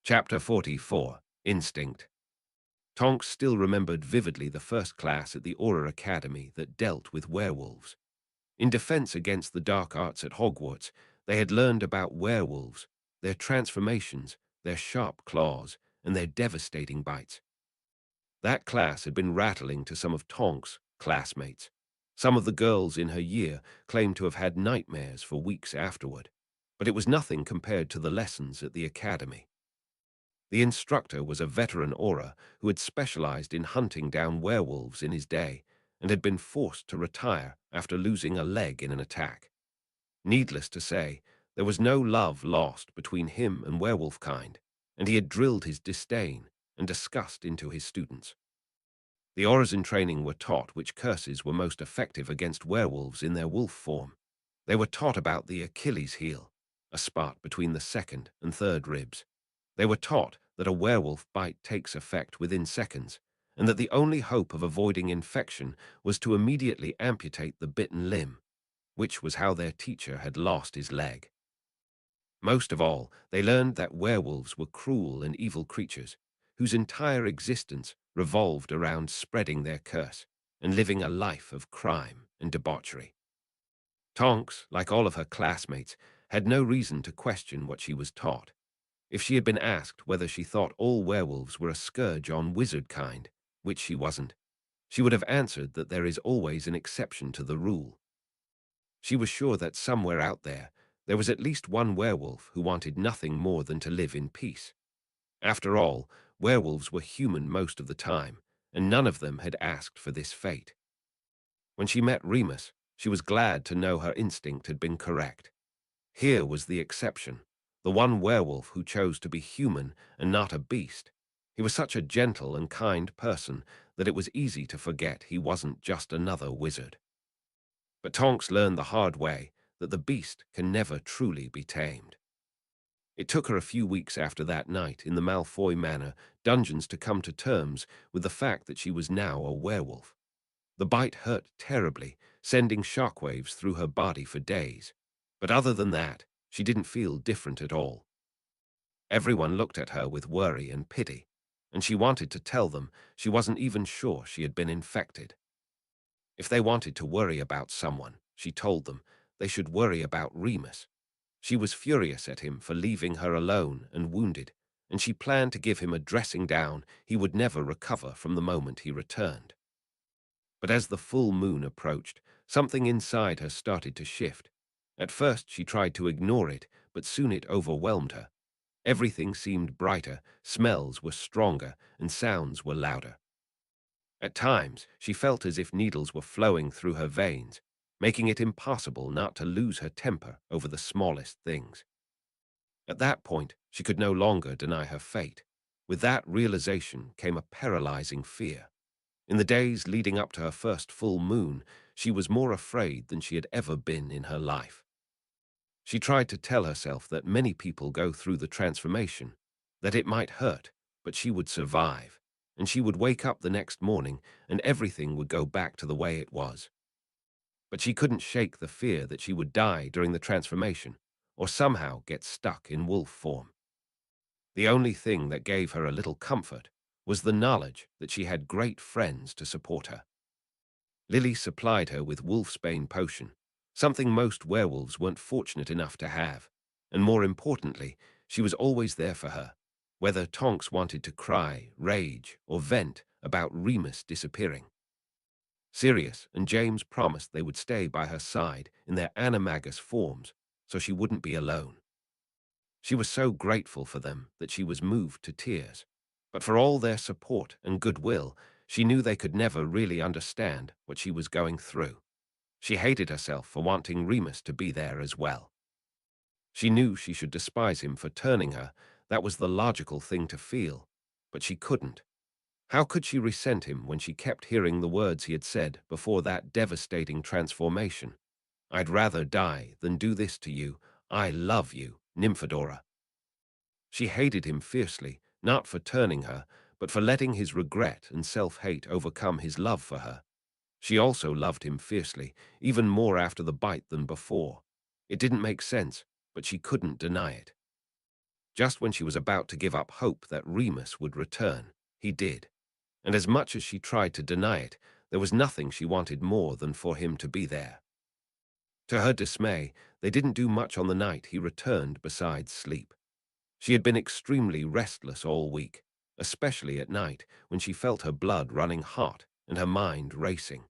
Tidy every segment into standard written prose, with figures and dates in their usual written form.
Chapter 44, Instinct. Tonks still remembered vividly the first class at the Auror Academy that dealt with werewolves. In defense against the dark arts at Hogwarts, they had learned about werewolves, their transformations, their sharp claws, and their devastating bites. That class had been rattling to some of Tonk's classmates. Some of the girls in her year claimed to have had nightmares for weeks afterward, but it was nothing compared to the lessons at the academy. The instructor was a veteran Auror who had specialized in hunting down werewolves in his day and had been forced to retire after losing a leg in an attack. Needless to say, there was no love lost between him and werewolf kind, and he had drilled his disdain and disgust into his students. The Aurors in training were taught which curses were most effective against werewolves in their wolf form. They were taught about the Achilles heel, a spot between the second and third ribs. They were taught that a werewolf bite takes effect within seconds, and that the only hope of avoiding infection was to immediately amputate the bitten limb, which was how their teacher had lost his leg. Most of all, they learned that werewolves were cruel and evil creatures, whose entire existence revolved around spreading their curse and living a life of crime and debauchery. Tonks, like all of her classmates, had no reason to question what she was taught. If she had been asked whether she thought all werewolves were a scourge on wizard kind, which she wasn't, she would have answered that there is always an exception to the rule. She was sure that somewhere out there was at least one werewolf who wanted nothing more than to live in peace. After all, werewolves were human most of the time, and none of them had asked for this fate. When she met Remus, she was glad to know her instinct had been correct. Here was the exception, the one werewolf who chose to be human and not a beast. He was such a gentle and kind person that it was easy to forget he wasn't just another wizard. But Tonks learned the hard way that the beast can never truly be tamed. It took her a few weeks after that night in the Malfoy Manor dungeons to come to terms with the fact that she was now a werewolf. The bite hurt terribly, sending shockwaves through her body for days. But other than that, she didn't feel different at all. Everyone looked at her with worry and pity, and she wanted to tell them she wasn't even sure she had been infected. If they wanted to worry about someone, she told them, they should worry about Remus. She was furious at him for leaving her alone and wounded, and she planned to give him a dressing down he would never recover from the moment he returned. But as the full moon approached, something inside her started to shift. At first she tried to ignore it, but soon it overwhelmed her. Everything seemed brighter, smells were stronger, and sounds were louder. At times, she felt as if needles were flowing through her veins, making it impossible not to lose her temper over the smallest things. At that point, she could no longer deny her fate. With that realization came a paralyzing fear. In the days leading up to her first full moon, she was more afraid than she had ever been in her life. She tried to tell herself that many people go through the transformation, that it might hurt, but she would survive, and she would wake up the next morning and everything would go back to the way it was. But she couldn't shake the fear that she would die during the transformation, or somehow get stuck in wolf form. The only thing that gave her a little comfort was the knowledge that she had great friends to support her. Lily supplied her with wolfsbane potion, something most werewolves weren't fortunate enough to have, and more importantly, she was always there for her, whether Tonks wanted to cry, rage, or vent about Remus disappearing. Sirius and James promised they would stay by her side in their animagus forms so she wouldn't be alone. She was so grateful for them that she was moved to tears. But for all their support and goodwill, she knew they could never really understand what she was going through. She hated herself for wanting Remus to be there as well. She knew she should despise him for turning her. That was the logical thing to feel, but she couldn't. How could she resent him when she kept hearing the words he had said before that devastating transformation? "I'd rather die than do this to you. I love you, Nymphadora." She hated him fiercely, not for turning her, but for letting his regret and self-hate overcome his love for her. She also loved him fiercely, even more after the bite than before. It didn't make sense, but she couldn't deny it. Just when she was about to give up hope that Remus would return, he did. And as much as she tried to deny it, there was nothing she wanted more than for him to be there. To her dismay, they didn't do much on the night he returned besides sleep. She had been extremely restless all week, especially at night when she felt her blood running hot and her mind racing.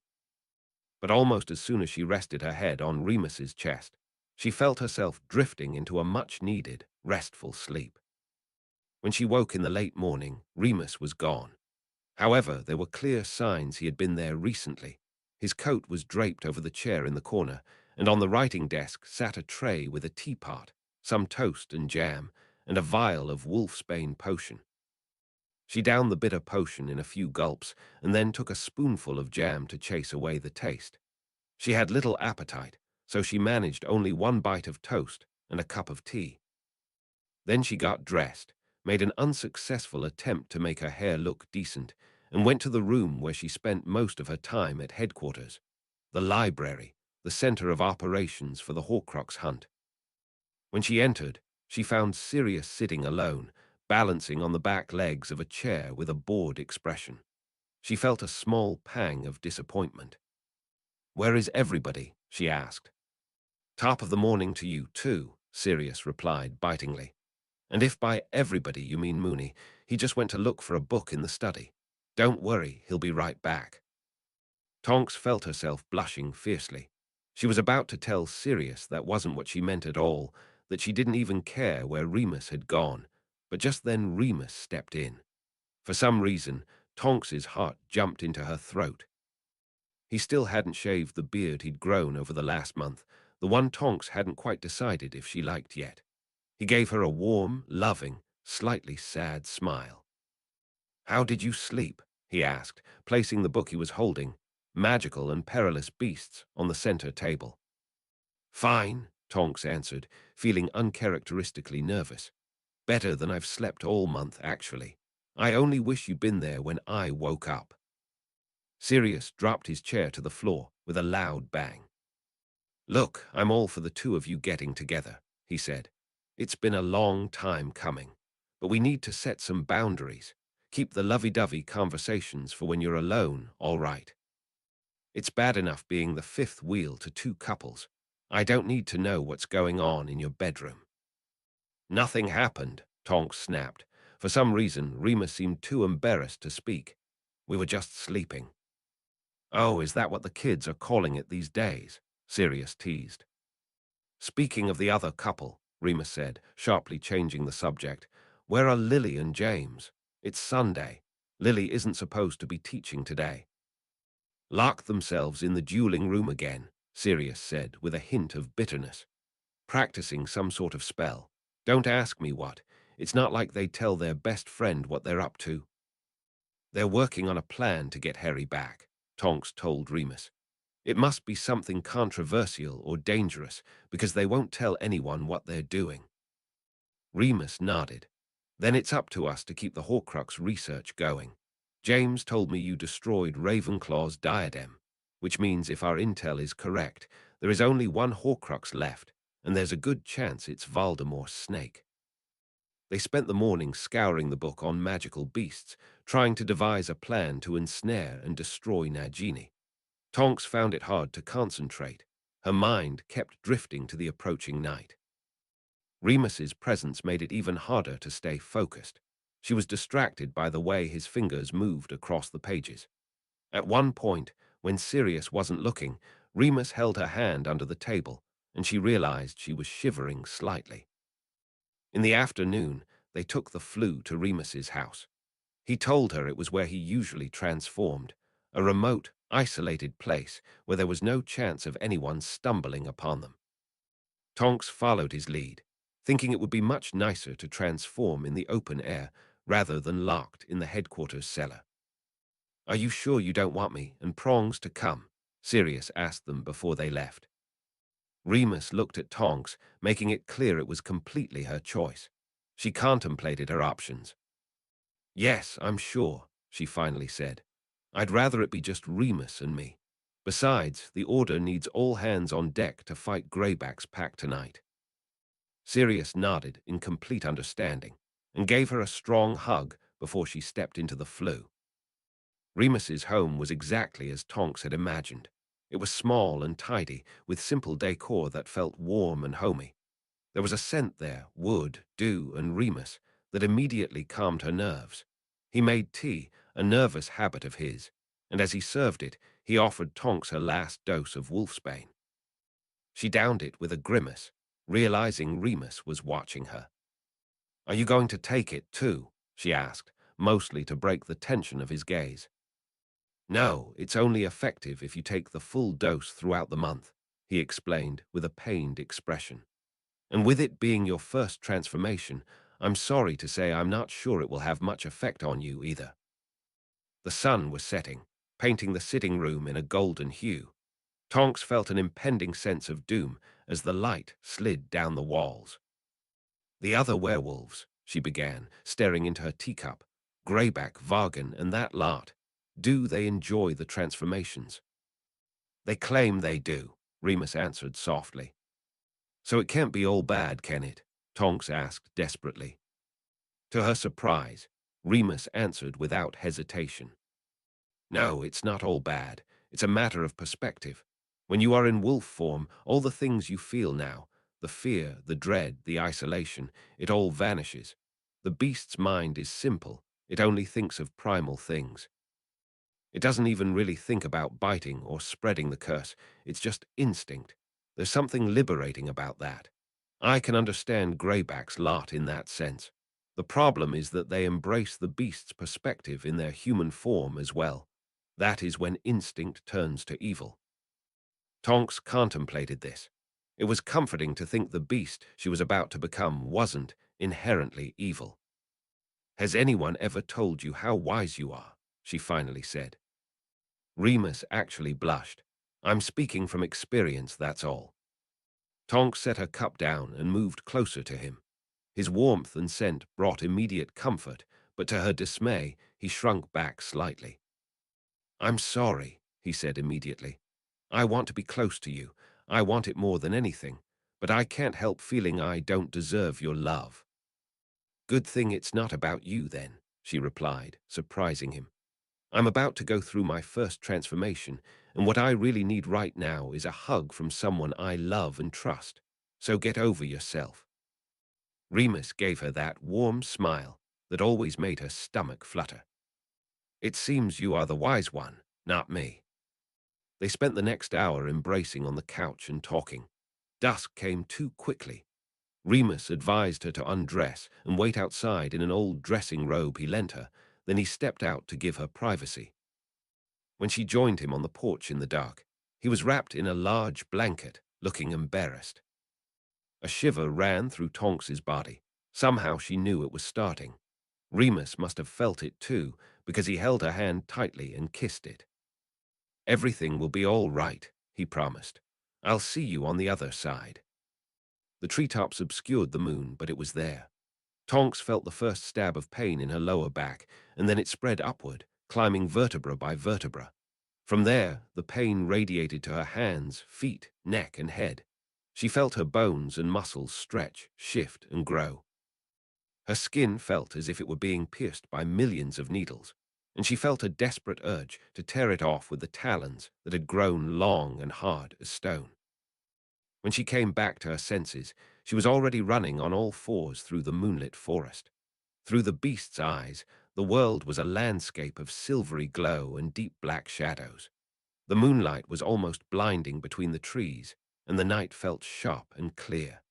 But almost as soon as she rested her head on Remus's chest, she felt herself drifting into a much-needed, restful sleep. When she woke in the late morning, Remus was gone. However, there were clear signs he had been there recently. His coat was draped over the chair in the corner, and on the writing desk sat a tray with a teapot, some toast and jam, and a vial of wolfsbane potion. She downed the bitter potion in a few gulps, and then took a spoonful of jam to chase away the taste. She had little appetite, so she managed only one bite of toast and a cup of tea. Then she got dressed, made an unsuccessful attempt to make her hair look decent, and went to the room where she spent most of her time at headquarters, the library, the center of operations for the Horcrux hunt. When she entered, she found Sirius sitting alone, balancing on the back legs of a chair with a bored expression. She felt a small pang of disappointment. "Where is everybody?" she asked. "Top of the morning to you, too," Sirius replied bitingly. "And if by everybody you mean Mooney, he just went to look for a book in the study. Don't worry, he'll be right back." Tonks felt herself blushing fiercely. She was about to tell Sirius that wasn't what she meant at all, that she didn't even care where Remus had gone, but just then Remus stepped in. For some reason, Tonks's heart jumped into her throat. He still hadn't shaved the beard he'd grown over the last month, the one Tonks hadn't quite decided if she liked yet. He gave her a warm, loving, slightly sad smile. "How did you sleep?" he asked, placing the book he was holding, Magical and Perilous Beasts, on the center table. "Fine," Tonks answered, feeling uncharacteristically nervous. "Better than I've slept all month, actually. I only wish you'd been there when I woke up." Sirius dropped his chair to the floor with a loud bang. "Look, I'm all for the two of you getting together," he said. "It's been a long time coming, but we need to set some boundaries. Keep the lovey-dovey conversations for when you're alone, all right? It's bad enough being the fifth wheel to two couples. I don't need to know what's going on in your bedroom." "Nothing happened," Tonks snapped. For some reason, Remus seemed too embarrassed to speak. "We were just sleeping." "Oh, is that what the kids are calling it these days?" Sirius teased. "Speaking of the other couple," Remus said, sharply changing the subject, "where are Lily and James? It's Sunday. Lily isn't supposed to be teaching today." "Locked themselves in the dueling room again," Sirius said, with a hint of bitterness. "Practicing some sort of spell. Don't ask me what. It's not like they tell their best friend what they're up to." "They're working on a plan to get Harry back," Tonks told Remus. "It must be something controversial or dangerous, because they won't tell anyone what they're doing." Remus nodded. "Then it's up to us to keep the Horcrux research going. James told me you destroyed Ravenclaw's diadem, which means if our intel is correct, there is only one Horcrux left, and there's a good chance it's Voldemort's snake." They spent the morning scouring the book on magical beasts, trying to devise a plan to ensnare and destroy Nagini. Tonks found it hard to concentrate. Her mind kept drifting to the approaching night. Remus's presence made it even harder to stay focused. She was distracted by the way his fingers moved across the pages. At one point, when Sirius wasn't looking, Remus held her hand under the table, and she realized she was shivering slightly. In the afternoon, they took the Floo to Remus's house. He told her it was where he usually transformed, a remote, isolated place where there was no chance of anyone stumbling upon them. Tonks followed his lead, thinking it would be much nicer to transform in the open air rather than locked in the headquarters cellar. "Are you sure you don't want me and Prongs to come?" Sirius asked them before they left. Remus looked at Tonks, making it clear it was completely her choice. She contemplated her options. "Yes, I'm sure," she finally said. "I'd rather it be just Remus and me. Besides, the Order needs all hands on deck to fight Greyback's pack tonight." Sirius nodded in complete understanding and gave her a strong hug before she stepped into the flue. Remus's home was exactly as Tonks had imagined. It was small and tidy, with simple decor that felt warm and homey. There was a scent there, wood, dew, and Remus, that immediately calmed her nerves. He made tea, a nervous habit of his, and as he served it, he offered Tonks her last dose of wolfsbane. She downed it with a grimace, realizing Remus was watching her. "Are you going to take it, too?" she asked, mostly to break the tension of his gaze. "No, it's only effective if you take the full dose throughout the month," he explained with a pained expression. "And with it being your first transformation, I'm sorry to say I'm not sure it will have much effect on you either." The sun was setting, painting the sitting room in a golden hue. Tonks felt an impending sense of doom as the light slid down the walls. "The other werewolves," she began, staring into her teacup, "Greyback, Vargan, and that lot. Do they enjoy the transformations?" "They claim they do," Remus answered softly. "So it can't be all bad, can it?" Tonks asked desperately. To her surprise, Remus answered without hesitation. "No, it's not all bad. It's a matter of perspective. When you are in wolf form, all the things you feel now, the fear, the dread, the isolation, it all vanishes. The beast's mind is simple. It only thinks of primal things. It doesn't even really think about biting or spreading the curse. It's just instinct. There's something liberating about that. I can understand Greyback's lot in that sense. The problem is that they embrace the beast's perspective in their human form as well. That is when instinct turns to evil." Tonks contemplated this. It was comforting to think the beast she was about to become wasn't inherently evil. "Has anyone ever told you how wise you are?" she finally said. Remus actually blushed. "I'm speaking from experience, that's all." Tonks set her cup down and moved closer to him. His warmth and scent brought immediate comfort, but to her dismay, he shrunk back slightly. "I'm sorry," he said immediately. "I want to be close to you. I want it more than anything, but I can't help feeling I don't deserve your love." "Good thing it's not about you, then," she replied, surprising him. "I'm about to go through my first transformation, and what I really need right now is a hug from someone I love and trust. So get over yourself." Remus gave her that warm smile that always made her stomach flutter. "It seems you are the wise one, not me." They spent the next hour embracing on the couch and talking. Dusk came too quickly. Remus advised her to undress and wait outside in an old dressing robe he lent her, then he stepped out to give her privacy. When she joined him on the porch in the dark, he was wrapped in a large blanket, looking embarrassed. A shiver ran through Tonks's body. Somehow she knew it was starting. Remus must have felt it too, because he held her hand tightly and kissed it. "Everything will be all right," he promised. "I'll see you on the other side." The treetops obscured the moon, but it was there. Tonks felt the first stab of pain in her lower back, and then it spread upward, climbing vertebra by vertebra. From there, the pain radiated to her hands, feet, neck, and head. She felt her bones and muscles stretch, shift, and grow. Her skin felt as if it were being pierced by millions of needles, and she felt a desperate urge to tear it off with the talons that had grown long and hard as stone. When she came back to her senses, she was already running on all fours through the moonlit forest. Through the beast's eyes, the world was a landscape of silvery glow and deep black shadows. The moonlight was almost blinding between the trees, and the night felt sharp and clear.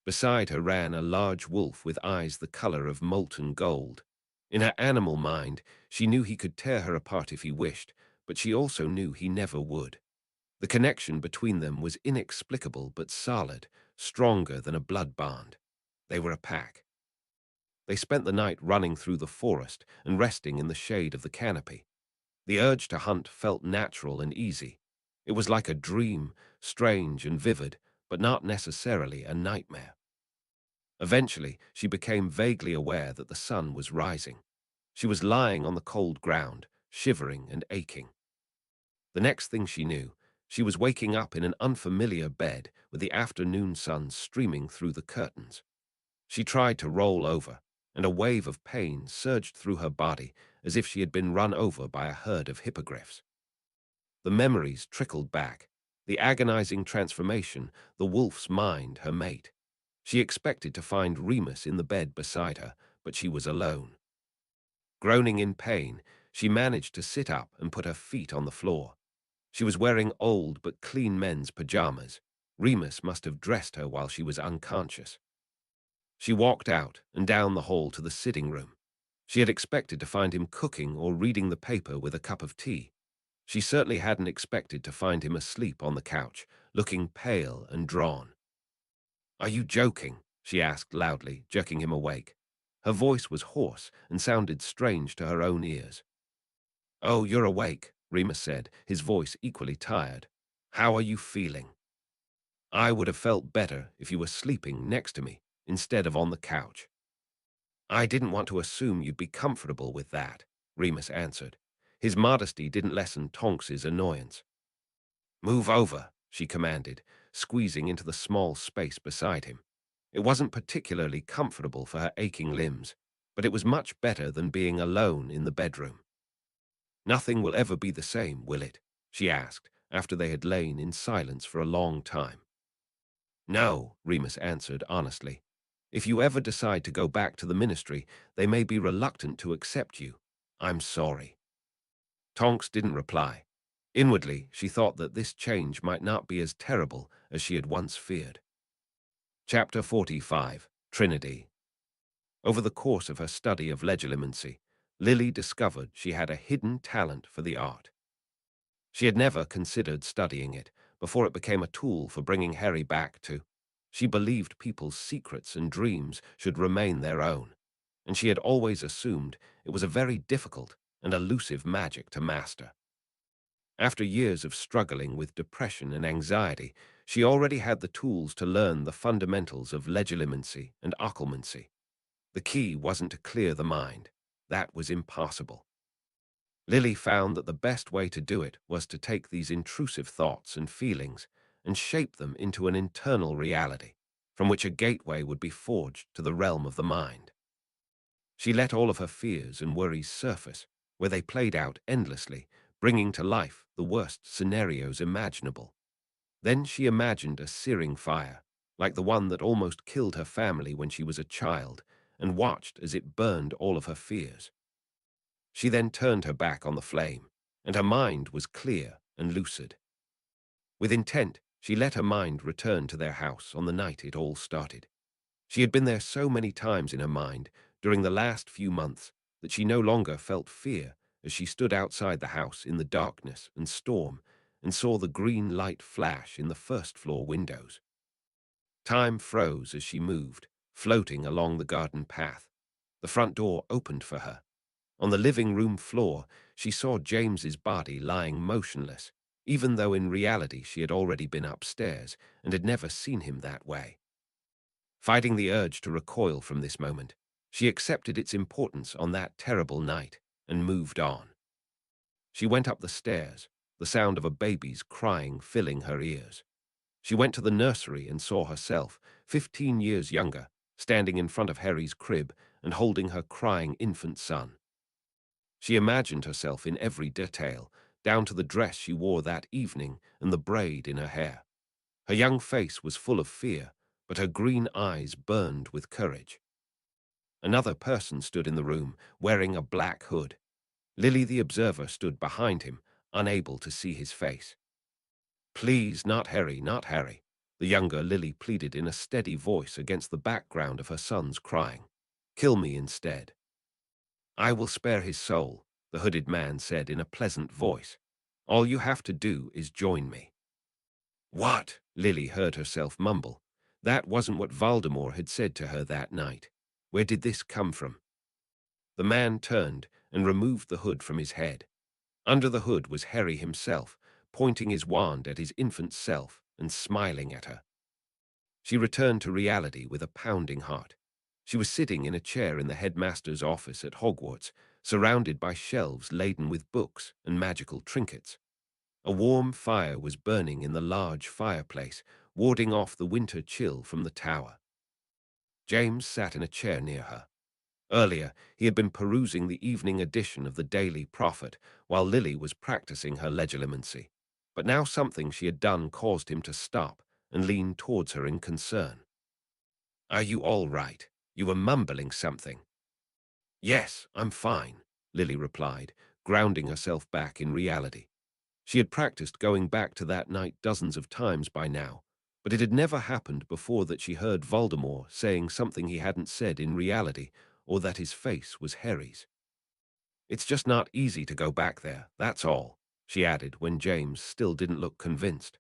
Beside her ran a large wolf with eyes the color of molten gold. In her animal mind, she knew he could tear her apart if he wished, but she also knew he never would. The connection between them was inexplicable but solid, stronger than a blood bond. They were a pack. They spent the night running through the forest and resting in the shade of the canopy. The urge to hunt felt natural and easy. It was like a dream, strange and vivid, but not necessarily a nightmare. Eventually, she became vaguely aware that the sun was rising. She was lying on the cold ground, shivering and aching. The next thing she knew, She was waking up in an unfamiliar bed with the afternoon sun streaming through the curtains. She tried to roll over, and a wave of pain surged through her body as if she had been run over by a herd of hippogriffs. The memories trickled back, the agonizing transformation, the wolf's mind, her mate. She expected to find Remus in the bed beside her, but she was alone. Groaning in pain, she managed to sit up and put her feet on the floor. She was wearing old but clean men's pajamas. Remus must have dressed her while she was unconscious. She walked out and down the hall to the sitting room. She had expected to find him cooking or reading the paper with a cup of tea. She certainly hadn't expected to find him asleep on the couch, looking pale and drawn. "Are you joking?" she asked loudly, jerking him awake. Her voice was hoarse and sounded strange to her own ears. "Oh, you're awake," Remus said, his voice equally tired. "How are you feeling?" "I would have felt better if you were sleeping next to me instead of on the couch." "I didn't want to assume you'd be comfortable with that," Remus answered. His modesty didn't lessen Tonks's annoyance. "Move over," she commanded, squeezing into the small space beside him. It wasn't particularly comfortable for her aching limbs, but it was much better than being alone in the bedroom. "Nothing will ever be the same, will it?" she asked, after they had lain in silence for a long time. "No," Remus answered honestly. "If you ever decide to go back to the ministry, they may be reluctant to accept you. I'm sorry." Tonks didn't reply. Inwardly, she thought that this change might not be as terrible as she had once feared. Chapter 45, Trinity. Over the course of her study of legilimency, Lily discovered she had a hidden talent for the art. She had never considered studying it before it became a tool for bringing Harry back to. She believed people's secrets and dreams should remain their own, and she had always assumed it was a very difficult and elusive magic to master. After years of struggling with depression and anxiety, she already had the tools to learn the fundamentals of legilimency and occlumency. The key wasn't to clear the mind. That was impossible. Lily found that the best way to do it was to take these intrusive thoughts and feelings and shape them into an internal reality, from which a gateway would be forged to the realm of the mind. She let all of her fears and worries surface, where they played out endlessly, bringing to life the worst scenarios imaginable. Then she imagined a searing fire, like the one that almost killed her family when she was a child, and watched as it burned all of her fears. She then turned her back on the flame, and her mind was clear and lucid. With intent, she let her mind return to their house on the night it all started. She had been there so many times in her mind during the last few months that she no longer felt fear as she stood outside the house in the darkness and storm and saw the green light flash in the first-floor windows. Time froze as she moved, floating along the garden path. The front door opened for her. On the living room floor, she saw James's body lying motionless, even though in reality she had already been upstairs and had never seen him that way. Fighting the urge to recoil from this moment, she accepted its importance on that terrible night and moved on. She went up the stairs, the sound of a baby's crying filling her ears. She went to the nursery and saw herself, 15 years younger, standing in front of Harry's crib and holding her crying infant son. She imagined herself in every detail, down to the dress she wore that evening and the braid in her hair. Her young face was full of fear, but her green eyes burned with courage. Another person stood in the room, wearing a black hood. Lily the observer stood behind him, unable to see his face. "Please, not Harry, not Harry," the younger Lily pleaded in a steady voice against the background of her son's crying. "Kill me instead." "I will spare his soul," the hooded man said in a pleasant voice. "All you have to do is join me." "What?" Lily heard herself mumble. That wasn't what Voldemort had said to her that night. Where did this come from? The man turned and removed the hood from his head. Under the hood was Harry himself, pointing his wand at his infant self and smiling at her. She returned to reality with a pounding heart. She was sitting in a chair in the headmaster's office at Hogwarts, surrounded by shelves laden with books and magical trinkets. A warm fire was burning in the large fireplace, warding off the winter chill from the tower. James sat in a chair near her. Earlier, he had been perusing the evening edition of the Daily Prophet while Lily was practicing her legilimency. But now something she had done caused him to stop and lean towards her in concern. "Are you all right? You were mumbling something." "Yes, I'm fine," Lily replied, grounding herself back in reality. She had practiced going back to that night dozens of times by now, but it had never happened before that she heard Voldemort saying something he hadn't said in reality, or that his face was Harry's. "It's just not easy to go back there, that's all," she added when James still didn't look convinced.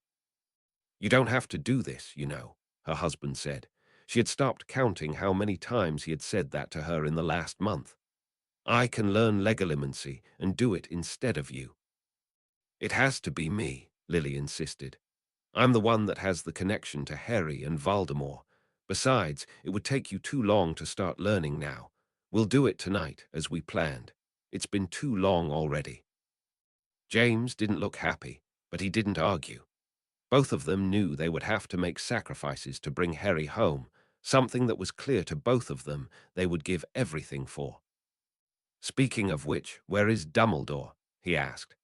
"You don't have to do this, you know," her husband said. She had stopped counting how many times he had said that to her in the last month. "I can learn legilimency and do it instead of you." "It has to be me," Lily insisted. "I'm the one that has the connection to Harry and Voldemort. Besides, it would take you too long to start learning now. We'll do it tonight, as we planned. It's been too long already." James didn't look happy, but he didn't argue. Both of them knew they would have to make sacrifices to bring Harry home, something that was clear to both of them they would give everything for. "Speaking of which, where is Dumbledore?" he asked.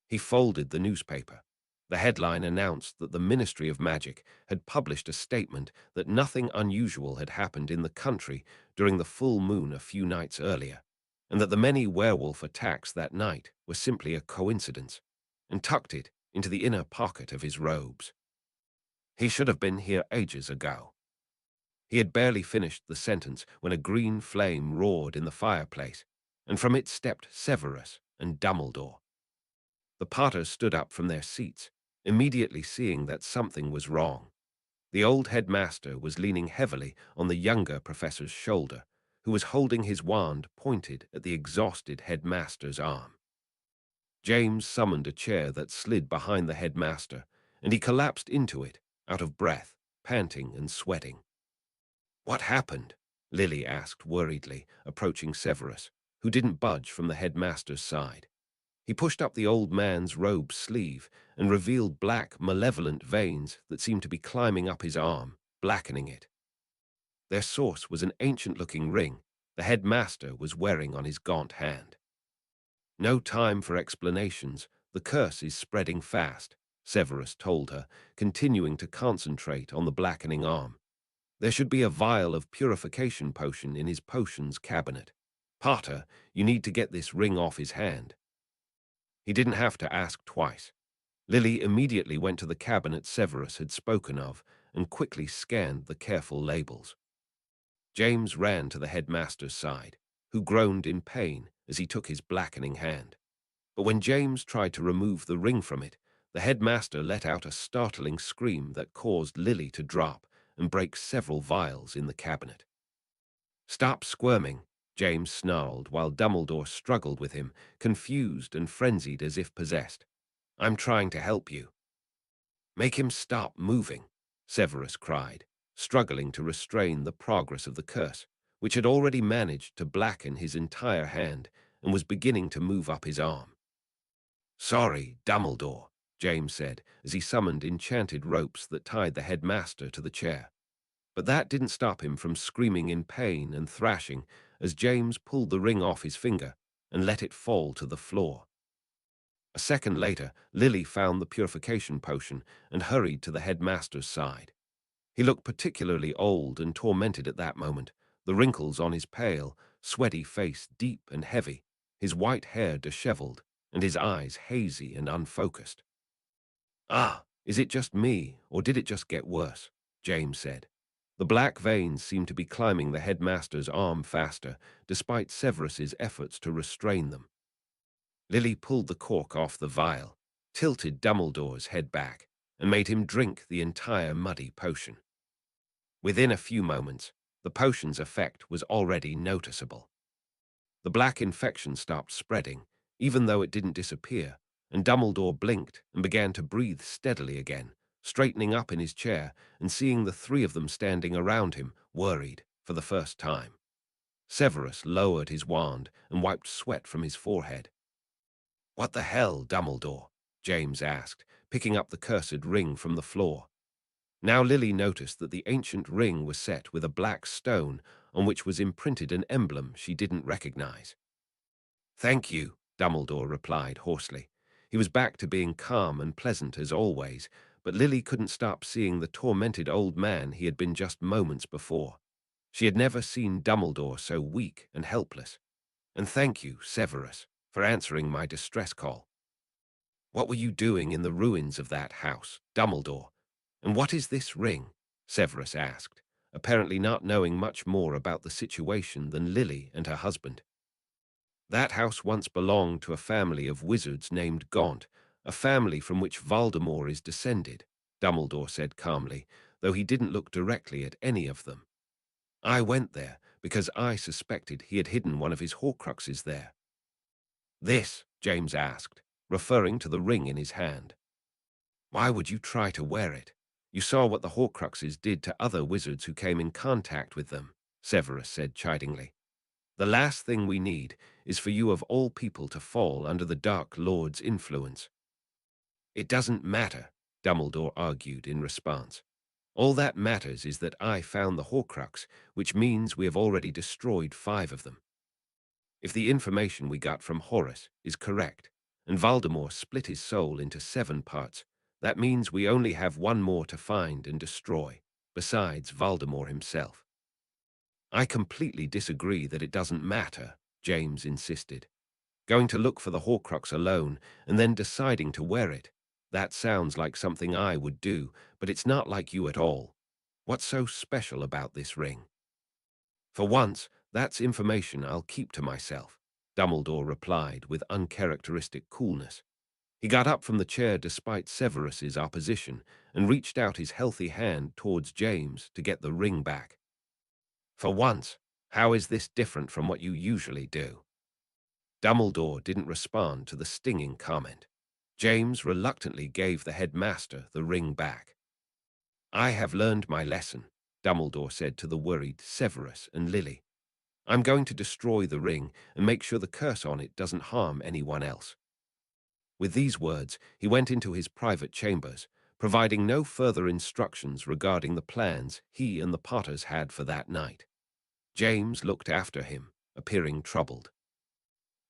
He folded the newspaper. The headline announced that the Ministry of Magic had published a statement that nothing unusual had happened in the country during the full moon a few nights earlier, and that the many werewolf attacks that night were simply a coincidence, and tucked it into the inner pocket of his robes. "He should have been here ages ago." He had barely finished the sentence when a green flame roared in the fireplace, and from it stepped Severus and Dumbledore. The Potters stood up from their seats, immediately seeing that something was wrong. The old headmaster was leaning heavily on the younger professor's shoulder, who was holding his wand pointed at the exhausted headmaster's arm. James summoned a chair that slid behind the headmaster, and he collapsed into it, out of breath, panting and sweating. "What happened?" Lily asked worriedly, approaching Severus, who didn't budge from the headmaster's side. He pushed up the old man's robe sleeve and revealed black, malevolent veins that seemed to be climbing up his arm, blackening it. Their source was an ancient-looking ring the headmaster was wearing on his gaunt hand. "No time for explanations. The curse is spreading fast," Severus told her, continuing to concentrate on the blackening arm. "There should be a vial of purification potion in his potions cabinet. Potter, you need to get this ring off his hand." He didn't have to ask twice. Lily immediately went to the cabinet Severus had spoken of and quickly scanned the careful labels. James ran to the headmaster's side, who groaned in pain as he took his blackening hand. But when James tried to remove the ring from it, the headmaster let out a startling scream that caused Lily to drop and break several vials in the cabinet. "Stop squirming," James snarled while Dumbledore struggled with him, confused and frenzied as if possessed. "I'm trying to help you." "Make him stop moving," Severus cried, struggling to restrain the progress of the curse, which had already managed to blacken his entire hand and was beginning to move up his arm. "Sorry, Dumbledore," James said as he summoned enchanted ropes that tied the headmaster to the chair. But that didn't stop him from screaming in pain and thrashing as James pulled the ring off his finger and let it fall to the floor. A second later, Lily found the purification potion and hurried to the headmaster's side. He looked particularly old and tormented at that moment, the wrinkles on his pale, sweaty face deep and heavy, his white hair disheveled, and his eyes hazy and unfocused. "Ah, is it just me, or did it just get worse?" James said. The black veins seemed to be climbing the headmaster's arm faster, despite Severus's efforts to restrain them. Lily pulled the cork off the vial, tilted Dumbledore's head back, and made him drink the entire muddy potion. Within a few moments, the potion's effect was already noticeable. The black infection stopped spreading, even though it didn't disappear, and Dumbledore blinked and began to breathe steadily again, straightening up in his chair and seeing the three of them standing around him, worried, for the first time. Severus lowered his wand and wiped sweat from his forehead. "What the hell, Dumbledore?" James asked, picking up the cursed ring from the floor. Now Lily noticed that the ancient ring was set with a black stone on which was imprinted an emblem she didn't recognize. "Thank you," Dumbledore replied hoarsely. He was back to being calm and pleasant as always, but Lily couldn't stop seeing the tormented old man he had been just moments before. She had never seen Dumbledore so weak and helpless. "And thank you, Severus, for answering my distress call. What were you doing in the ruins of that house, Dumbledore? And what is this ring?" Severus asked, apparently not knowing much more about the situation than Lily and her husband. "That house once belonged to a family of wizards named Gaunt, a family from which Voldemort is descended," Dumbledore said calmly, though he didn't look directly at any of them. "I went there because I suspected he had hidden one of his Horcruxes there." "This?" James asked, referring to the ring in his hand. "Why would you try to wear it? You saw what the Horcruxes did to other wizards who came in contact with them," Severus said chidingly. "The last thing we need is for you of all people to fall under the Dark Lord's influence." "It doesn't matter," Dumbledore argued in response. "All that matters is that I found the Horcrux, which means we have already destroyed 5 of them. If the information we got from Horace is correct, and Voldemort split his soul into 7 parts, that means we only have one more to find and destroy, besides Voldemort himself." "I completely disagree that it doesn't matter," James insisted. "Going to look for the Horcrux alone and then deciding to wear it, that sounds like something I would do, but it's not like you at all. What's so special about this ring?" "For once, that's information I'll keep to myself," Dumbledore replied with uncharacteristic coolness. He got up from the chair despite Severus's opposition and reached out his healthy hand towards James to get the ring back. "For once, how is this different from what you usually do?" Dumbledore didn't respond to the stinging comment. James reluctantly gave the headmaster the ring back. "I have learned my lesson," Dumbledore said to the worried Severus and Lily. "I'm going to destroy the ring and make sure the curse on it doesn't harm anyone else." With these words, he went into his private chambers, providing no further instructions regarding the plans he and the Potters had for that night. James looked after him, appearing troubled.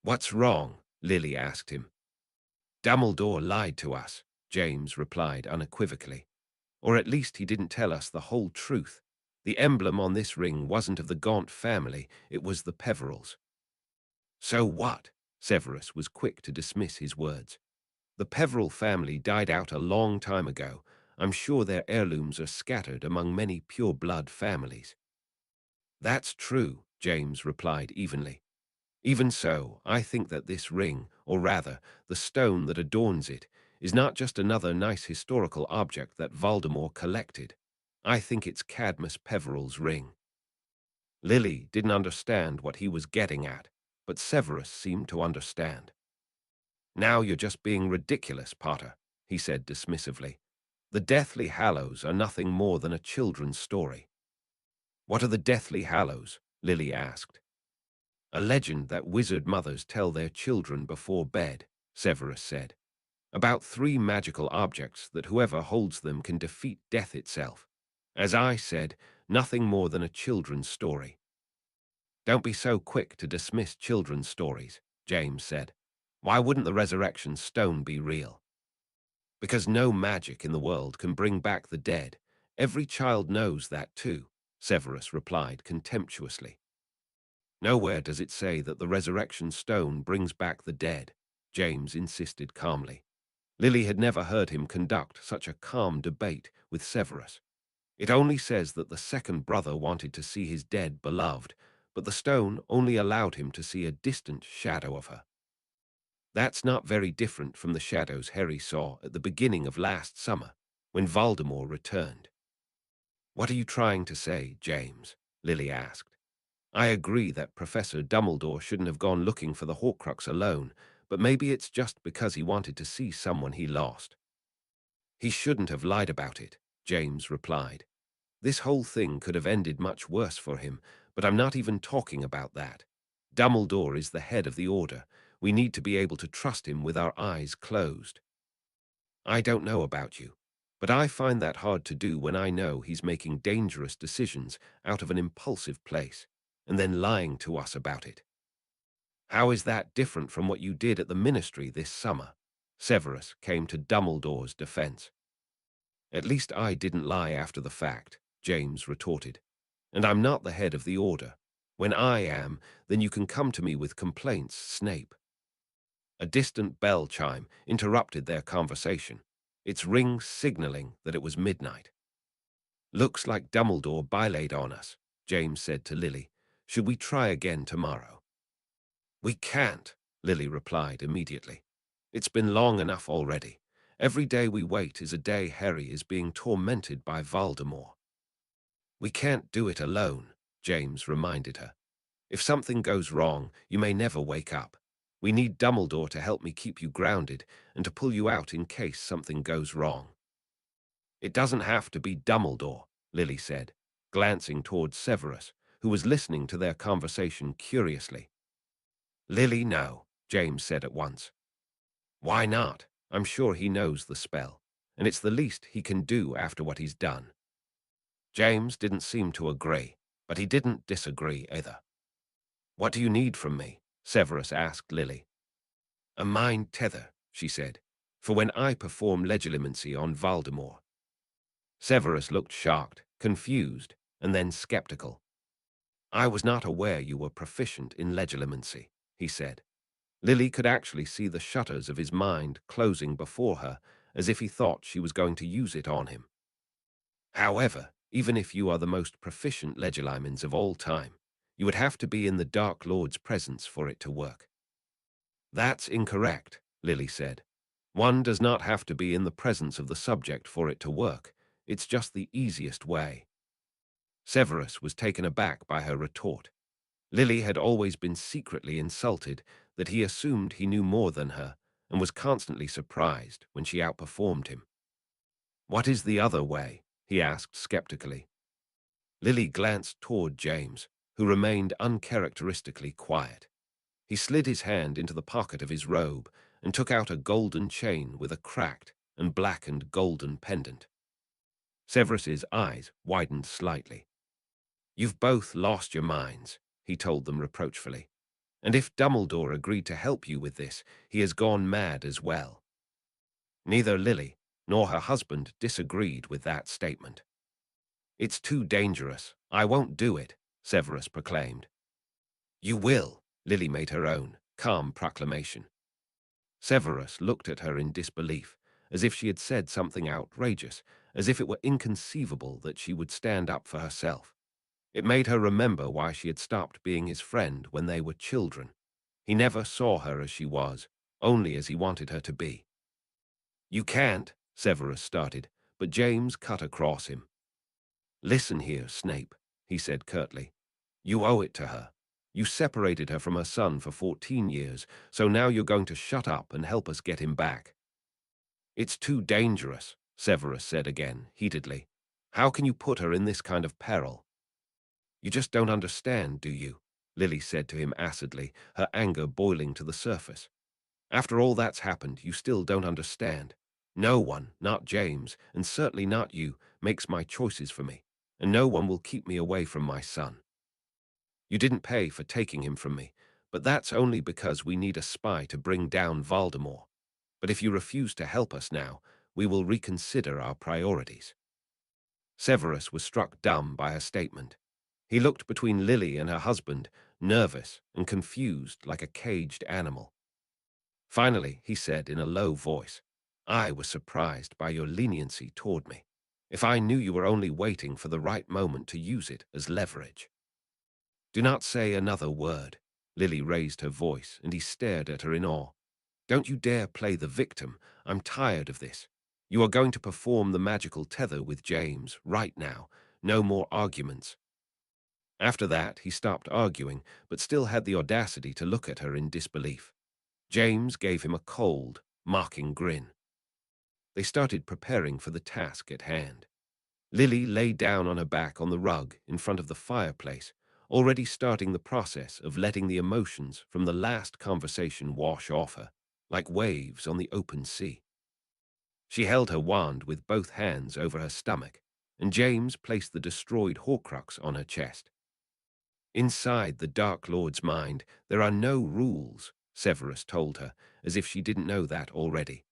"What's wrong?" Lily asked him. "Dumbledore lied to us," James replied unequivocally. "Or at least he didn't tell us the whole truth. The emblem on this ring wasn't of the Gaunt family, it was the Peverils." "So what?" Severus was quick to dismiss his words. "The Peveril family died out a long time ago. I'm sure their heirlooms are scattered among many pure-blood families." "That's true," James replied evenly. "Even so, I think that this ring, or rather, the stone that adorns it, is not just another nice historical object that Voldemort collected. I think it's Cadmus Peveril's ring." Lily didn't understand what he was getting at, but Severus seemed to understand. "Now you're just being ridiculous, Potter," he said dismissively. "The Deathly Hallows are nothing more than a children's story." "What are the Deathly Hallows?" Lily asked. "A legend that wizard mothers tell their children before bed," Severus said. "About 3 magical objects that whoever holds them can defeat death itself. As I said, nothing more than a children's story." "Don't be so quick to dismiss children's stories," James said. "Why wouldn't the resurrection stone be real?" "Because no magic in the world can bring back the dead. Every child knows that too," Severus replied contemptuously. "Nowhere does it say that the resurrection stone brings back the dead," James insisted calmly. Lily had never heard him conduct such a calm debate with Severus. "It only says that the second brother wanted to see his dead beloved, but the stone only allowed him to see a distant shadow of her. That's not very different from the shadows Harry saw at the beginning of last summer, when Voldemort returned." "What are you trying to say, James?" Lily asked. "I agree that Professor Dumbledore shouldn't have gone looking for the Horcrux alone, but maybe it's just because he wanted to see someone he lost." "He shouldn't have lied about it," James replied. "This whole thing could have ended much worse for him, but I'm not even talking about that. Dumbledore is the head of the Order. We need to be able to trust him with our eyes closed." I don't know about you, but I find that hard to do when I know he's making dangerous decisions out of an impulsive place, and then lying to us about it. How is that different from what you did at the ministry this summer? Severus came to Dumbledore's defense. At least I didn't lie after the fact, James retorted. And I'm not the head of the order. When I am, then you can come to me with complaints, Snape. A distant bell chime interrupted their conversation, its ring signaling that it was midnight. Looks like Dumbledore bylaid on us, James said to Lily. Should we try again tomorrow? We can't, Lily replied immediately. It's been long enough already. Every day we wait is a day Harry is being tormented by Voldemort. We can't do it alone, James reminded her. If something goes wrong, you may never wake up. We need Dumbledore to help me keep you grounded and to pull you out in case something goes wrong. It doesn't have to be Dumbledore, Lily said, glancing towards Severus, who was listening to their conversation curiously. Lily, no, James said at once. Why not? I'm sure he knows the spell, and it's the least he can do after what he's done. James didn't seem to agree, but he didn't disagree either. What do you need from me? Severus asked Lily. A mind tether, she said, for when I perform legilimency on Voldemort. Severus looked shocked, confused, and then skeptical. I was not aware you were proficient in legilimency, he said. Lily could actually see the shutters of his mind closing before her, as if he thought she was going to use it on him. However, even if you are the most proficient legilimens of all time, you would have to be in the Dark Lord's presence for it to work. That's incorrect, Lily said. One does not have to be in the presence of the subject for it to work. It's just the easiest way. Severus was taken aback by her retort. Lily had always been secretly insulted that he assumed he knew more than her and was constantly surprised when she outperformed him. What is the other way? He asked skeptically. Lily glanced toward James, who remained uncharacteristically quiet. He slid his hand into the pocket of his robe and took out a golden chain with a cracked and blackened golden pendant. Severus's eyes widened slightly. You've both lost your minds, he told them reproachfully. And if Dumbledore agreed to help you with this, he has gone mad as well. Neither Lily nor her husband disagreed with that statement. It's too dangerous. I won't do it, Severus proclaimed. You will, Lily made her own calm proclamation. Severus looked at her in disbelief, as if she had said something outrageous, as if it were inconceivable that she would stand up for herself. It made her remember why she had stopped being his friend when they were children. He never saw her as she was, only as he wanted her to be. You can't, Severus started, but James cut across him. Listen here, Snape, he said curtly. You owe it to her. You separated her from her son for 14 years, so now you're going to shut up and help us get him back. It's too dangerous, Severus said again, heatedly. How can you put her in this kind of peril? You just don't understand, do you? Lily said to him acidly, her anger boiling to the surface. After all that's happened, you still don't understand. No one, not James, and certainly not you, makes my choices for me, and no one will keep me away from my son. You didn't pay for taking him from me, but that's only because we need a spy to bring down Voldemort. But if you refuse to help us now, we will reconsider our priorities. Severus was struck dumb by her statement. He looked between Lily and her husband, nervous and confused like a caged animal. Finally, he said in a low voice, I was surprised by your leniency toward me. If I knew you were only waiting for the right moment to use it as leverage. Do not say another word. Lily raised her voice, and he stared at her in awe. Don't you dare play the victim. I'm tired of this. You are going to perform the magical tether with James right now. No more arguments. After that, he stopped arguing, but still had the audacity to look at her in disbelief. James gave him a cold, mocking grin. They started preparing for the task at hand. Lily lay down on her back on the rug in front of the fireplace, already starting the process of letting the emotions from the last conversation wash off her, like waves on the open sea. She held her wand with both hands over her stomach, and James placed the destroyed Horcrux on her chest. Inside the Dark Lord's mind, there are no rules, Severus told her, as if she didn't know that already.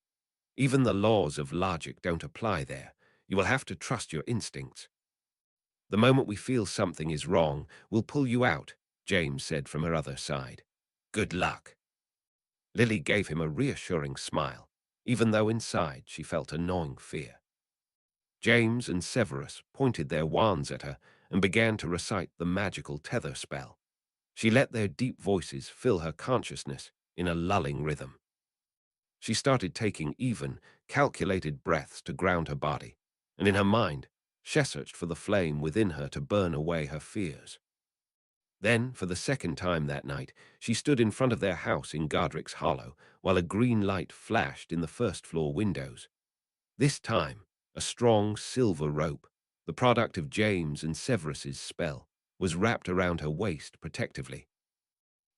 Even the laws of logic don't apply there. You will have to trust your instincts. The moment we feel something is wrong, we'll pull you out, James said from her other side. Good luck. Lily gave him a reassuring smile, even though inside she felt a gnawing fear. James and Severus pointed their wands at her and began to recite the magical tether spell. She let their deep voices fill her consciousness in a lulling rhythm. She started taking even, calculated breaths to ground her body, and in her mind, she searched for the flame within her to burn away her fears. Then, for the second time that night, she stood in front of their house in Godric's Hollow while a green light flashed in the first-floor windows. This time, a strong silver rope, the product of James and Severus's spell, was wrapped around her waist protectively.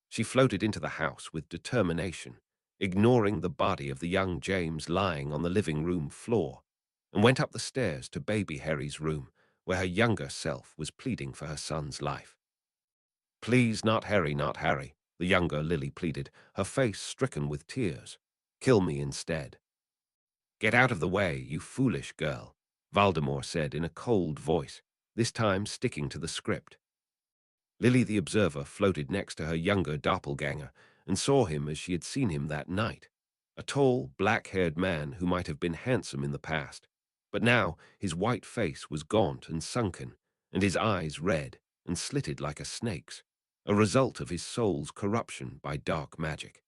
She floated into the house with determination, ignoring the body of the young James lying on the living room floor, and went up the stairs to baby Harry's room, where her younger self was pleading for her son's life. Please, not Harry, not Harry, the younger Lily pleaded, her face stricken with tears. Kill me instead. Get out of the way, you foolish girl, Voldemort said in a cold voice, this time sticking to the script. Lily the Observer floated next to her younger doppelganger and saw him as she had seen him that night, a tall, black-haired man who might have been handsome in the past, but now his white face was gaunt and sunken, and his eyes red and slitted like a snake's, a result of his soul's corruption by dark magic.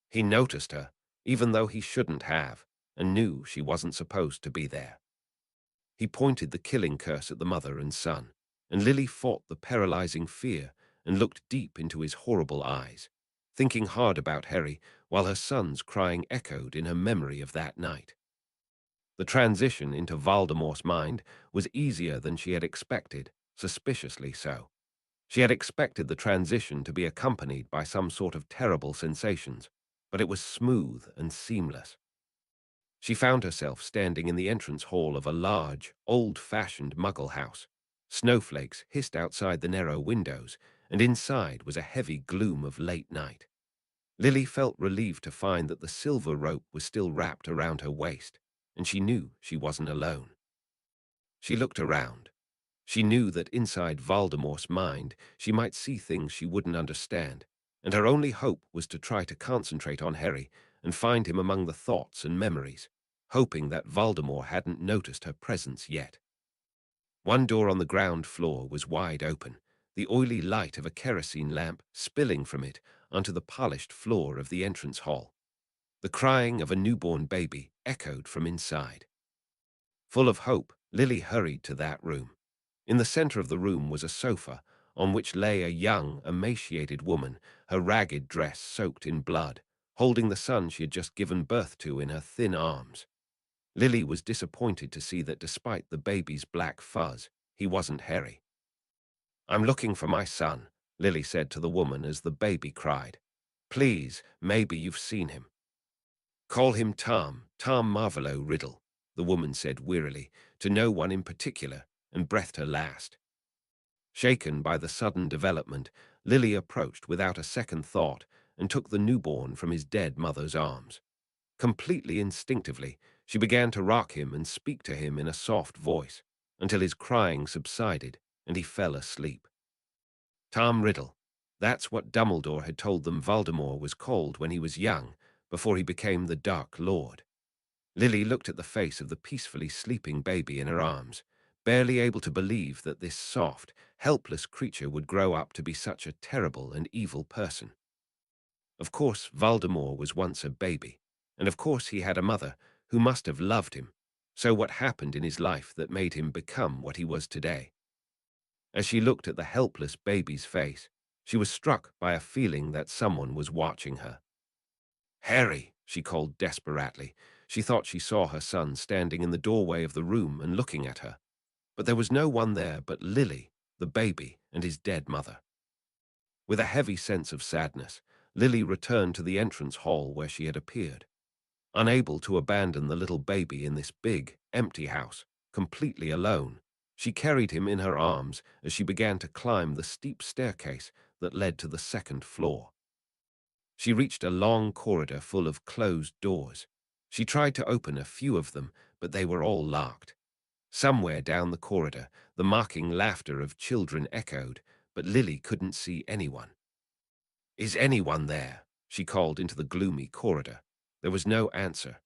He noticed her, even though he shouldn't have, and knew she wasn't supposed to be there. He pointed the killing curse at the mother and son, and Lily fought the paralyzing fear and looked deep into his horrible eyes, thinking hard about Harry while her son's crying echoed in her memory of that night. The transition into Voldemort's mind was easier than she had expected, suspiciously so. She had expected the transition to be accompanied by some sort of terrible sensations, but it was smooth and seamless. She found herself standing in the entrance hall of a large, old-fashioned Muggle house. Snowflakes hissed outside the narrow windows, and inside was a heavy gloom of late night. Lily felt relieved to find that the silver rope was still wrapped around her waist, and she knew she wasn't alone. She looked around. She knew that inside Voldemort's mind she might see things she wouldn't understand, and her only hope was to try to concentrate on Harry and find him among the thoughts and memories, hoping that Voldemort hadn't noticed her presence yet. One door on the ground floor was wide open, the oily light of a kerosene lamp spilling from it onto the polished floor of the entrance hall. The crying of a newborn baby echoed from inside. Full of hope, Lily hurried to that room. In the center of the room was a sofa, on which lay a young, emaciated woman, her ragged dress soaked in blood, holding the son she had just given birth to in her thin arms. Lily was disappointed to see that despite the baby's black fuzz, he wasn't Harry. I'm looking for my son, Lily said to the woman as the baby cried. Please, maybe you've seen him. Call him Tom Marvolo Riddle, the woman said wearily, to no one in particular, and breathed her last. Shaken by the sudden development, Lily approached without a second thought and took the newborn from his dead mother's arms. Completely instinctively, she began to rock him and speak to him in a soft voice, until his crying subsided and he fell asleep. Tom Riddle. That's what Dumbledore had told them Voldemort was called when he was young, before he became the Dark Lord. Lily looked at the face of the peacefully sleeping baby in her arms, barely able to believe that this soft, helpless creature would grow up to be such a terrible and evil person. Of course, Voldemort was once a baby, and of course he had a mother who must have loved him. So what happened in his life that made him become what he was today? As she looked at the helpless baby's face, she was struck by a feeling that someone was watching her. Harry, she called desperately. She thought she saw her son standing in the doorway of the room and looking at her. But there was no one there but Lily, the baby, and his dead mother. With a heavy sense of sadness, Lily returned to the entrance hall where she had appeared. Unable to abandon the little baby in this big, empty house, completely alone, she carried him in her arms as she began to climb the steep staircase that led to the second floor. She reached a long corridor full of closed doors. She tried to open a few of them, but they were all locked. Somewhere down the corridor, the mocking laughter of children echoed, but Lily couldn't see anyone. "Is anyone there?" she called into the gloomy corridor. There was no answer.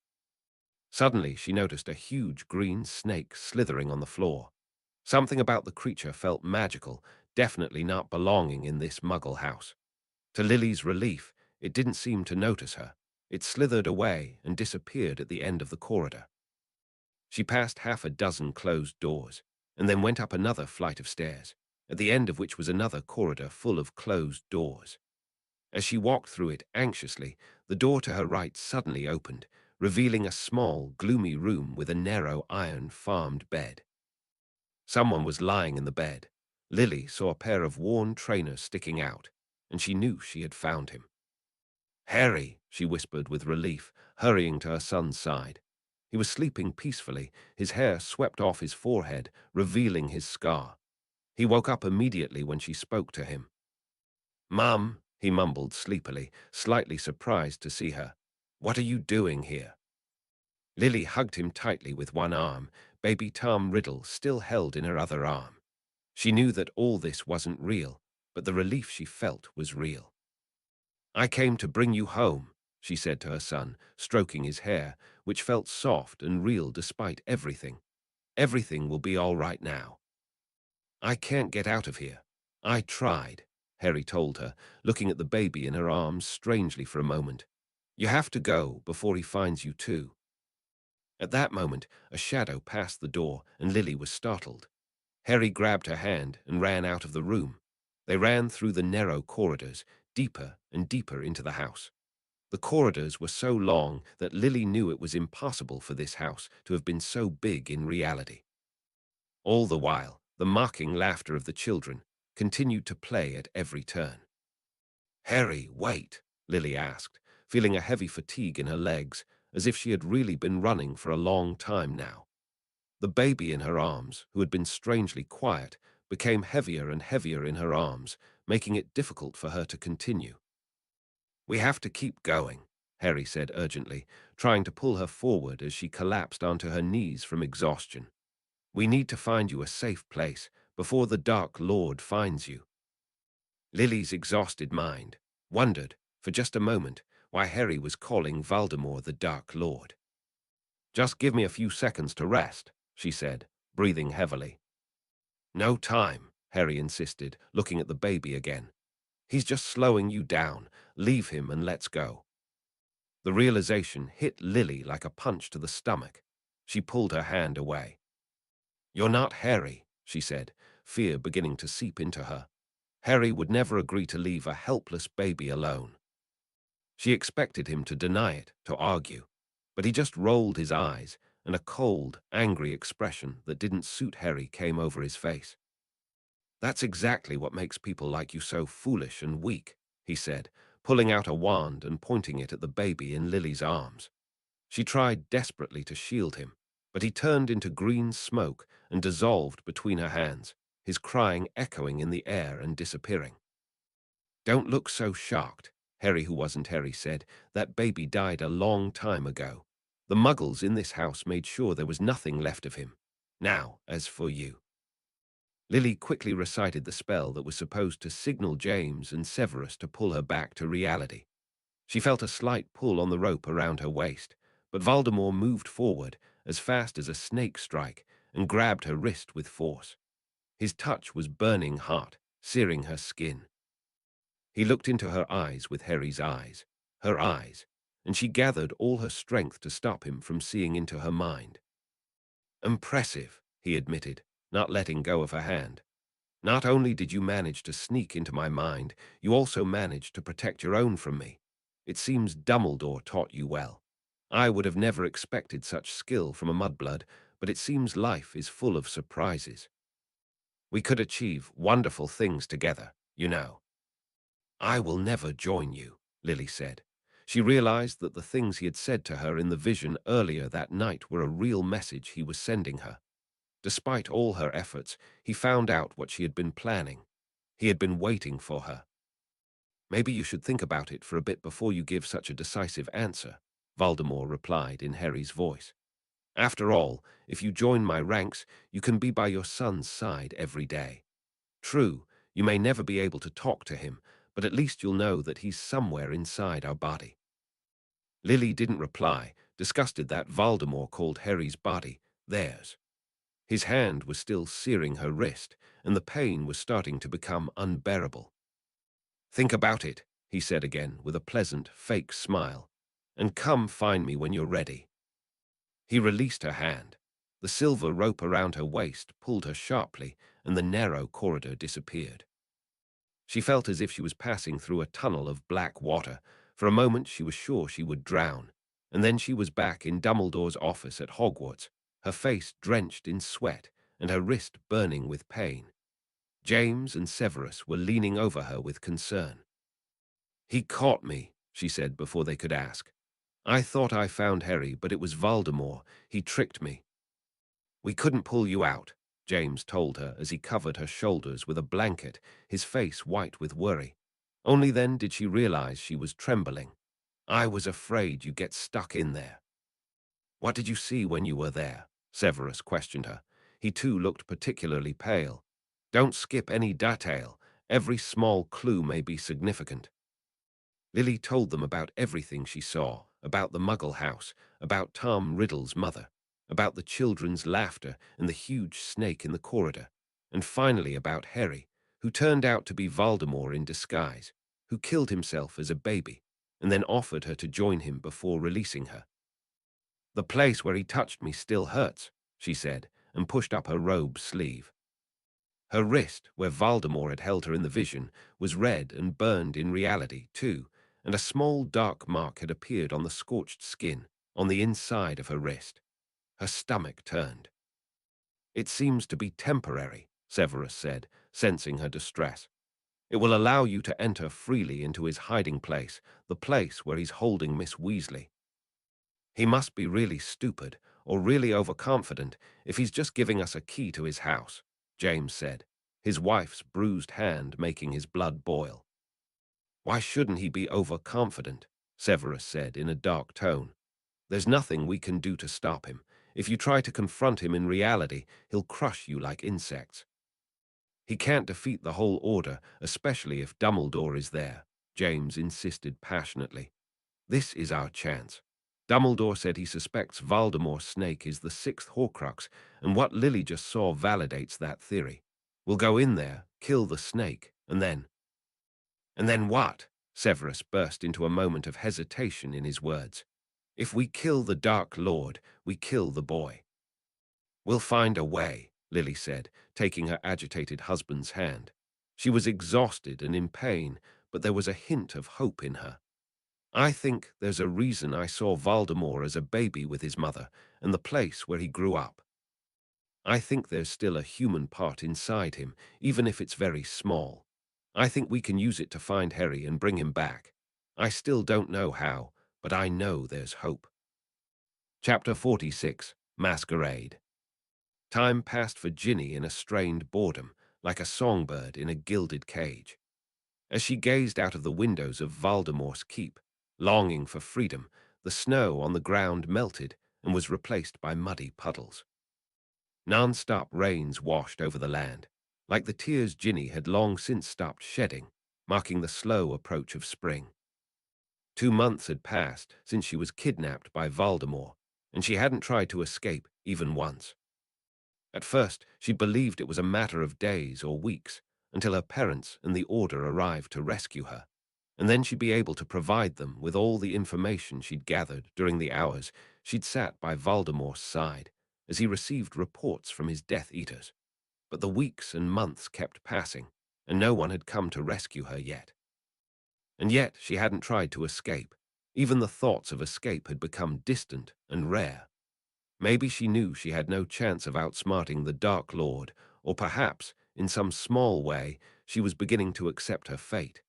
Suddenly, she noticed a huge green snake slithering on the floor. Something about the creature felt magical, definitely not belonging in this Muggle house. To Lily's relief, it didn't seem to notice her. It slithered away and disappeared at the end of the corridor. She passed half a dozen closed doors, and then went up another flight of stairs, at the end of which was another corridor full of closed doors. As she walked through it anxiously, the door to her right suddenly opened, revealing a small, gloomy room with a narrow iron-farmed bed. Someone was lying in the bed. Lily saw a pair of worn trainers sticking out, and she knew she had found him. "Harry," she whispered with relief, hurrying to her son's side. He was sleeping peacefully, his hair swept off his forehead, revealing his scar. He woke up immediately when she spoke to him. "Mum," he mumbled sleepily, slightly surprised to see her. "What are you doing here?" Lily hugged him tightly with one arm, baby Tom Riddle still held in her other arm. She knew that all this wasn't real, but the relief she felt was real. "I came to bring you home," she said to her son, stroking his hair, which felt soft and real despite everything. "Everything will be all right now." "I can't get out of here. I tried," Harry told her, looking at the baby in her arms strangely for a moment. "You have to go before he finds you too." At that moment, a shadow passed the door, and Lily was startled. Harry grabbed her hand and ran out of the room. They ran through the narrow corridors, deeper and deeper into the house. The corridors were so long that Lily knew it was impossible for this house to have been so big in reality. All the while, the mocking laughter of the children continued to play at every turn. "Harry, wait," Lily asked, feeling a heavy fatigue in her legs, as if she had really been running for a long time now. The baby in her arms, who had been strangely quiet, became heavier and heavier in her arms, making it difficult for her to continue. "We have to keep going," Harry said urgently, trying to pull her forward as she collapsed onto her knees from exhaustion. "We need to find you a safe place before the Dark Lord finds you." Lily's exhausted mind wondered, for just a moment, why Harry was calling Voldemort the Dark Lord. "Just give me a few seconds to rest," she said, breathing heavily. "No time," Harry insisted, looking at the baby again. "He's just slowing you down. Leave him and let's go." The realization hit Lily like a punch to the stomach. She pulled her hand away. "You're not Harry," she said, fear beginning to seep into her. Harry would never agree to leave a helpless baby alone. She expected him to deny it, to argue, but he just rolled his eyes, and a cold, angry expression that didn't suit Harry came over his face. "That's exactly what makes people like you so foolish and weak," he said, pulling out a wand and pointing it at the baby in Lily's arms. She tried desperately to shield him, but he turned into green smoke and dissolved between her hands, his crying echoing in the air and disappearing. "Don't look so shocked," Harry, who wasn't Harry, said. "That baby died a long time ago. The Muggles in this house made sure there was nothing left of him. Now, as for you." Lily quickly recited the spell that was supposed to signal James and Severus to pull her back to reality. She felt a slight pull on the rope around her waist, but Voldemort moved forward as fast as a snake strike and grabbed her wrist with force. His touch was burning hot, searing her skin. He looked into her eyes with Harry's eyes, her eyes, and she gathered all her strength to stop him from seeing into her mind. "Impressive," he admitted, not letting go of her hand. "Not only did you manage to sneak into my mind, you also managed to protect your own from me. It seems Dumbledore taught you well. I would have never expected such skill from a mudblood, but it seems life is full of surprises. We could achieve wonderful things together, you know." "I will never join you," Lily said. She realized that the things he had said to her in the vision earlier that night were a real message he was sending her. Despite all her efforts, he found out what she had been planning. He had been waiting for her. "Maybe you should think about it for a bit before you give such a decisive answer," Voldemort replied in Harry's voice. "After all, if you join my ranks, you can be by your son's side every day. True, you may never be able to talk to him, but at least you'll know that he's somewhere inside our body." Lily didn't reply, disgusted that Voldemort called Harry's body theirs. His hand was still searing her wrist, and the pain was starting to become unbearable. "Think about it," he said again with a pleasant, fake smile, "and come find me when you're ready." He released her hand. The silver rope around her waist pulled her sharply, and the narrow corridor disappeared. She felt as if she was passing through a tunnel of black water. For a moment she was sure she would drown, and then she was back in Dumbledore's office at Hogwarts, her face drenched in sweat and her wrist burning with pain. James and Severus were leaning over her with concern. "He caught me," she said before they could ask. "I thought I found Harry, but it was Voldemort. He tricked me." "We couldn't pull you out," James told her as he covered her shoulders with a blanket, his face white with worry. Only then did she realize she was trembling. "I was afraid you'd get stuck in there." "What did you see when you were there?" Severus questioned her. He too looked particularly pale. "Don't skip any detail. Every small clue may be significant." Lily told them about everything she saw, about the Muggle house, about Tom Riddle's mother, about the children's laughter and the huge snake in the corridor, and finally about Harry, who turned out to be Voldemort in disguise, who killed himself as a baby, and then offered her to join him before releasing her. "The place where he touched me still hurts," she said, and pushed up her robe sleeve. Her wrist, where Voldemort had held her in the vision, was red and burned in reality, too, and a small dark mark had appeared on the scorched skin, on the inside of her wrist. Her stomach turned. "It seems to be temporary," Severus said, sensing her distress. "It will allow you to enter freely into his hiding place, the place where he's holding Miss Weasley." "He must be really stupid, or really overconfident, if he's just giving us a key to his house," James said, his wife's bruised hand making his blood boil. "Why shouldn't he be overconfident?" Severus said in a dark tone. "There's nothing we can do to stop him. If you try to confront him in reality, he'll crush you like insects." "He can't defeat the whole order, especially if Dumbledore is there," James insisted passionately. "This is our chance. Dumbledore said he suspects Voldemort's snake is the sixth Horcrux, and what Lily just saw validates that theory. We'll go in there, kill the snake, and then—" "And then what?" Severus burst into a moment of hesitation in his words. "If we kill the Dark Lord, we kill the boy." "We'll find a way," Lily said, taking her agitated husband's hand. She was exhausted and in pain, but there was a hint of hope in her. "I think there's a reason I saw Voldemort as a baby with his mother and the place where he grew up. I think there's still a human part inside him, even if it's very small. I think we can use it to find Harry and bring him back. I still don't know how, but I know there's hope." Chapter 46, Masquerade. Time passed for Ginny in a strained boredom, like a songbird in a gilded cage. As she gazed out of the windows of Voldemort's keep, longing for freedom, the snow on the ground melted and was replaced by muddy puddles. Non-stop rains washed over the land, like the tears Ginny had long since stopped shedding, marking the slow approach of spring. 2 months had passed since she was kidnapped by Voldemort, and she hadn't tried to escape even once. At first, she believed it was a matter of days or weeks, until her parents and the Order arrived to rescue her, and then she'd be able to provide them with all the information she'd gathered during the hours she'd sat by Voldemort's side as he received reports from his Death Eaters. But the weeks and months kept passing, and no one had come to rescue her yet. And yet she hadn't tried to escape. Even the thoughts of escape had become distant and rare. Maybe she knew she had no chance of outsmarting the Dark Lord, or perhaps, in some small way, she was beginning to accept her fate.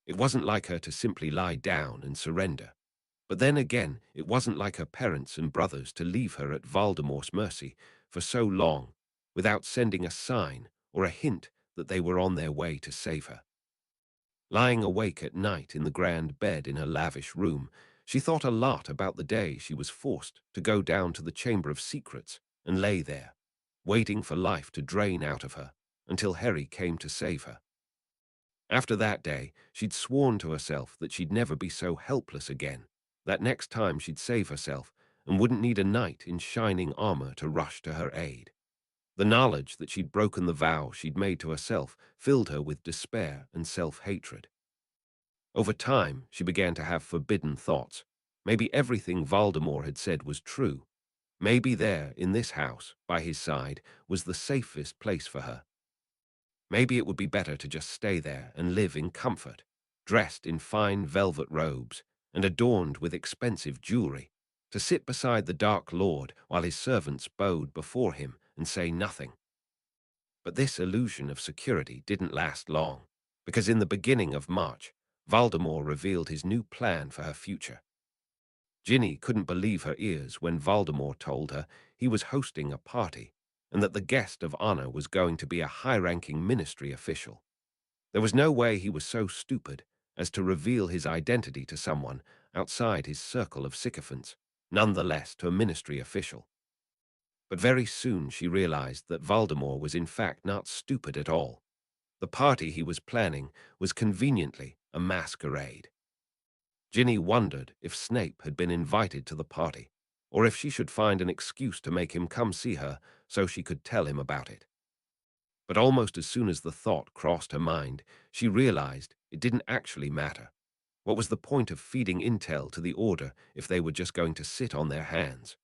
It wasn't like her to simply lie down and surrender. But then again, it wasn't like her parents and brothers to leave her at Voldemort's mercy for so long without sending a sign or a hint that they were on their way to save her. Lying awake at night in the grand bed in her lavish room, she thought a lot about the day she was forced to go down to the Chamber of Secrets and lay there, waiting for life to drain out of her until Harry came to save her. After that day, she'd sworn to herself that she'd never be so helpless again, that next time she'd save herself and wouldn't need a knight in shining armor to rush to her aid. The knowledge that she'd broken the vow she'd made to herself filled her with despair and self-hatred. Over time, she began to have forbidden thoughts. Maybe everything Voldemort had said was true. Maybe there, in this house, by his side, was the safest place for her. Maybe it would be better to just stay there and live in comfort, dressed in fine velvet robes and adorned with expensive jewelry, to sit beside the Dark Lord while his servants bowed before him and say nothing. But this illusion of security didn't last long, because in the beginning of March, Voldemort revealed his new plan for her future. Ginny couldn't believe her ears when Voldemort told her he was hosting a party and that the guest of honor was going to be a high-ranking ministry official. There was no way he was so stupid as to reveal his identity to someone outside his circle of sycophants, nonetheless to a ministry official. But very soon she realized that Voldemort was in fact not stupid at all. The party he was planning was conveniently a masquerade. Ginny wondered if Snape had been invited to the party, or if she should find an excuse to make him come see her so she could tell him about it. But almost as soon as the thought crossed her mind, she realized it didn't actually matter. What was the point of feeding intel to the Order if they were just going to sit on their hands?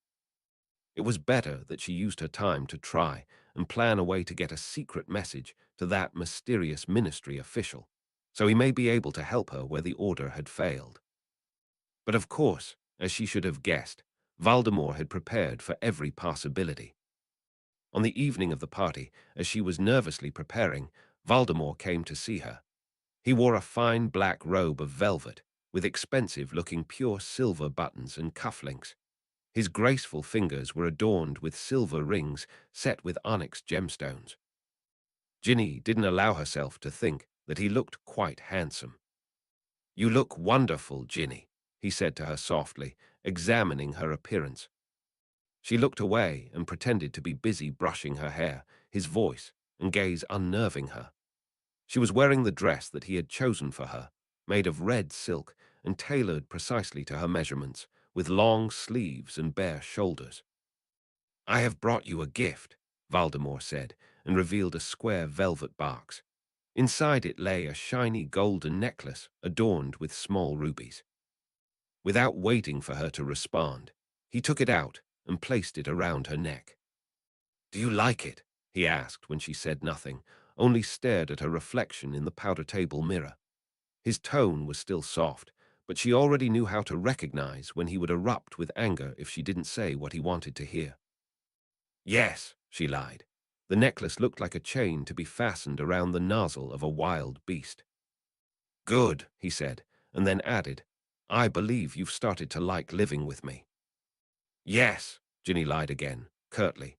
It was better that she used her time to try and plan a way to get a secret message to that mysterious ministry official, so he may be able to help her where the Order had failed. But of course, as she should have guessed, Voldemort had prepared for every possibility. On the evening of the party, as she was nervously preparing, Voldemort came to see her. He wore a fine black robe of velvet, with expensive-looking pure silver buttons and cufflinks. His graceful fingers were adorned with silver rings set with onyx gemstones. Ginny didn't allow herself to think that he looked quite handsome. "You look wonderful, Ginny," he said to her softly, examining her appearance. She looked away and pretended to be busy brushing her hair, his voice and gaze unnerving her. She was wearing the dress that he had chosen for her, made of red silk and tailored precisely to her measurements, with long sleeves and bare shoulders. "I have brought you a gift," Voldemort said, and revealed a square velvet box. Inside it lay a shiny golden necklace adorned with small rubies. Without waiting for her to respond, he took it out and placed it around her neck. "Do you like it?" he asked when she said nothing, only stared at her reflection in the powder table mirror. His tone was still soft, but she already knew how to recognize when he would erupt with anger if she didn't say what he wanted to hear. "Yes," she lied. The necklace looked like a chain to be fastened around the nozzle of a wild beast. "Good," he said, and then added, "I believe you've started to like living with me." "Yes," Ginny lied again, curtly.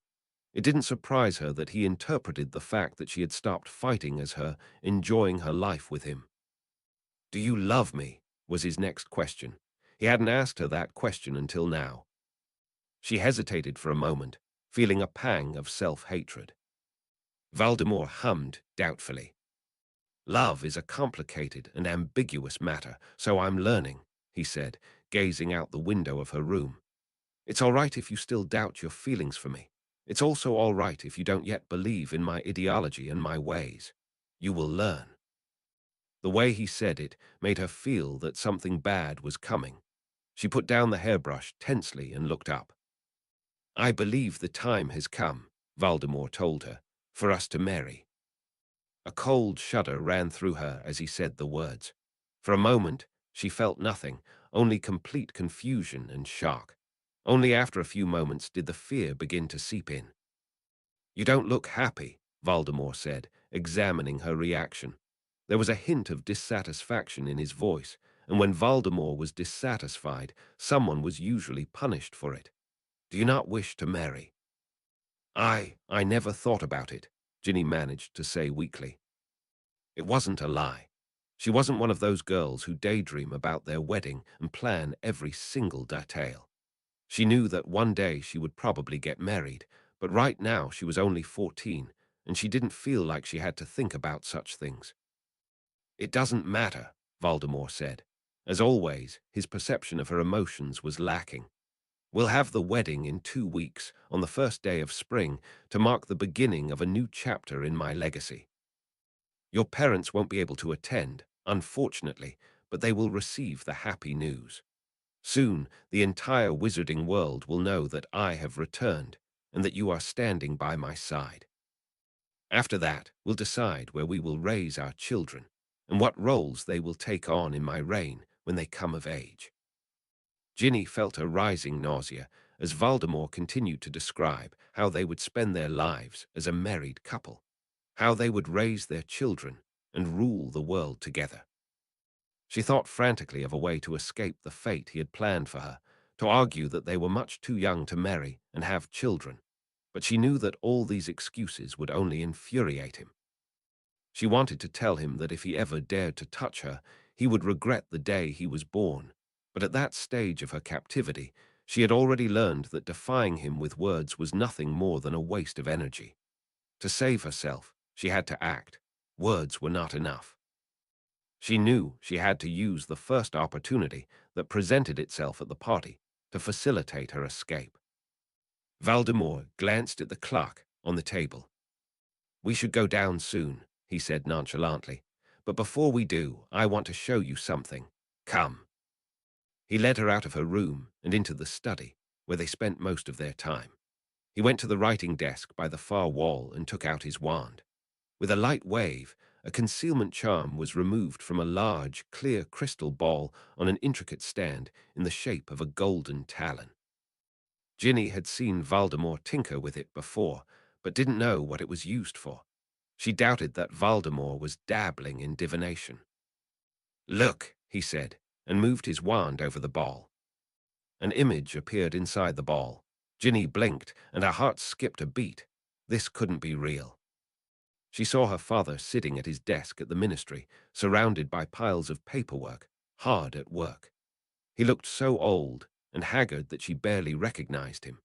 It didn't surprise her that he interpreted the fact that she had stopped fighting as her enjoying her life with him. "Do you love me?" was his next question. He hadn't asked her that question until now. She hesitated for a moment, feeling a pang of self-hatred. Voldemort hummed doubtfully. "Love is a complicated and ambiguous matter, so I'm learning," he said, gazing out the window of her room. "It's all right if you still doubt your feelings for me. It's also all right if you don't yet believe in my ideology and my ways. You will learn." The way he said it made her feel that something bad was coming. She put down the hairbrush tensely and looked up. "I believe the time has come," Voldemort told her, "for us to marry." A cold shudder ran through her as he said the words. For a moment, she felt nothing, only complete confusion and shock. Only after a few moments did the fear begin to seep in. "You don't look happy," Voldemort said, examining her reaction. There was a hint of dissatisfaction in his voice, and when Voldemort was dissatisfied, someone was usually punished for it. Do you not wish to marry? I never thought about it, Ginny managed to say weakly. It wasn't a lie. She wasn't one of those girls who daydream about their wedding and plan every single detail. She knew that one day she would probably get married, but right now she was only 14, and she didn't feel like she had to think about such things. It doesn't matter, Voldemort said. As always, his perception of her emotions was lacking. We'll have the wedding in 2 weeks, on the first day of spring, to mark the beginning of a new chapter in my legacy. Your parents won't be able to attend, unfortunately, but they will receive the happy news. Soon, the entire wizarding world will know that I have returned and that you are standing by my side. After that, we'll decide where we will raise our children and what roles they will take on in my reign when they come of age. Ginny felt a rising nausea as Voldemort continued to describe how they would spend their lives as a married couple, how they would raise their children and rule the world together. She thought frantically of a way to escape the fate he had planned for her, to argue that they were much too young to marry and have children, but she knew that all these excuses would only infuriate him. She wanted to tell him that if he ever dared to touch her, he would regret the day he was born, but at that stage of her captivity, she had already learned that defying him with words was nothing more than a waste of energy. To save herself, she had to act. Words were not enough. She knew she had to use the first opportunity that presented itself at the party to facilitate her escape. Voldemort glanced at the clock on the table. We should go down soon, he said nonchalantly. But before we do, I want to show you something. Come. He led her out of her room and into the study, where they spent most of their time. He went to the writing desk by the far wall and took out his wand. With a light wave, a concealment charm was removed from a large, clear crystal ball on an intricate stand in the shape of a golden talon. Ginny had seen Voldemort tinker with it before, but didn't know what it was used for. She doubted that Voldemort was dabbling in divination. Look, he said, and moved his wand over the ball. An image appeared inside the ball. Ginny blinked, and her heart skipped a beat. This couldn't be real. She saw her father sitting at his desk at the ministry, surrounded by piles of paperwork, hard at work. He looked so old and haggard that she barely recognized him.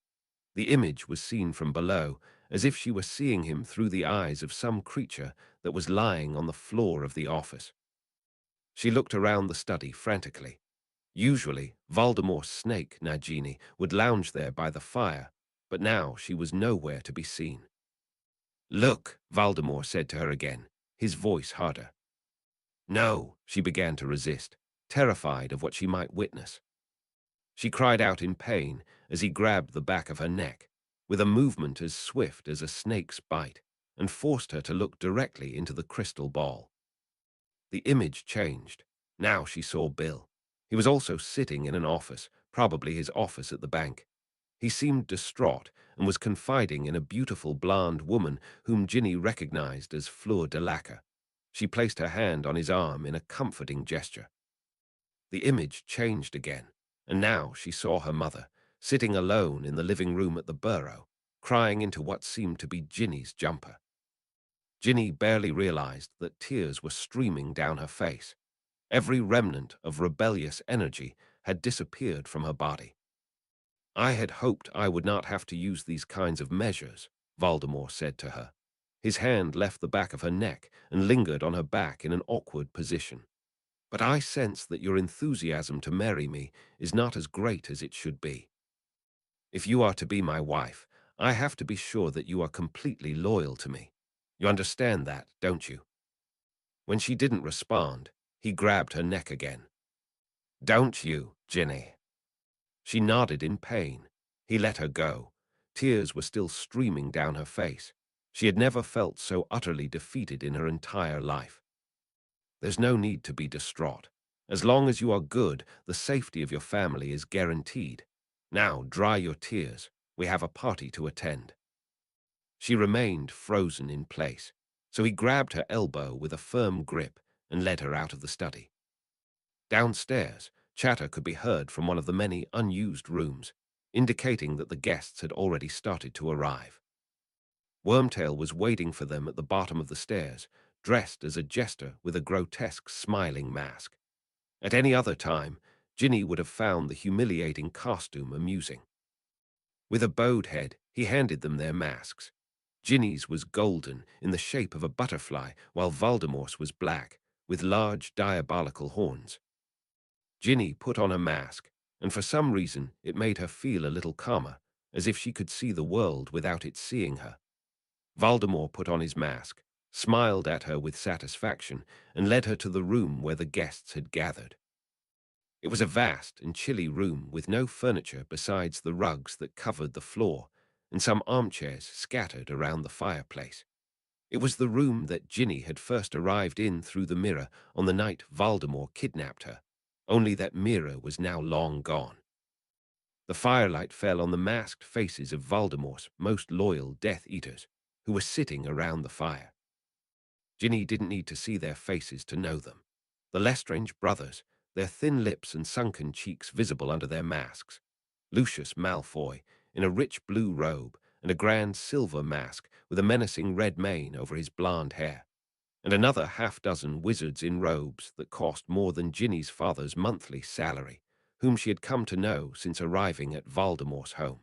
The image was seen from below, as if she were seeing him through the eyes of some creature that was lying on the floor of the office. She looked around the study frantically. Usually, Voldemort's snake, Nagini, would lounge there by the fire, but now she was nowhere to be seen. Look, Voldemort said to her again, his voice harder. No, she began to resist, terrified of what she might witness. She cried out in pain as he grabbed the back of her neck, with a movement as swift as a snake's bite, and forced her to look directly into the crystal ball. The image changed. Now she saw Bill. He was also sitting in an office, probably his office at the bank. He seemed distraught and was confiding in a beautiful blonde woman whom Ginny recognized as Fleur de Lacre. She placed her hand on his arm in a comforting gesture. The image changed again, and now she saw her mother, sitting alone in the living room at the Burrow, crying into what seemed to be Ginny's jumper. Ginny barely realized that tears were streaming down her face. Every remnant of rebellious energy had disappeared from her body. I had hoped I would not have to use these kinds of measures, Voldemort said to her. His hand left the back of her neck and lingered on her back in an awkward position. But I sense that your enthusiasm to marry me is not as great as it should be. If you are to be my wife, I have to be sure that you are completely loyal to me. You understand that, don't you? When she didn't respond, he grabbed her neck again. Don't you, Ginny? She nodded in pain. He let her go. Tears were still streaming down her face. She had never felt so utterly defeated in her entire life. There's no need to be distraught. As long as you are good, the safety of your family is guaranteed. Now, dry your tears. We have a party to attend. She remained frozen in place, so he grabbed her elbow with a firm grip and led her out of the study. Downstairs, chatter could be heard from one of the many unused rooms, indicating that the guests had already started to arrive. Wormtail was waiting for them at the bottom of the stairs, dressed as a jester with a grotesque smiling mask. At any other time, Ginny would have found the humiliating costume amusing. With a bowed head, he handed them their masks. Ginny's was golden, in the shape of a butterfly, while Voldemort's was black, with large diabolical horns. Ginny put on a mask, and for some reason it made her feel a little calmer, as if she could see the world without it seeing her. Voldemort put on his mask, smiled at her with satisfaction, and led her to the room where the guests had gathered. It was a vast and chilly room with no furniture besides the rugs that covered the floor and some armchairs scattered around the fireplace. It was the room that Ginny had first arrived in through the mirror on the night Voldemort kidnapped her, only that mirror was now long gone. The firelight fell on the masked faces of Voldemort's most loyal Death Eaters, who were sitting around the fire. Ginny didn't need to see their faces to know them. The Lestrange brothers, their thin lips and sunken cheeks visible under their masks. Lucius Malfoy, in a rich blue robe and a grand silver mask with a menacing red mane over his blonde hair, and another half-dozen wizards in robes that cost more than Ginny's father's monthly salary, whom she had come to know since arriving at Voldemort's home.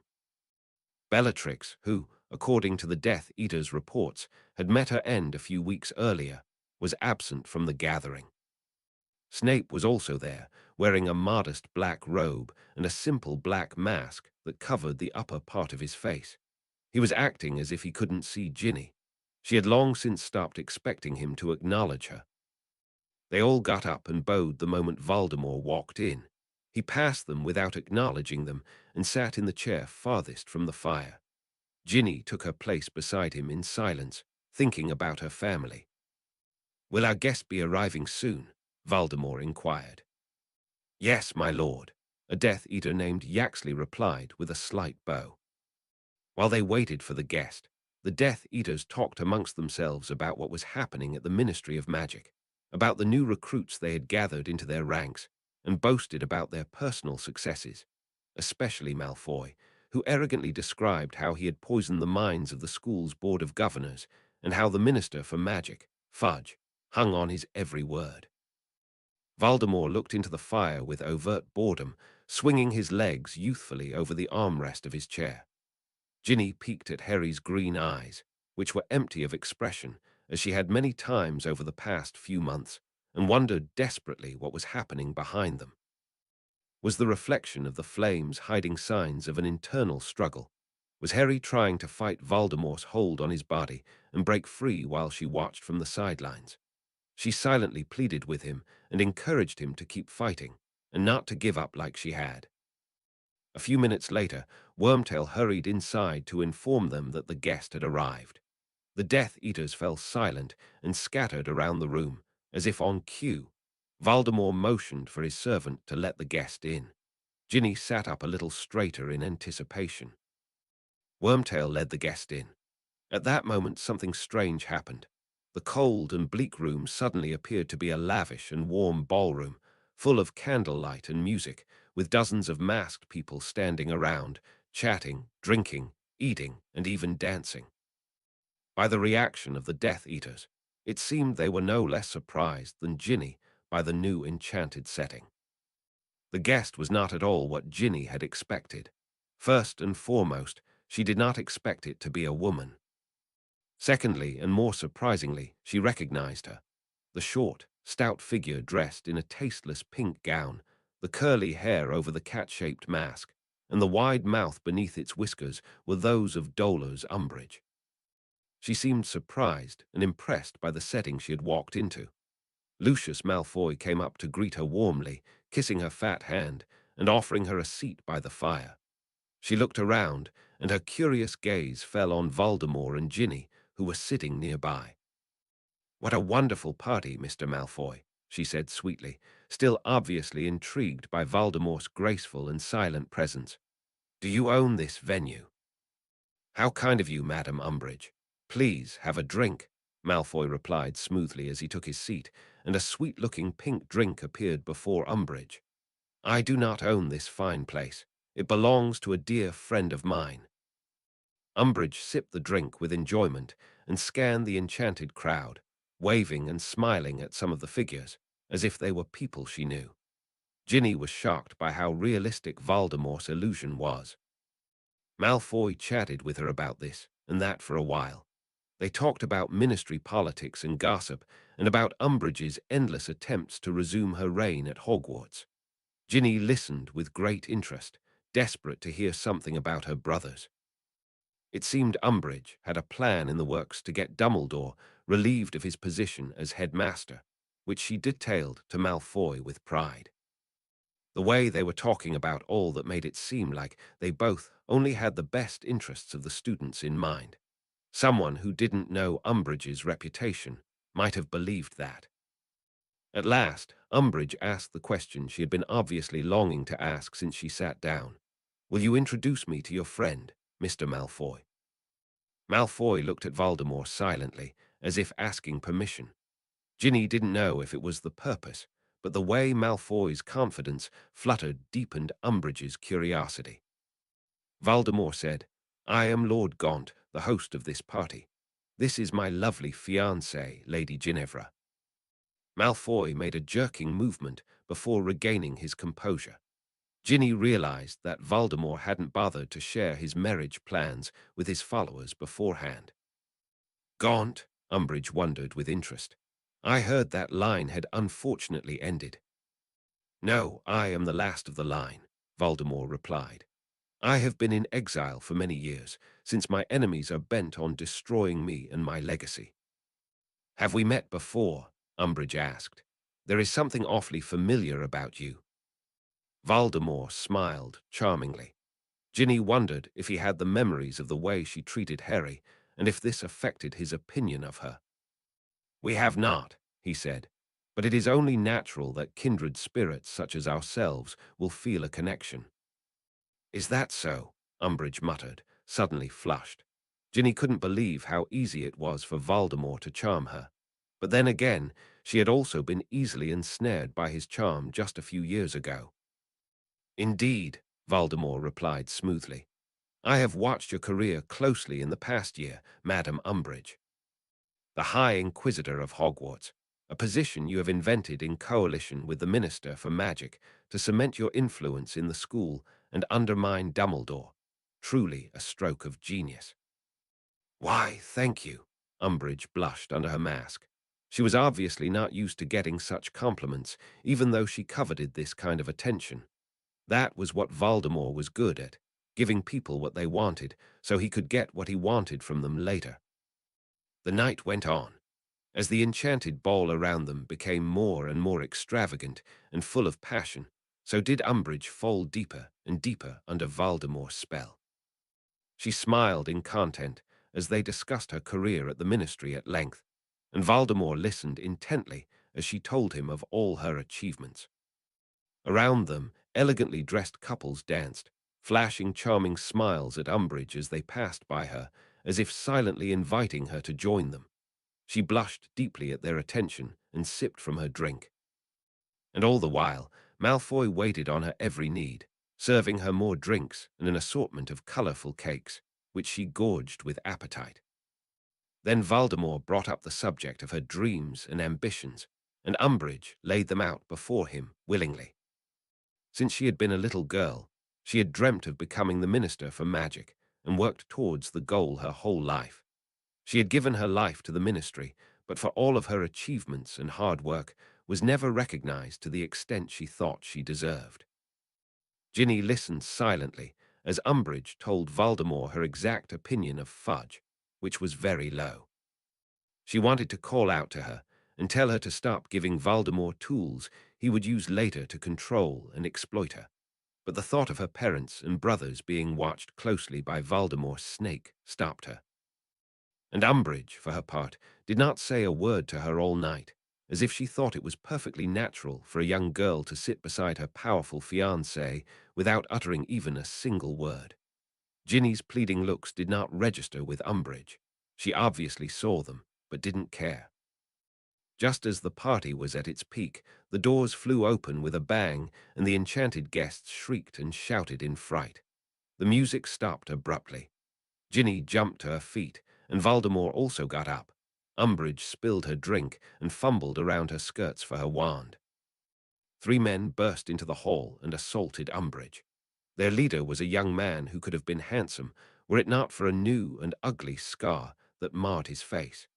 Bellatrix, who, according to the Death Eater's reports, had met her end a few weeks earlier, was absent from the gathering. Snape was also there, wearing a modest black robe and a simple black mask that covered the upper part of his face. He was acting as if he couldn't see Ginny. She had long since stopped expecting him to acknowledge her. They all got up and bowed the moment Voldemort walked in. He passed them without acknowledging them and sat in the chair farthest from the fire. Ginny took her place beside him in silence, thinking about her family. "Will our guest be arriving soon?" Voldemort inquired. "Yes, my lord," a Death Eater named Yaxley replied with a slight bow. While they waited for the guest, the Death Eaters talked amongst themselves about what was happening at the Ministry of Magic, about the new recruits they had gathered into their ranks, and boasted about their personal successes, especially Malfoy, who arrogantly described how he had poisoned the minds of the school's board of governors and how the Minister for Magic, Fudge, hung on his every word. Voldemort looked into the fire with overt boredom, swinging his legs youthfully over the armrest of his chair. Ginny peeked at Harry's green eyes, which were empty of expression, as she had many times over the past few months, and wondered desperately what was happening behind them. Was the reflection of the flames hiding signs of an internal struggle? Was Harry trying to fight Voldemort's hold on his body and break free while she watched from the sidelines? She silently pleaded with him and encouraged him to keep fighting, and not to give up like she had. A few minutes later, Wormtail hurried inside to inform them that the guest had arrived. The Death Eaters fell silent and scattered around the room, as if on cue. Voldemort motioned for his servant to let the guest in. Ginny sat up a little straighter in anticipation. Wormtail led the guest in. At that moment, something strange happened. The cold and bleak room suddenly appeared to be a lavish and warm ballroom, full of candlelight and music, with dozens of masked people standing around, chatting, drinking, eating, and even dancing. By the reaction of the Death Eaters, it seemed they were no less surprised than Ginny by the new enchanted setting. The guest was not at all what Ginny had expected. First and foremost, she did not expect it to be a woman. Secondly, and more surprisingly, she recognized her. The short, stout figure dressed in a tasteless pink gown, the curly hair over the cat-shaped mask, and the wide mouth beneath its whiskers were those of Dolor's Umbridge. She seemed surprised and impressed by the setting she had walked into. Lucius Malfoy came up to greet her warmly, kissing her fat hand and offering her a seat by the fire. She looked around, and her curious gaze fell on Voldemort and Ginny, who were sitting nearby. "What a wonderful party, Mr. Malfoy," she said sweetly, still obviously intrigued by Voldemort's graceful and silent presence. "Do you own this venue?" "How kind of you, Madam Umbridge. Please have a drink," Malfoy replied smoothly as he took his seat, and a sweet-looking pink drink appeared before Umbridge. I do not own this fine place. It belongs to a dear friend of mine. Umbridge sipped the drink with enjoyment and scanned the enchanted crowd, waving and smiling at some of the figures, as if they were people she knew. Ginny was shocked by how realistic Voldemort's illusion was. Malfoy chatted with her about this and that for a while. They talked about ministry politics and gossip, and about Umbridge's endless attempts to resume her reign at Hogwarts. Ginny listened with great interest, desperate to hear something about her brothers. It seemed Umbridge had a plan in the works to get Dumbledore relieved of his position as headmaster, which she detailed to Malfoy with pride. The way they were talking about all that made it seem like they both only had the best interests of the students in mind. Someone who didn't know Umbridge's reputation might have believed that. At last, Umbridge asked the question she had been obviously longing to ask since she sat down. Will you introduce me to your friend, Mr. Malfoy? Malfoy looked at Voldemort silently, as if asking permission. Ginny didn't know if it was the purpose, but the way Malfoy's confidence fluttered deepened Umbridge's curiosity. Voldemort said, I am Lord Gaunt, the host of this party. This is my lovely fiancée, Lady Ginevra. Malfoy made a jerking movement before regaining his composure. Ginny realized that Voldemort hadn't bothered to share his marriage plans with his followers beforehand. Gaunt, Umbridge wondered with interest. I heard that line had unfortunately ended. No, I am the last of the line, Voldemort replied. I have been in exile for many years, since my enemies are bent on destroying me and my legacy. Have we met before? Umbridge asked. There is something awfully familiar about you. Voldemort smiled charmingly. Ginny wondered if he had the memories of the way she treated Harry, and if this affected his opinion of her. We have not, he said, but it is only natural that kindred spirits such as ourselves will feel a connection. Is that so? Umbridge muttered, suddenly flushed. Ginny couldn't believe how easy it was for Voldemort to charm her. But then again, she had also been easily ensnared by his charm just a few years ago. Indeed, Voldemort replied smoothly. I have watched your career closely in the past year, Madam Umbridge. The High Inquisitor of Hogwarts, a position you have invented in coalition with the Minister for Magic to cement your influence in the school and undermine Dumbledore. Truly a stroke of genius. Why, thank you. Umbridge blushed under her mask. She was obviously not used to getting such compliments, even though she coveted this kind of attention. That was what Voldemort was good at, giving people what they wanted so he could get what he wanted from them later. The night went on. As the enchanted ball around them became more and more extravagant and full of passion, so did Umbridge fall deeper and deeper under Voldemort's spell. She smiled in content as they discussed her career at the ministry at length, and Voldemort listened intently as she told him of all her achievements. Around them, elegantly dressed couples danced, flashing charming smiles at Umbridge as they passed by her, as if silently inviting her to join them. She blushed deeply at their attention and sipped from her drink. And all the while, Malfoy waited on her every need, serving her more drinks and an assortment of colorful cakes, which she gorged with appetite. Then Voldemort brought up the subject of her dreams and ambitions, and Umbridge laid them out before him willingly. Since she had been a little girl, she had dreamt of becoming the Minister for Magic and worked towards the goal her whole life. She had given her life to the ministry, but for all of her achievements and hard work, was never recognized to the extent she thought she deserved. Ginny listened silently as Umbridge told Voldemort her exact opinion of Fudge, which was very low. She wanted to call out to her and tell her to stop giving Voldemort tools he would use later to control and exploit her. But the thought of her parents and brothers being watched closely by Voldemort's snake stopped her. And Umbridge, for her part, did not say a word to her all night, as if she thought it was perfectly natural for a young girl to sit beside her powerful fiancé without uttering even a single word. Ginny's pleading looks did not register with Umbridge. She obviously saw them, but didn't care. Just as the party was at its peak, the doors flew open with a bang, and the enchanted guests shrieked and shouted in fright. The music stopped abruptly. Ginny jumped to her feet, and Voldemort also got up. Umbridge spilled her drink and fumbled around her skirts for her wand. 3 men burst into the hall and assaulted Umbridge. Their leader was a young man who could have been handsome, were it not for a new and ugly scar that marred his face.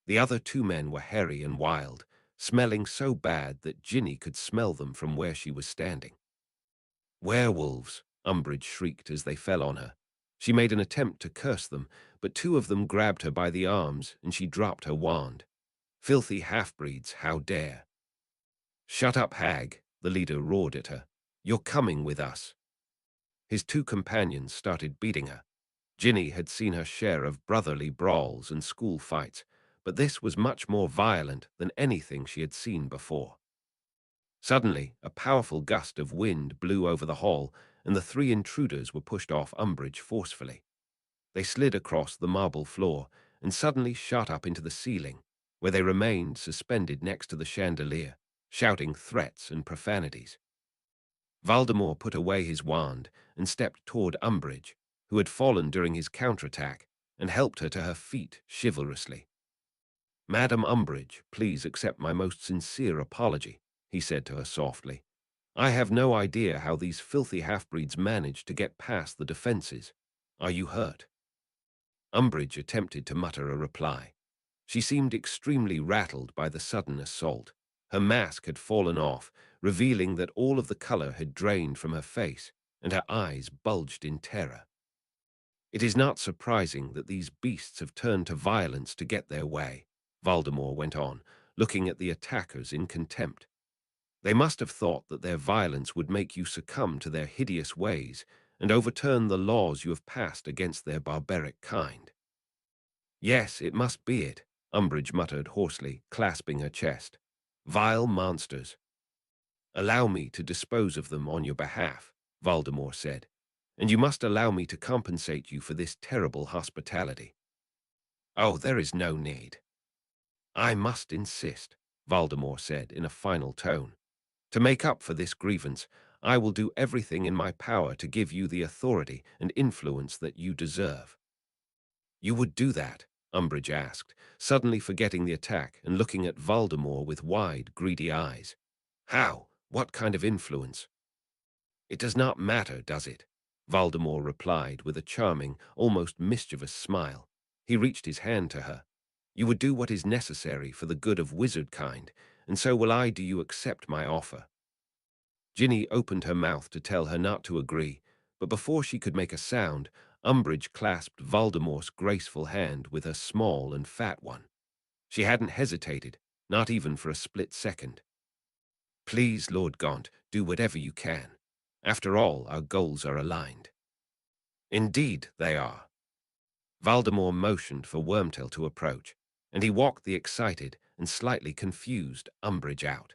The other 2 men were hairy and wild, smelling so bad that Ginny could smell them from where she was standing. "Werewolves!" Umbridge shrieked as they fell on her. She made an attempt to curse them, but 2 of them grabbed her by the arms and she dropped her wand. "Filthy half-breeds, how dare!" "Shut up, hag!" the leader roared at her. "You're coming with us." His 2 companions started beating her. Ginny had seen her share of brotherly brawls and school fights, but this was much more violent than anything she had seen before. Suddenly, a powerful gust of wind blew over the hall, and the 3 intruders were pushed off Umbridge forcefully. They slid across the marble floor and suddenly shot up into the ceiling, where they remained suspended next to the chandelier, shouting threats and profanities. Voldemort put away his wand and stepped toward Umbridge, who had fallen during his counterattack, and helped her to her feet chivalrously. "Madam Umbridge, please accept my most sincere apology," he said to her softly. "I have no idea how these filthy half-breeds managed to get past the defenses. Are you hurt?" Umbridge attempted to mutter a reply. She seemed extremely rattled by the sudden assault. Her mask had fallen off, revealing that all of the color had drained from her face, and her eyes bulged in terror. "It is not surprising that these beasts have turned to violence to get their way," Voldemort went on, looking at the attackers in contempt. "They must have thought that their violence would make you succumb to their hideous ways and overturn the laws you have passed against their barbaric kind." "Yes, it must be it," Umbridge muttered hoarsely, clasping her chest. "Vile monsters." "Allow me to dispose of them on your behalf," Voldemort said, "and you must allow me to compensate you for this terrible hospitality." "Oh, there is no need." "I must insist," Voldemort said in a final tone. "To make up for this grievance, I will do everything in my power to give you the authority and influence that you deserve." "You would do that?" Umbridge asked, suddenly forgetting the attack and looking at Voldemort with wide, greedy eyes. "How? What kind of influence?" "It does not matter, does it?" Voldemort replied with a charming, almost mischievous smile. He reached his hand to her. "You would do what is necessary for the good of wizard kind, and so will I. Do you accept my offer?" Ginny opened her mouth to tell her not to agree, but before she could make a sound, Umbridge clasped Voldemort's graceful hand with her small and fat one. She hadn't hesitated, not even for a split second. "Please, Lord Gaunt, do whatever you can. After all, our goals are aligned." "Indeed, they are." Voldemort motioned for Wormtail to approach, and he walked the excited and slightly confused Umbridge out.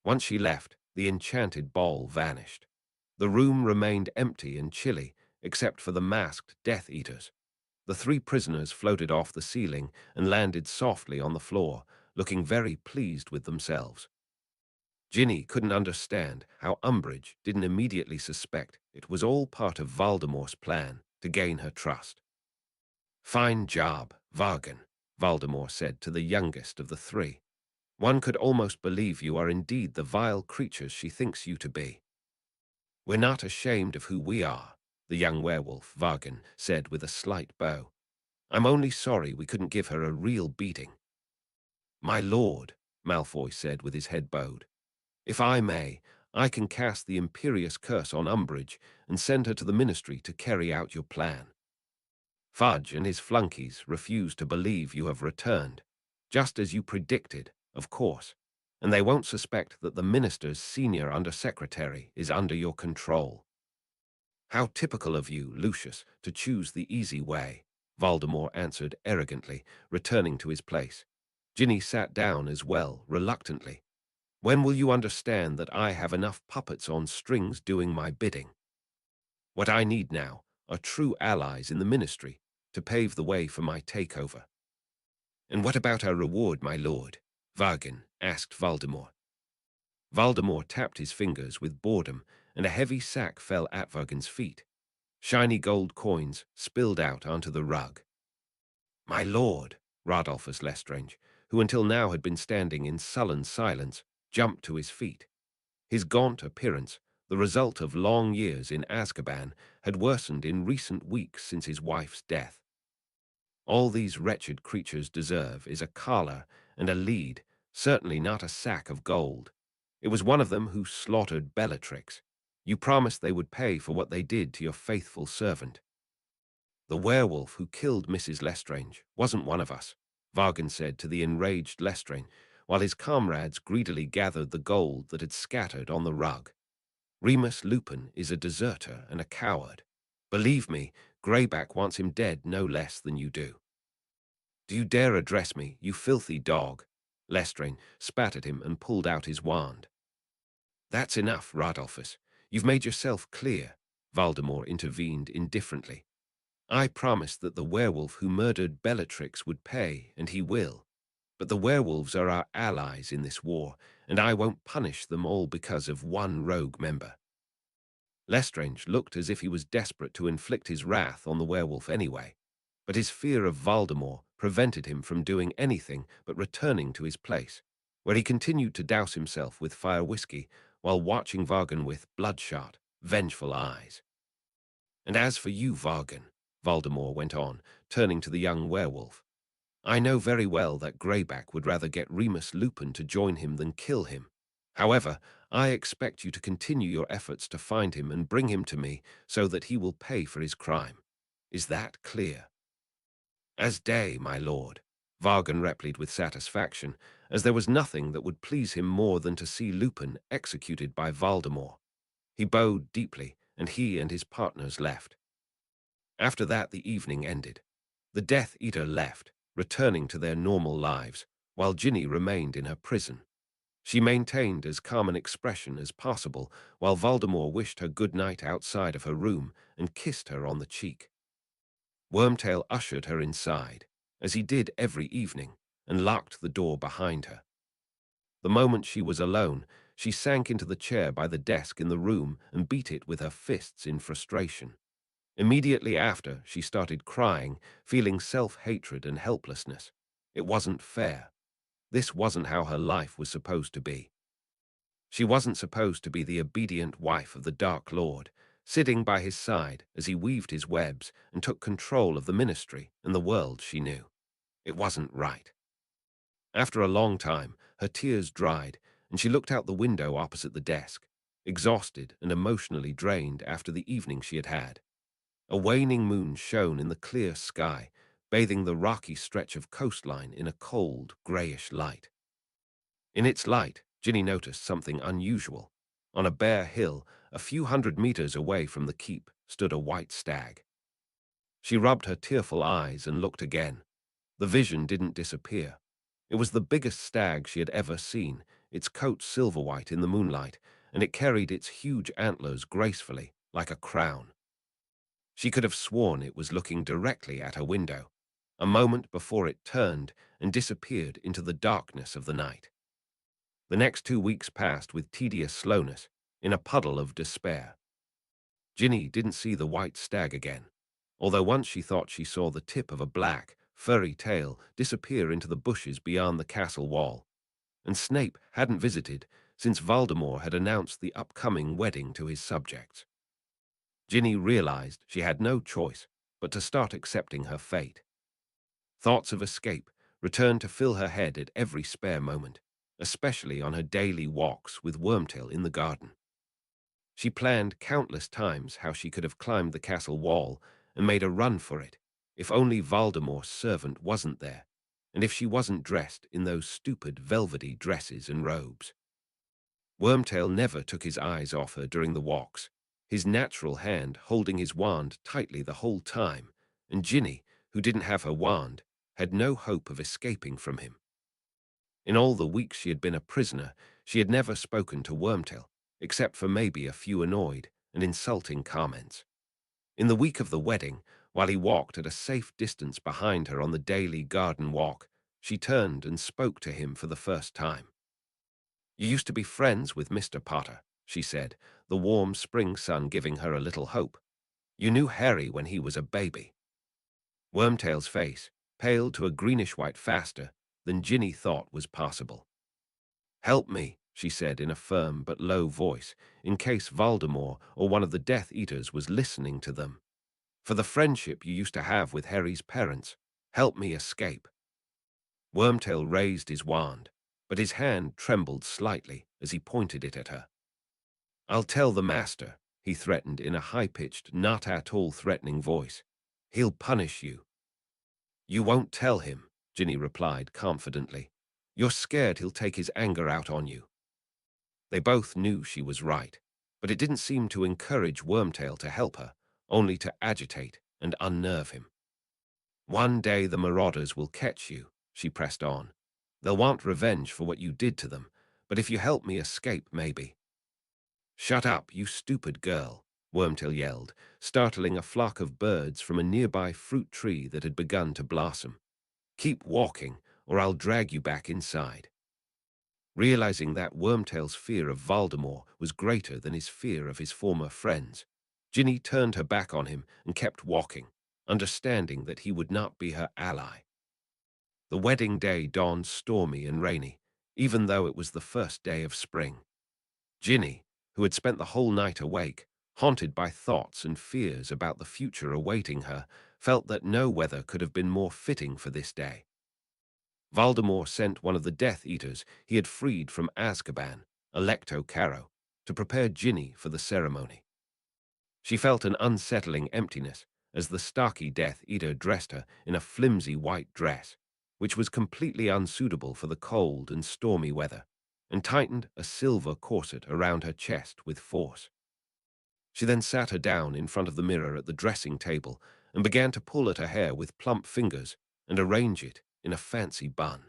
Once she left, the enchanted ball vanished. The room remained empty and chilly, except for the masked Death Eaters. The 3 prisoners floated off the ceiling and landed softly on the floor, looking very pleased with themselves. Ginny couldn't understand how Umbridge didn't immediately suspect it was all part of Voldemort's plan to gain her trust. "Fine job, Vargan," Voldemort said to the youngest of the 3. "One could almost believe you are indeed the vile creatures she thinks you to be." "We're not ashamed of who we are," the young werewolf, Vargan, said with a slight bow. "I'm only sorry we couldn't give her a real beating." "My lord," Malfoy said with his head bowed, "if I may, I can cast the imperious curse on Umbridge and send her to the Ministry to carry out your plan." "Fudge and his flunkies refuse to believe you have returned, just as you predicted, of course, and they won't suspect that the Minister's senior undersecretary is under your control." "How typical of you, Lucius, to choose the easy way," Voldemort answered arrogantly, returning to his place. Ginny sat down as well, reluctantly. "When will you understand that I have enough puppets on strings doing my bidding? What I need now are true allies in the Ministry to pave the way for my takeover." "And what about our reward, my lord?" Vargan asked Voldemort. Voldemort tapped his fingers with boredom, and a heavy sack fell at Vargan's feet. Shiny gold coins spilled out onto the rug. "My lord," Rodolphus Lestrange, who until now had been standing in sullen silence, jumped to his feet. His gaunt appearance, the result of long years in Azkaban, had worsened in recent weeks since his wife's death. "All these wretched creatures deserve is a collar and a lead, certainly not a sack of gold. It was one of them who slaughtered Bellatrix. You promised they would pay for what they did to your faithful servant." "The werewolf who killed Mrs. Lestrange wasn't one of us," Vargan said to the enraged Lestrange, while his comrades greedily gathered the gold that had scattered on the rug. "Remus Lupin is a deserter and a coward. Believe me, Greyback wants him dead no less than you do." "Do you dare address me, you filthy dog?" Lestrange spat at him and pulled out his wand. "That's enough, Rodolphus. You've made yourself clear," Voldemort intervened indifferently. "I promised that the werewolf who murdered Bellatrix would pay, and he will. But the werewolves are our allies in this war, and I won't punish them all because of one rogue member." Lestrange looked as if he was desperate to inflict his wrath on the werewolf anyway, but his fear of Voldemort prevented him from doing anything but returning to his place, where he continued to douse himself with fire whiskey while watching Vargan with bloodshot, vengeful eyes. "And as for you, Vargan," Voldemort went on, turning to the young werewolf, "I know very well that Greyback would rather get Remus Lupin to join him than kill him. However, I expect you to continue your efforts to find him and bring him to me so that he will pay for his crime. Is that clear?" "As day, my lord," Vargan replied with satisfaction, as there was nothing that would please him more than to see Lupin executed by Voldemort. He bowed deeply, and he and his partners left. After that the evening ended. The Death Eater left, returning to their normal lives, while Ginny remained in her prison. She maintained as calm an expression as possible, while Voldemort wished her good night outside of her room and kissed her on the cheek. Wormtail ushered her inside, as he did every evening, and locked the door behind her. The moment she was alone, she sank into the chair by the desk in the room and beat it with her fists in frustration. Immediately after, she started crying, feeling self-hatred and helplessness. It wasn't fair. This wasn't how her life was supposed to be. She wasn't supposed to be the obedient wife of the Dark Lord, sitting by his side as he weaved his webs and took control of the ministry and the world she knew. It wasn't right. After a long time, her tears dried, and she looked out the window opposite the desk, exhausted and emotionally drained after the evening she had had. A waning moon shone in the clear sky, bathing the rocky stretch of coastline in a cold, grayish light. In its light, Ginny noticed something unusual. On a bare hill, a few hundred meters away from the keep, stood a white stag. She rubbed her tearful eyes and looked again. The vision didn't disappear. It was the biggest stag she had ever seen, its coat silver-white in the moonlight, and it carried its huge antlers gracefully, like a crown. She could have sworn it was looking directly at her window, a moment before it turned and disappeared into the darkness of the night. The next 2 weeks passed with tedious slowness, in a puddle of despair. Ginny didn't see the white stag again, although once she thought she saw the tip of a black, furry tail disappear into the bushes beyond the castle wall, and Snape hadn't visited since Voldemort had announced the upcoming wedding to his subjects. Ginny realized she had no choice but to start accepting her fate. Thoughts of escape returned to fill her head at every spare moment, especially on her daily walks with Wormtail in the garden. She planned countless times how she could have climbed the castle wall and made a run for it, if only Voldemort's servant wasn't there, and if she wasn't dressed in those stupid velvety dresses and robes. Wormtail never took his eyes off her during the walks, his natural hand holding his wand tightly the whole time, and Ginny, who didn't have her wand, had no hope of escaping from him. In all the weeks she had been a prisoner, she had never spoken to Wormtail, except for maybe a few annoyed and insulting comments. In the week of the wedding, while he walked at a safe distance behind her on the daily garden walk, she turned and spoke to him for the first time. "You used to be friends with Mr. Potter," she said, the warm spring sun giving her a little hope. "You knew Harry when he was a baby." Wormtail's face paled to a greenish-white faster than Ginny thought was possible. "Help me," she said in a firm but low voice, in case Voldemort or one of the Death Eaters was listening to them. "For the friendship you used to have with Harry's parents, help me escape." Wormtail raised his wand, but his hand trembled slightly as he pointed it at her. "I'll tell the master," he threatened in a high-pitched, not at all threatening voice. "He'll punish you." "You won't tell him," Ginny replied confidently. "You're scared he'll take his anger out on you." They both knew she was right, but it didn't seem to encourage Wormtail to help her, only to agitate and unnerve him. "One day the marauders will catch you," she pressed on. "They'll want revenge for what you did to them, but if you help me escape, maybe." "Shut up, you stupid girl," Wormtail yelled, startling a flock of birds from a nearby fruit tree that had begun to blossom. "Keep walking, or I'll drag you back inside." Realizing that Wormtail's fear of Voldemort was greater than his fear of his former friends, Ginny turned her back on him and kept walking, understanding that he would not be her ally. The wedding day dawned stormy and rainy, even though it was the first day of spring. Ginny, who had spent the whole night awake, haunted by thoughts and fears about the future awaiting her, felt that no weather could have been more fitting for this day. Voldemort sent one of the Death Eaters he had freed from Azkaban, Alecto Carrow, to prepare Ginny for the ceremony. She felt an unsettling emptiness as the stocky Death Eater dressed her in a flimsy white dress, which was completely unsuitable for the cold and stormy weather, and tightened a silver corset around her chest with force. She then sat her down in front of the mirror at the dressing table and began to pull at her hair with plump fingers and arrange it in a fancy bun.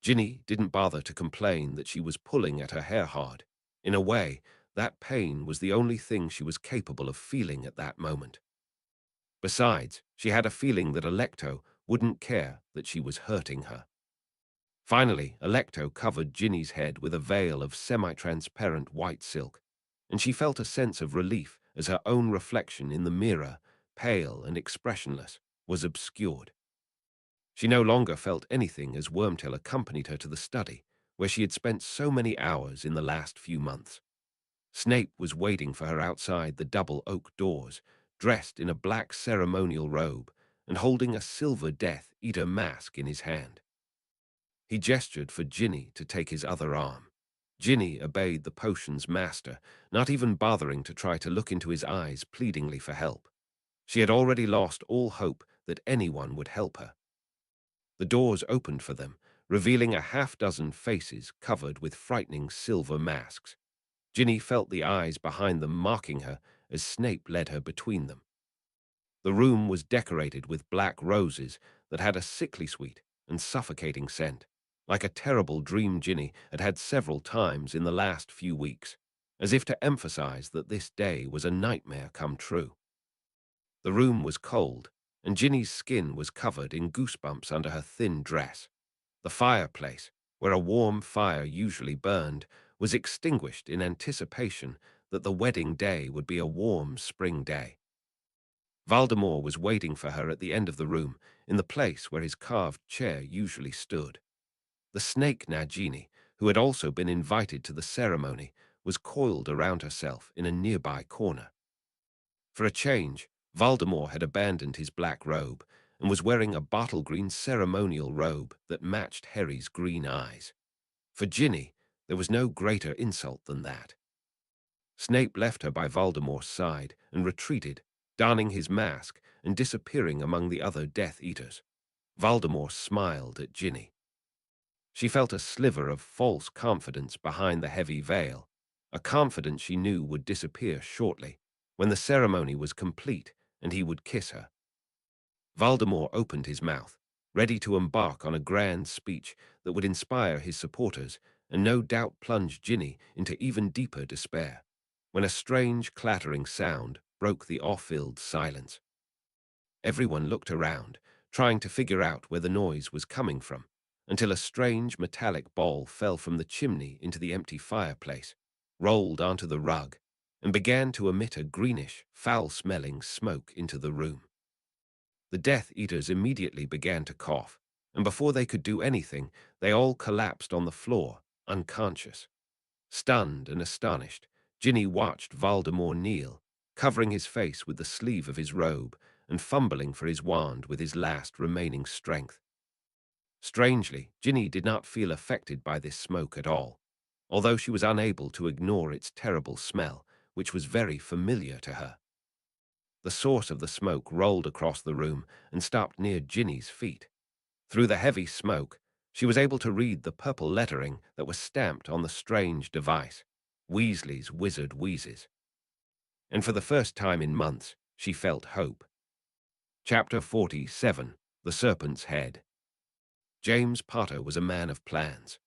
Ginny didn't bother to complain that she was pulling at her hair hard. In a way, that pain was the only thing she was capable of feeling at that moment. Besides, she had a feeling that Alecto wouldn't care that she was hurting her. Finally, Alecto covered Ginny's head with a veil of semi-transparent white silk, and she felt a sense of relief as her own reflection in the mirror, pale and expressionless, was obscured. She no longer felt anything as Wormtail accompanied her to the study, where she had spent so many hours in the last few months. Snape was waiting for her outside the double oak doors, dressed in a black ceremonial robe and holding a silver Death Eater mask in his hand. He gestured for Ginny to take his other arm. Ginny obeyed the potion's master, not even bothering to try to look into his eyes pleadingly for help. She had already lost all hope that anyone would help her. The doors opened for them, revealing a half-dozen faces covered with frightening silver masks. Ginny felt the eyes behind them mocking her as Snape led her between them. The room was decorated with black roses that had a sickly sweet and suffocating scent, like a terrible dream Ginny had had several times in the last few weeks, as if to emphasize that this day was a nightmare come true. The room was cold, and Ginny's skin was covered in goosebumps under her thin dress. The fireplace, where a warm fire usually burned, was extinguished in anticipation that the wedding day would be a warm spring day. Voldemort was waiting for her at the end of the room, in the place where his carved chair usually stood. The snake Nagini, who had also been invited to the ceremony, was coiled around herself in a nearby corner. For a change, Voldemort had abandoned his black robe and was wearing a bottle-green ceremonial robe that matched Harry's green eyes. For Ginny, there was no greater insult than that. Snape left her by Voldemort's side and retreated, donning his mask and disappearing among the other Death Eaters. Voldemort smiled at Ginny. She felt a sliver of false confidence behind the heavy veil, a confidence she knew would disappear shortly, when the ceremony was complete and he would kiss her. Voldemort opened his mouth, ready to embark on a grand speech that would inspire his supporters and no doubt plunge Ginny into even deeper despair, when a strange clattering sound broke the awe-filled silence. Everyone looked around, trying to figure out where the noise was coming from, until a strange metallic ball fell from the chimney into the empty fireplace, rolled onto the rug, and began to emit a greenish, foul-smelling smoke into the room. The Death Eaters immediately began to cough, and before they could do anything, they all collapsed on the floor, unconscious. Stunned and astonished, Ginny watched Voldemort kneel, covering his face with the sleeve of his robe and fumbling for his wand with his last remaining strength. Strangely, Ginny did not feel affected by this smoke at all, although she was unable to ignore its terrible smell, which was very familiar to her. The source of the smoke rolled across the room and stopped near Ginny's feet. Through the heavy smoke, she was able to read the purple lettering that was stamped on the strange device, Weasley's Wizard Wheezes. And for the first time in months, she felt hope. Chapter 47, The Serpent's Head. James Potter was a man of plans.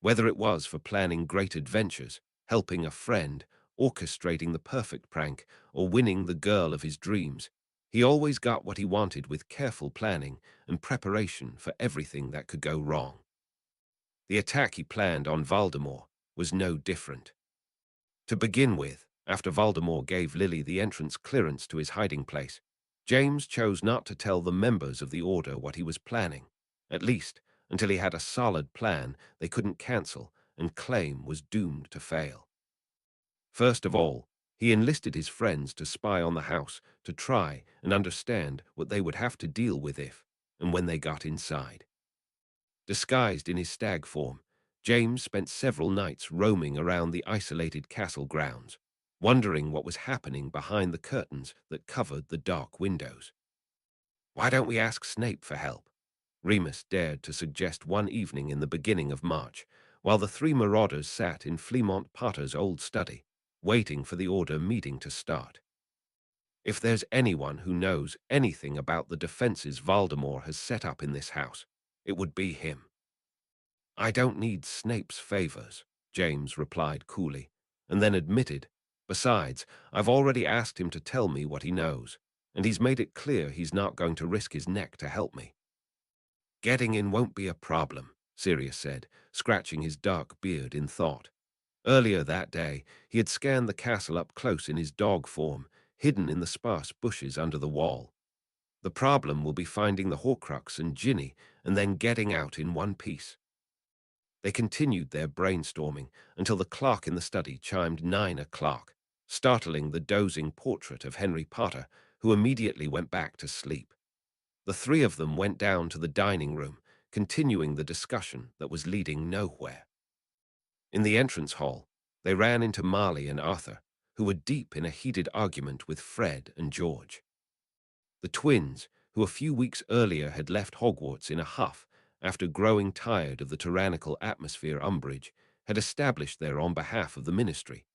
Whether it was for planning great adventures, helping a friend, orchestrating the perfect prank, or winning the girl of his dreams, he always got what he wanted with careful planning and preparation for everything that could go wrong. The attack he planned on Voldemort was no different. To begin with, after Voldemort gave Lily the entrance clearance to his hiding place, James chose not to tell the members of the Order what he was planning, at least until he had a solid plan they couldn't cancel and claim was doomed to fail. First of all, he enlisted his friends to spy on the house to try and understand what they would have to deal with if and when they got inside. Disguised in his stag form, James spent several nights roaming around the isolated castle grounds, wondering what was happening behind the curtains that covered the dark windows. "Why don't we ask Snape for help?" Remus dared to suggest one evening in the beginning of March, while the three marauders sat in Fleamont Potter's old study, waiting for the Order meeting to start. "If there's anyone who knows anything about the defenses Voldemort has set up in this house, it would be him." "I don't need Snape's favors," James replied coolly, and then admitted, "Besides, I've already asked him to tell me what he knows, and he's made it clear he's not going to risk his neck to help me." "Getting in won't be a problem," Sirius said, scratching his dark beard in thought. Earlier that day, he had scanned the castle up close in his dog form, hidden in the sparse bushes under the wall. "The problem will be finding the Horcrux and Ginny and then getting out in one piece." They continued their brainstorming until the clock in the study chimed 9 o'clock, startling the dozing portrait of Henry Potter, who immediately went back to sleep. The three of them went down to the dining room, continuing the discussion that was leading nowhere. In the entrance hall, they ran into Marley and Arthur, who were deep in a heated argument with Fred and George. The twins, who a few weeks earlier had left Hogwarts in a huff after growing tired of the tyrannical atmosphere Umbridge had established there on behalf of the Ministry,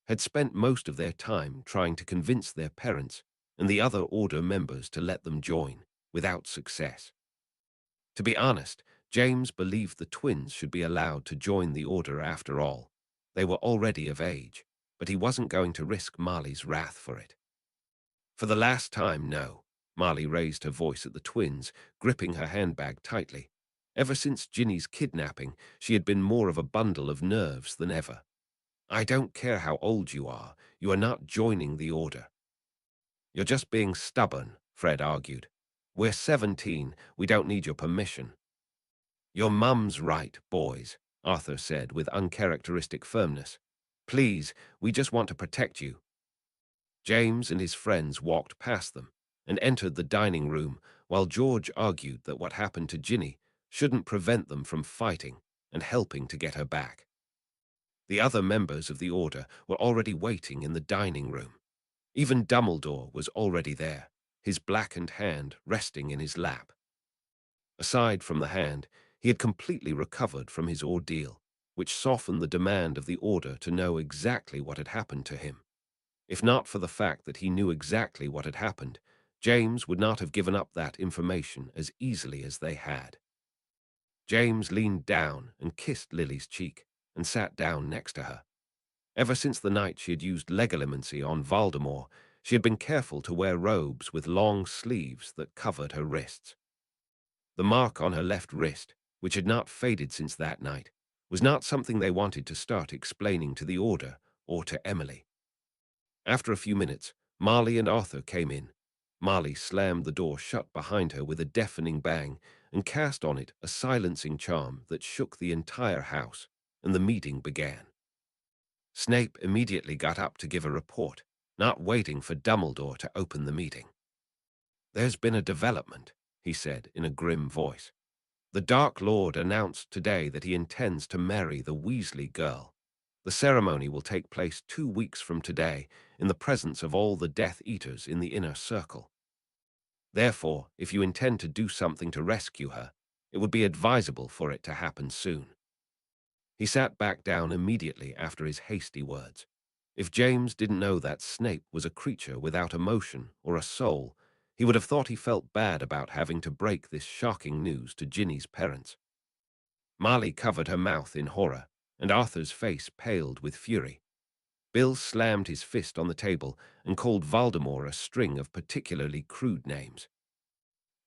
had spent most of their time trying to convince their parents and the other Order members to let them join, without success. To be honest, James believed the twins should be allowed to join the Order after all. They were already of age, but he wasn't going to risk Marley's wrath for it. "For the last time, no." Marley raised her voice at the twins, gripping her handbag tightly. Ever since Ginny's kidnapping, she had been more of a bundle of nerves than ever. "I don't care how old you are not joining the Order." "You're just being stubborn," Fred argued. "We're 17, we don't need your permission." "Your mum's right, boys," Arthur said with uncharacteristic firmness. "Please, we just want to protect you." James and his friends walked past them and entered the dining room while George argued that what happened to Ginny shouldn't prevent them from fighting and helping to get her back. The other members of the Order were already waiting in the dining room. Even Dumbledore was already there, his blackened hand resting in his lap. Aside from the hand, he had completely recovered from his ordeal, which softened the demand of the Order to know exactly what had happened to him. If not for the fact that he knew exactly what had happened, James would not have given up that information as easily as they had. James leaned down and kissed Lily's cheek and sat down next to her. Ever since the night she had used legilimency on Voldemort, she had been careful to wear robes with long sleeves that covered her wrists. The mark on her left wrist, which had not faded since that night, was not something they wanted to start explaining to the Order or to Emily. After a few minutes, Marley and Arthur came in. Marley slammed the door shut behind her with a deafening bang and cast on it a silencing charm that shook the entire house, and the meeting began. Snape immediately got up to give a report, not waiting for Dumbledore to open the meeting. "There's been a development," he said in a grim voice. "The Dark Lord announced today that he intends to marry the Weasley girl. The ceremony will take place 2 weeks from today in the presence of all the Death Eaters in the inner circle. Therefore, if you intend to do something to rescue her, it would be advisable for it to happen soon." He sat back down immediately after his hasty words. If James didn't know that Snape was a creature without emotion or a soul, he would have thought he felt bad about having to break this shocking news to Ginny's parents. Marley covered her mouth in horror, and Arthur's face paled with fury. Bill slammed his fist on the table and called Voldemort a string of particularly crude names.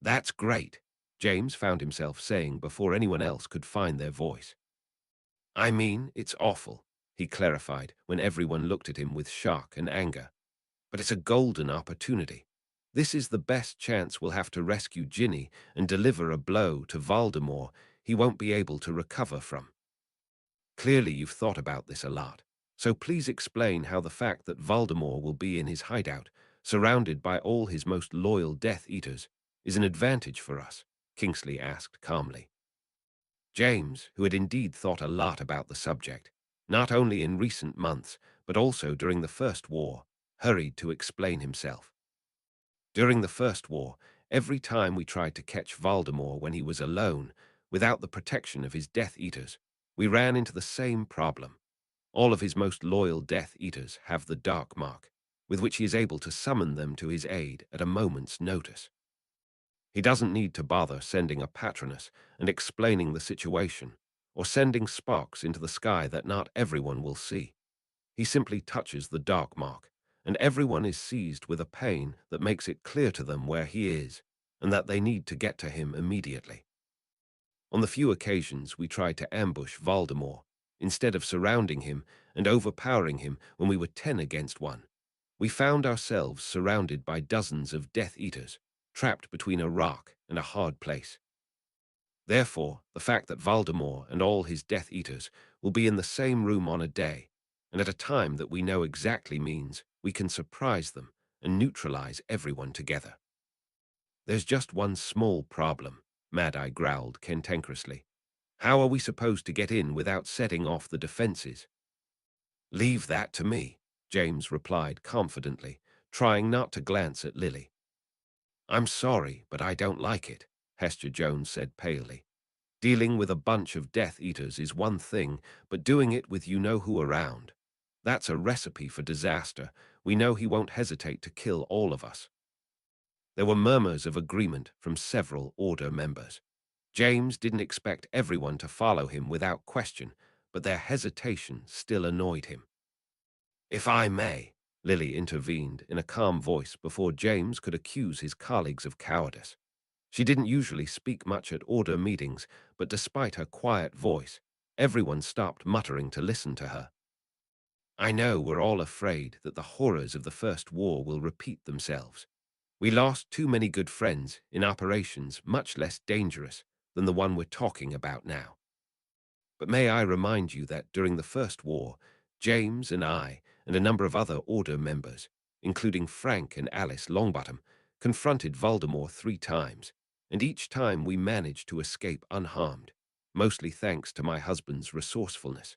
"That's great," James found himself saying before anyone else could find their voice. "I mean, it's awful," he clarified when everyone looked at him with shock and anger. "But it's a golden opportunity. This is the best chance we'll have to rescue Ginny and deliver a blow to Voldemort he won't be able to recover from. Clearly you've thought about this a lot, so please explain how the fact that Voldemort will be in his hideout, surrounded by all his most loyal Death Eaters, is an advantage for us," Kingsley asked calmly. James, who had indeed thought a lot about the subject, not only in recent months, but also during the First War, hurried to explain himself. "During the First War, every time we tried to catch Voldemort when he was alone, without the protection of his Death Eaters, we ran into the same problem. All of his most loyal Death Eaters have the Dark Mark, with which he is able to summon them to his aid at a moment's notice. He doesn't need to bother sending a Patronus and explaining the situation, or sending sparks into the sky that not everyone will see. He simply touches the Dark Mark, and everyone is seized with a pain that makes it clear to them where he is, and that they need to get to him immediately. On the few occasions we tried to ambush Voldemort, instead of surrounding him and overpowering him when we were 10 against 1, we found ourselves surrounded by dozens of Death Eaters, trapped between a rock and a hard place. Therefore, the fact that Voldemort and all his Death Eaters will be in the same room on a day, and at a time that we know exactly, means we can surprise them and neutralize everyone together. There's just one small problem, Mad-Eye growled cantankerously. How are we supposed to get in without setting off the defenses? Leave that to me, James replied confidently, trying not to glance at Lily. I'm sorry, but I don't like it, Hester Jones said palely. Dealing with a bunch of Death Eaters is one thing, but doing it with you-know-who around, that's a recipe for disaster. We know he won't hesitate to kill all of us. There were murmurs of agreement from several Order members. James didn't expect everyone to follow him without question, but their hesitation still annoyed him. If I may, Lily intervened in a calm voice before James could accuse his colleagues of cowardice. She didn't usually speak much at Order meetings, but despite her quiet voice, everyone stopped muttering to listen to her. I know we're all afraid that the horrors of the First War will repeat themselves. We lost too many good friends in operations much less dangerous than the one we're talking about now. But may I remind you that during the First War, James and I and a number of other Order members, including Frank and Alice Longbottom, confronted Voldemort 3 times, and each time we managed to escape unharmed, mostly thanks to my husband's resourcefulness.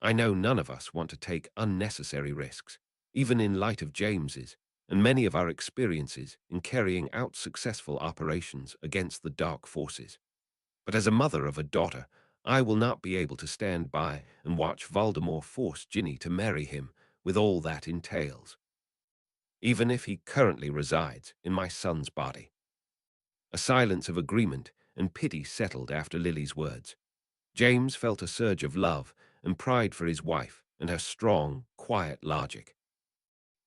I know none of us want to take unnecessary risks, even in light of James's and many of our experiences in carrying out successful operations against the dark forces. But as a mother of a daughter, I will not be able to stand by and watch Voldemort force Ginny to marry him with all that entails, even if he currently resides in my son's body. A silence of agreement and pity settled after Lily's words. James felt a surge of love and pride for his wife and her strong, quiet logic.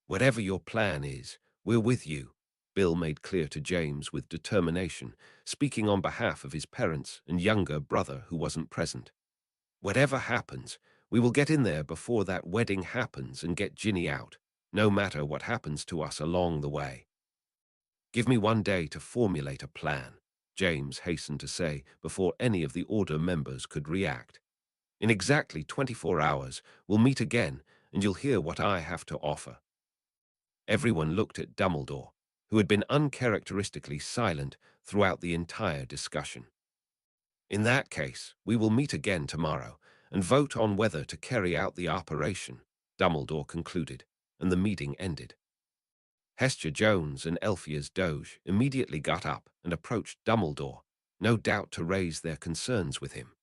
Whatever your plan is, we're with you, Bill made clear to James with determination, speaking on behalf of his parents and younger brother who wasn't present. Whatever happens, we will get in there before that wedding happens and get Ginny out, no matter what happens to us along the way. Give me 1 day to formulate a plan, James hastened to say before any of the Order members could react. In exactly 24 hours, we'll meet again and you'll hear what I have to offer. Everyone looked at Dumbledore, who had been uncharacteristically silent throughout the entire discussion. In that case, we will meet again tomorrow and vote on whether to carry out the operation, Dumbledore concluded, and the meeting ended. Hestia Jones and Elphia's Doge immediately got up and approached Dumbledore, no doubt to raise their concerns with him.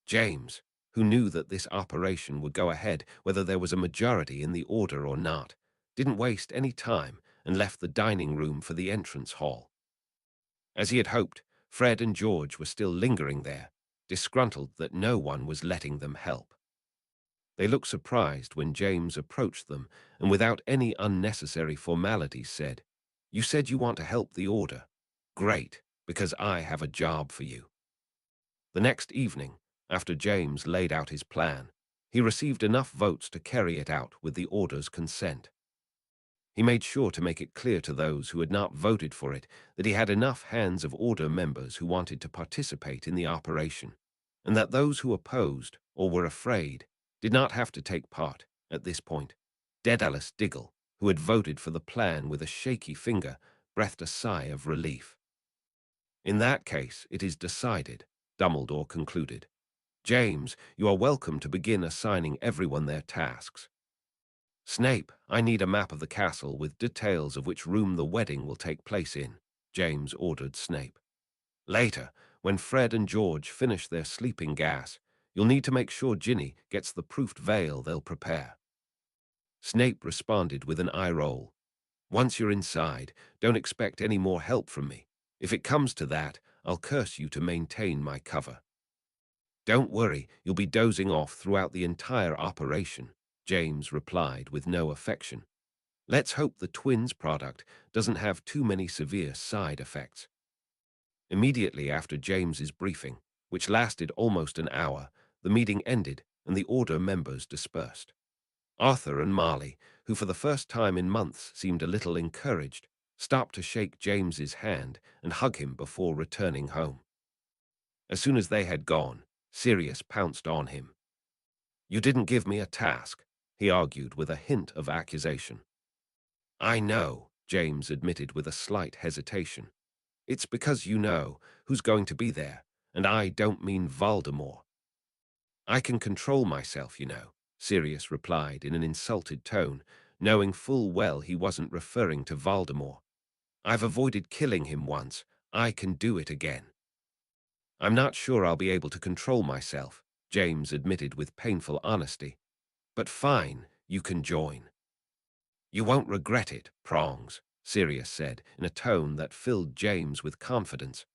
James, who knew that this operation would go ahead whether there was a majority in the Order or not, didn't waste any time and left the dining room for the entrance hall. As he had hoped, Fred and George were still lingering there, disgruntled that no one was letting them help. They looked surprised when James approached them and without any unnecessary formalities said, "You said you want to help the Order. Great, because I have a job for you." The next evening, after James laid out his plan, he received enough votes to carry it out with the Order's consent. He made sure to make it clear to those who had not voted for it that he had enough hands of Order members who wanted to participate in the operation, and that those who opposed or were afraid did not have to take part at this point. Daedalus Diggle, who had voted for the plan with a shaky finger, breathed a sigh of relief. "In that case, it is decided," Dumbledore concluded. "James, you are welcome to begin assigning everyone their tasks. Snape, I need a map of the castle with details of which room the wedding will take place in," James ordered Snape. "Later, when Fred and George finish their sleeping gas, you'll need to make sure Ginny gets the proofed veil they'll prepare." Snape responded with an eye roll. "Once you're inside, don't expect any more help from me. If it comes to that, I'll curse you to maintain my cover." "Don't worry, you'll be dozing off throughout the entire operation," James replied with no affection. "Let's hope the twins product doesn't have too many severe side effects." Immediately after James's briefing, which lasted almost an hour, the meeting ended and the Order members dispersed. Arthur and Marley, who for the first time in months seemed a little encouraged, stopped to shake James's hand and hug him before returning home. As soon as they had gone, Sirius pounced on him. "You didn't give me a task," he argued with a hint of accusation. "I know," James admitted with a slight hesitation. "It's because you know who's going to be there, and I don't mean Voldemort." "I can control myself, you know," Sirius replied in an insulted tone, knowing full well he wasn't referring to Voldemort. "I've avoided killing him once. I can do it again." "I'm not sure I'll be able to control myself," James admitted with painful honesty. "But fine, you can join." "You won't regret it, Prongs," Sirius said in a tone that filled James with confidence.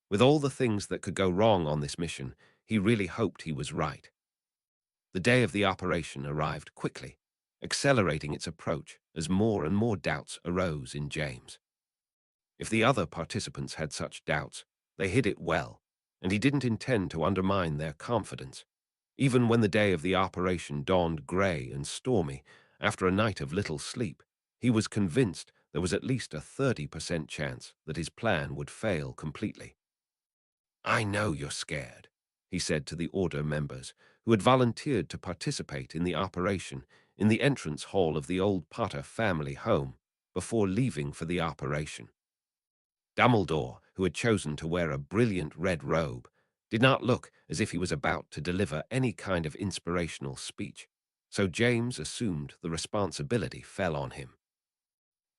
With all the things that could go wrong on this mission, he really hoped he was right. The day of the operation arrived quickly, accelerating its approach as more and more doubts arose in James. If the other participants had such doubts, they hid it well, and he didn't intend to undermine their confidence. Even when the day of the operation dawned grey and stormy, after a night of little sleep, he was convinced there was at least a 30% chance that his plan would fail completely. "I know you're scared," he said to the Order members, who had volunteered to participate in the operation in the entrance hall of the old Potter family home before leaving for the operation. Dumbledore, who had chosen to wear a brilliant red robe, did not look as if he was about to deliver any kind of inspirational speech, so James assumed the responsibility fell on him.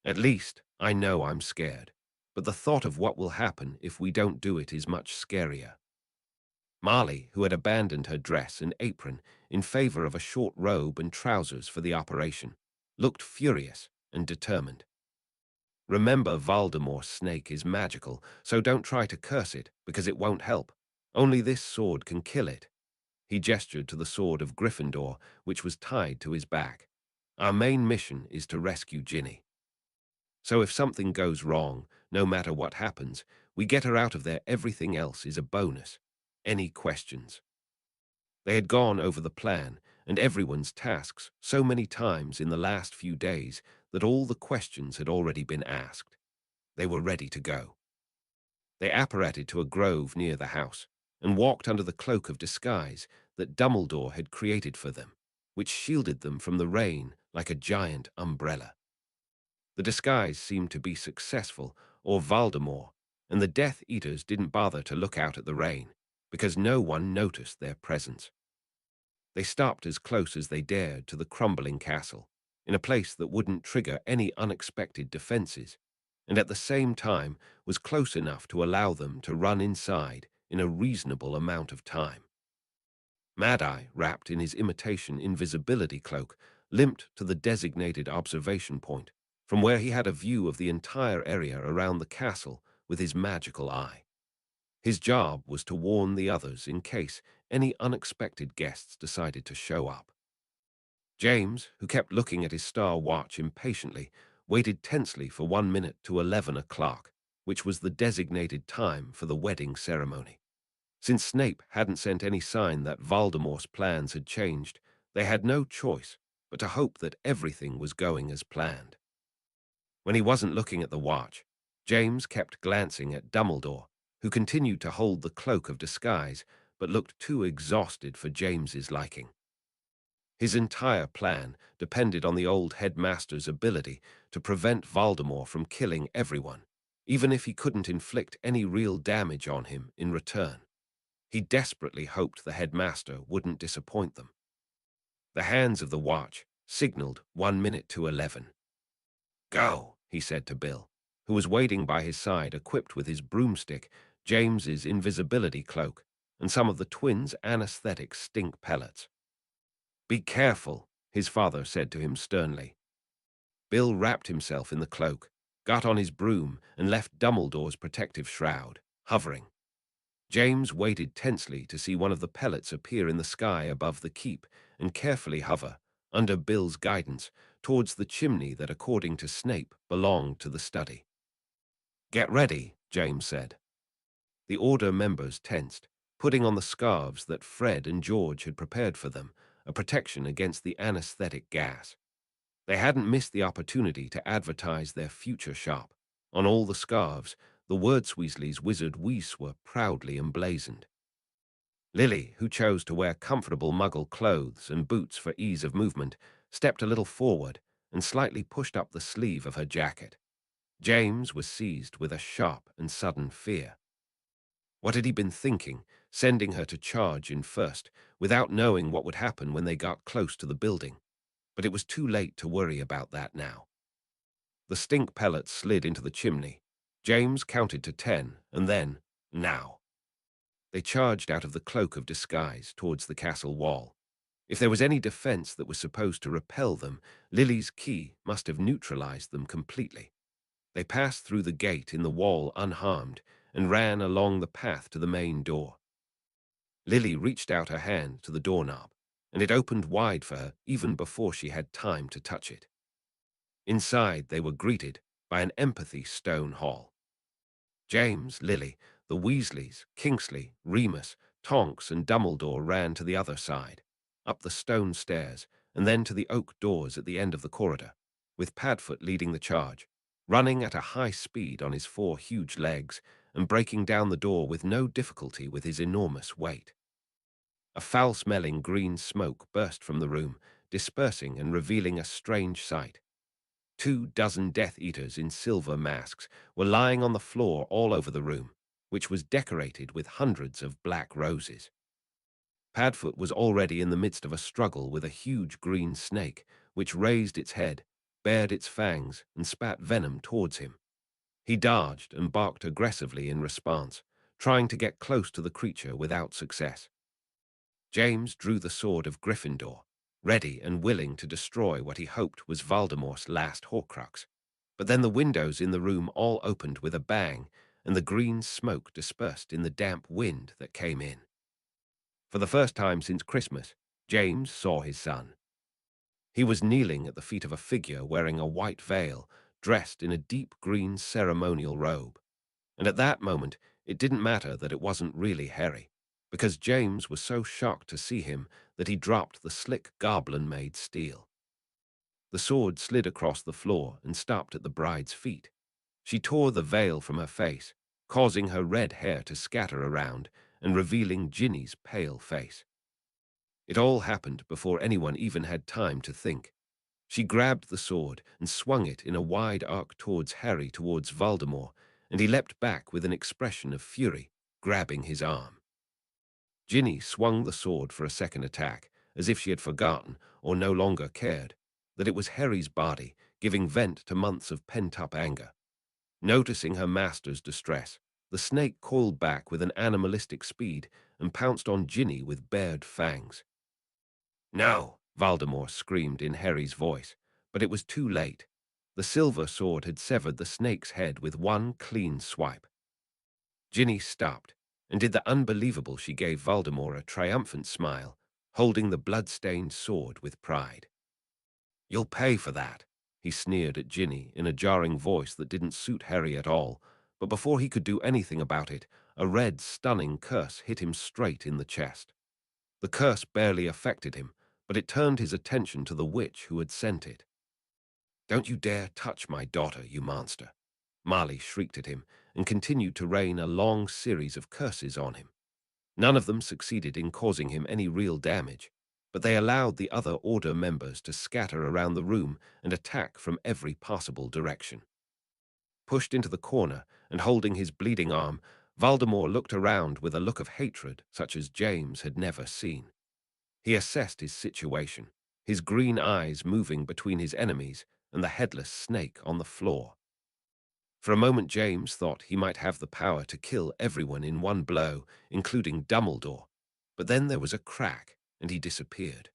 "At least, I know I'm scared, but the thought of what will happen if we don't do it is much scarier." Marley, who had abandoned her dress and apron in favor of a short robe and trousers for the operation, looked furious and determined. "Remember, Voldemort's snake is magical, so don't try to curse it, because it won't help. Only this sword can kill it." He gestured to the sword of Gryffindor, which was tied to his back. "Our main mission is to rescue Ginny." So if something goes wrong, no matter what happens, we get her out of there. Everything else is a bonus. Any questions? They had gone over the plan and everyone's tasks so many times in the last few days that all the questions had already been asked. They were ready to go. They apparated to a grove near the house and walked under the cloak of disguise that Dumbledore had created for them, which shielded them from the rain like a giant umbrella. The disguise seemed to be successful, or Voldemort, and the Death Eaters didn't bother to look out at the rain, because no one noticed their presence. They stopped as close as they dared to the crumbling castle, in a place that wouldn't trigger any unexpected defenses, and at the same time was close enough to allow them to run inside in a reasonable amount of time. Mad-Eye, wrapped in his imitation invisibility cloak, limped to the designated observation point, from where he had a view of the entire area around the castle with his magical eye. His job was to warn the others in case any unexpected guests decided to show up. James, who kept looking at his star watch impatiently, waited tensely for 1 minute to 11 o'clock, which was the designated time for the wedding ceremony. Since Snape hadn't sent any sign that Voldemort's plans had changed, they had no choice but to hope that everything was going as planned. When he wasn't looking at the watch, James kept glancing at Dumbledore, who continued to hold the cloak of disguise but looked too exhausted for James's liking. His entire plan depended on the old headmaster's ability to prevent Voldemort from killing everyone, even if he couldn't inflict any real damage on him in return. He desperately hoped the headmaster wouldn't disappoint them. The hands of the watch signaled 1 minute to 11. "Go," he said to Bill, who was waiting by his side equipped with his broomstick, James's invisibility cloak, and some of the twins' anesthetic stink pellets. "Be careful," his father said to him sternly. Bill wrapped himself in the cloak, got on his broom, and left Dumbledore's protective shroud, hovering. James waited tensely to see one of the pellets appear in the sky above the keep and carefully hover, under Bill's guidance, towards the chimney that, according to Snape, belonged to the study. "Get ready," James said. The Order members tensed, putting on the scarves that Fred and George had prepared for them, a protection against the anesthetic gas. They hadn't missed the opportunity to advertise their future shop. On all the scarves, the words Weasley's wizard Weiss were proudly emblazoned. Lily, who chose to wear comfortable Muggle clothes and boots for ease of movement, stepped a little forward and slightly pushed up the sleeve of her jacket. James was seized with a sharp and sudden fear. What had he been thinking, sending her to charge in first, without knowing what would happen when they got close to the building? But it was too late to worry about that now. The stink pellets slid into the chimney. James counted to 10, and then, now. They charged out of the cloak of disguise towards the castle wall. If there was any defense that was supposed to repel them, Lily's key must have neutralized them completely. They passed through the gate in the wall unharmed and ran along the path to the main door. Lily reached out her hand to the doorknob, and it opened wide for her even before she had time to touch it. Inside, they were greeted by an empathy stone hall. James, Lily, the Weasleys, Kingsley, Remus, Tonks, and Dumbledore ran to the other side, up the stone stairs, and then to the oak doors at the end of the corridor, with Padfoot leading the charge, running at a high speed on his 4 huge legs and breaking down the door with no difficulty with his enormous weight. A foul-smelling green smoke burst from the room, dispersing and revealing a strange sight. 24 Death Eaters in silver masks were lying on the floor all over the room, which was decorated with hundreds of black roses. Padfoot was already in the midst of a struggle with a huge green snake, which raised its head, bared its fangs, and spat venom towards him. He dodged and barked aggressively in response, trying to get close to the creature without success. James drew the sword of Gryffindor, ready and willing to destroy what he hoped was Voldemort's last Horcrux. But then the windows in the room all opened with a bang, and the green smoke dispersed in the damp wind that came in. For the first time since Christmas, James saw his son. He was kneeling at the feet of a figure wearing a white veil, dressed in a deep green ceremonial robe. And at that moment, it didn't matter that it wasn't really Harry, because James was so shocked to see him that he dropped the slick goblin-made steel. The sword slid across the floor and stopped at the bride's feet. She tore the veil from her face, causing her red hair to scatter around and revealing Ginny's pale face. It all happened before anyone even had time to think. She grabbed the sword and swung it in a wide arc towards Harry, towards Voldemort, and he leapt back with an expression of fury, grabbing his arm. Ginny swung the sword for a second attack, as if she had forgotten, or no longer cared, that it was Harry's body, giving vent to months of pent-up anger. Noticing her master's distress, the snake coiled back with an animalistic speed and pounced on Ginny with bared fangs. "No!" Voldemort screamed in Harry's voice, but it was too late. The silver sword had severed the snake's head with one clean swipe. Ginny stopped and did the unbelievable. She gave Voldemort a triumphant smile, holding the blood-stained sword with pride. "You'll pay for that," he sneered at Ginny in a jarring voice that didn't suit Harry at all, but before he could do anything about it, a red, stunning curse hit him straight in the chest. The curse barely affected him, but it turned his attention to the witch who had sent it. "Don't you dare touch my daughter, you monster!" Marley shrieked at him and continued to rain a long series of curses on him. None of them succeeded in causing him any real damage, but they allowed the other Order members to scatter around the room and attack from every possible direction. Pushed into the corner and holding his bleeding arm, Voldemort looked around with a look of hatred such as James had never seen. He assessed his situation, his green eyes moving between his enemies and the headless snake on the floor. For a moment James thought he might have the power to kill everyone in one blow, including Dumbledore, but then there was a crack and he disappeared.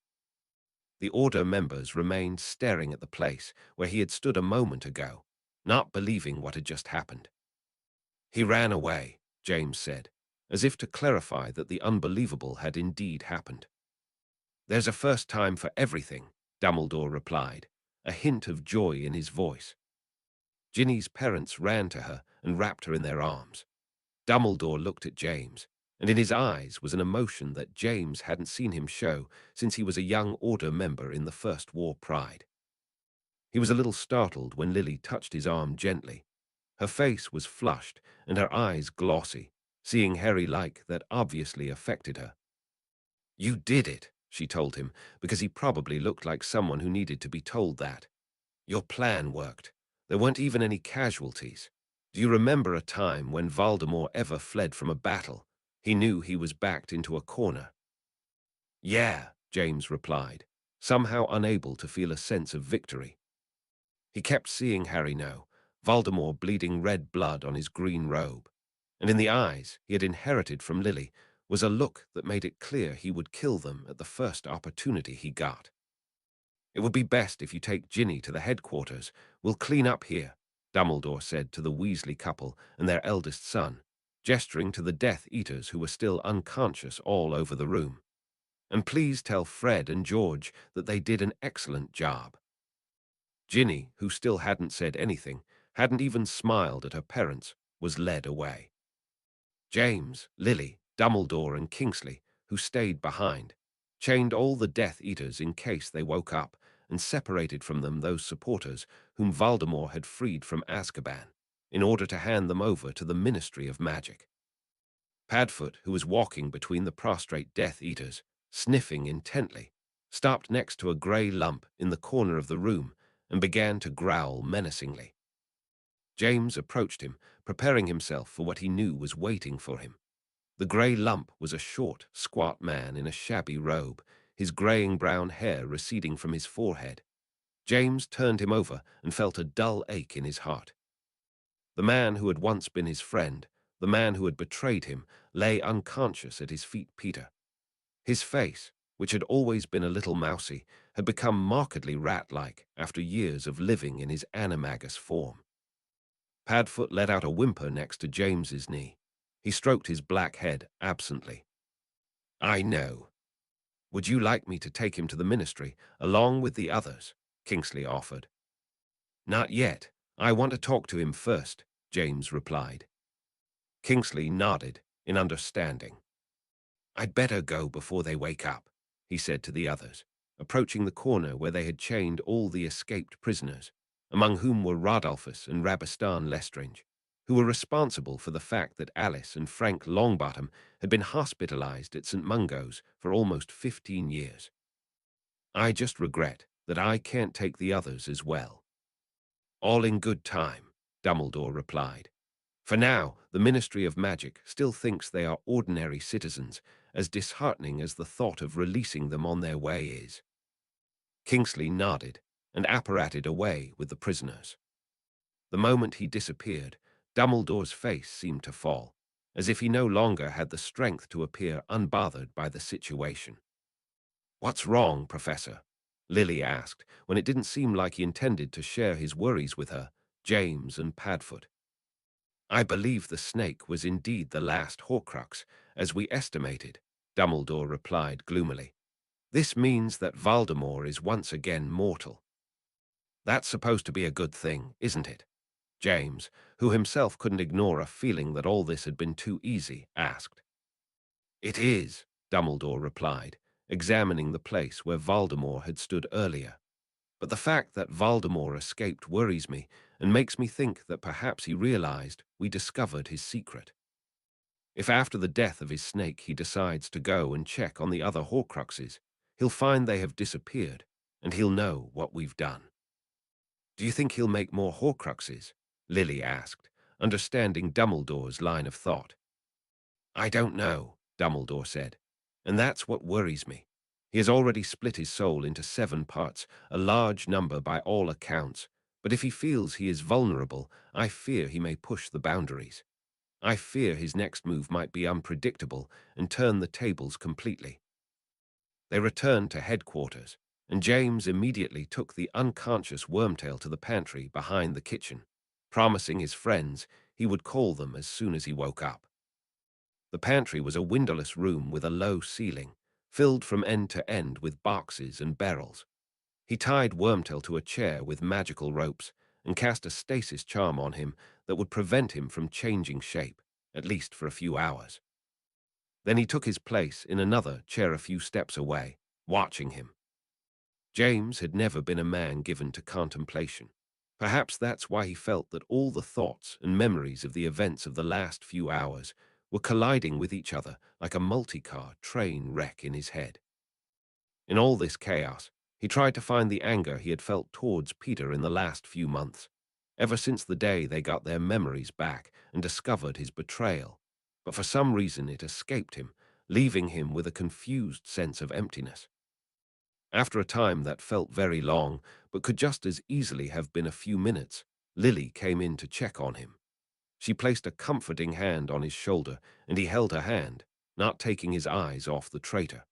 The Order members remained staring at the place where he had stood a moment ago, not believing what had just happened. "He ran away," James said, as if to clarify that the unbelievable had indeed happened. "There's a first time for everything," Dumbledore replied, a hint of joy in his voice. Ginny's parents ran to her and wrapped her in their arms. Dumbledore looked at James, and in his eyes was an emotion that James hadn't seen him show since he was a young Order member in the First War Pride. He was a little startled when Lily touched his arm gently. Her face was flushed and her eyes glossy. Seeing Harry like that obviously affected her. "You did it," she told him, because he probably looked like someone who needed to be told that. "Your plan worked. There weren't even any casualties. Do you remember a time when Voldemort ever fled from a battle? He knew he was backed into a corner." "Yeah," James replied, somehow unable to feel a sense of victory. He kept seeing Harry now, Voldemort bleeding red blood on his green robe, and in the eyes he had inherited from Lily was a look that made it clear he would kill them at the first opportunity he got. "It would be best if you take Ginny to the headquarters. We'll clean up here," Dumbledore said to the Weasley couple and their eldest son, gesturing to the Death Eaters who were still unconscious all over the room. "And please tell Fred and George that they did an excellent job." Ginny, who still hadn't said anything, hadn't even smiled at her parents, was led away. James, Lily, Dumbledore, and Kingsley, who stayed behind, chained all the Death Eaters in case they woke up and separated from them those supporters whom Voldemort had freed from Azkaban, in order to hand them over to the Ministry of Magic. Padfoot, who was walking between the prostrate Death Eaters, sniffing intently, stopped next to a grey lump in the corner of the room and began to growl menacingly. James approached him, preparing himself for what he knew was waiting for him. The grey lump was a short, squat man in a shabby robe, his greying brown hair receding from his forehead. James turned him over and felt a dull ache in his heart. The man who had once been his friend, the man who had betrayed him, lay unconscious at his feet. Peter. His face, which had always been a little mousy, had become markedly rat-like after years of living in his animagus form. Padfoot let out a whimper next to James's knee. He stroked his black head absently. "I know. Would you like me to take him to the Ministry, along with the others?" Kingsley offered. "Not yet. I want to talk to him first, James replied. Kingsley nodded in understanding. I'd better go before they wake up, he said to the others, approaching the corner where they had chained all the escaped prisoners, among whom were Rodolphus and Rabistan Lestrange, who were responsible for the fact that Alice and Frank Longbottom had been hospitalized at St. Mungo's for almost 15 years. I just regret that I can't take the others as well. All in good time, Dumbledore replied. For now, the Ministry of Magic still thinks they are ordinary citizens, as disheartening as the thought of releasing them on their way is. Kingsley nodded and apparated away with the prisoners. The moment he disappeared, Dumbledore's face seemed to fall, as if he no longer had the strength to appear unbothered by the situation. What's wrong, Professor? Lily asked, when it didn't seem like he intended to share his worries with her, James and Padfoot. I believe the snake was indeed the last Horcrux, as we estimated, Dumbledore replied gloomily. This means that Voldemort is once again mortal. That's supposed to be a good thing, isn't it? James, who himself couldn't ignore a feeling that all this had been too easy, asked. It is, Dumbledore replied, examining the place where Voldemort had stood earlier. But the fact that Voldemort escaped worries me and makes me think that perhaps he realized we discovered his secret. If after the death of his snake he decides to go and check on the other Horcruxes, he'll find they have disappeared, and he'll know what we've done. Do you think he'll make more Horcruxes? Lily asked, understanding Dumbledore's line of thought. I don't know, Dumbledore said, and that's what worries me. He has already split his soul into 7 parts, a large number by all accounts, but if he feels he is vulnerable, I fear he may push the boundaries. I fear his next move might be unpredictable and turn the tables completely. They returned to headquarters, and James immediately took the unconscious Wormtail to the pantry behind the kitchen, promising his friends he would call them as soon as he woke up. The pantry was a windowless room with a low ceiling, filled from end to end with boxes and barrels. He tied Wormtail to a chair with magical ropes and cast a stasis charm on him that would prevent him from changing shape, at least for a few hours. Then he took his place in another chair a few steps away, watching him. James had never been a man given to contemplation. Perhaps that's why he felt that all the thoughts and memories of the events of the last few hours were colliding with each other like a multi-car train wreck in his head. In all this chaos, he tried to find the anger he had felt towards Peter in the last few months, ever since the day they got their memories back and discovered his betrayal. But for some reason it escaped him, leaving him with a confused sense of emptiness. After a time that felt very long, but could just as easily have been a few minutes, Lily came in to check on him. She placed a comforting hand on his shoulder, and he held her hand, not taking his eyes off the traitor.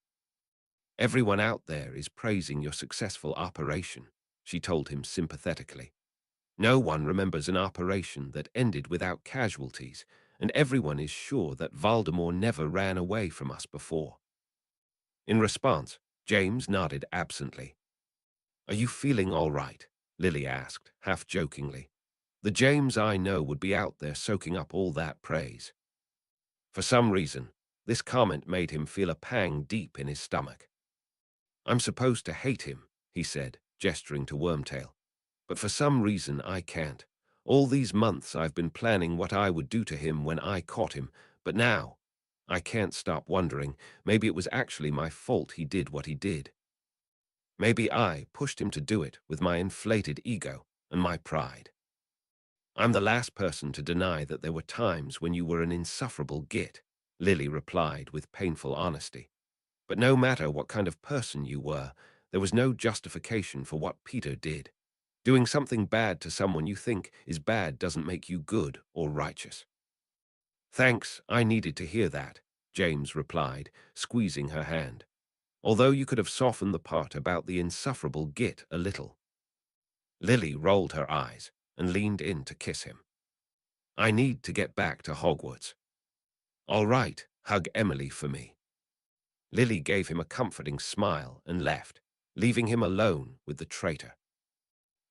Everyone out there is praising your successful operation, she told him sympathetically. No one remembers an operation that ended without casualties, and everyone is sure that Voldemort never ran away from us before. In response, James nodded absently. Are you feeling all right? Lily asked, half jokingly. The James I know would be out there soaking up all that praise. For some reason, this comment made him feel a pang deep in his stomach. I'm supposed to hate him, he said, gesturing to Wormtail. But for some reason I can't. All these months I've been planning what I would do to him when I caught him, but now I can't stop wondering, maybe it was actually my fault he did what he did. Maybe I pushed him to do it with my inflated ego and my pride. I'm the last person to deny that there were times when you were an insufferable git, Lily replied with painful honesty. But no matter what kind of person you were, there was no justification for what Peter did. Doing something bad to someone you think is bad doesn't make you good or righteous. Thanks, I needed to hear that, James replied, squeezing her hand. Although you could have softened the part about the insufferable git a little. Lily rolled her eyes and leaned in to kiss him. I need to get back to Hogwarts. All right, hug Emily for me. Lily gave him a comforting smile and left, leaving him alone with the traitor.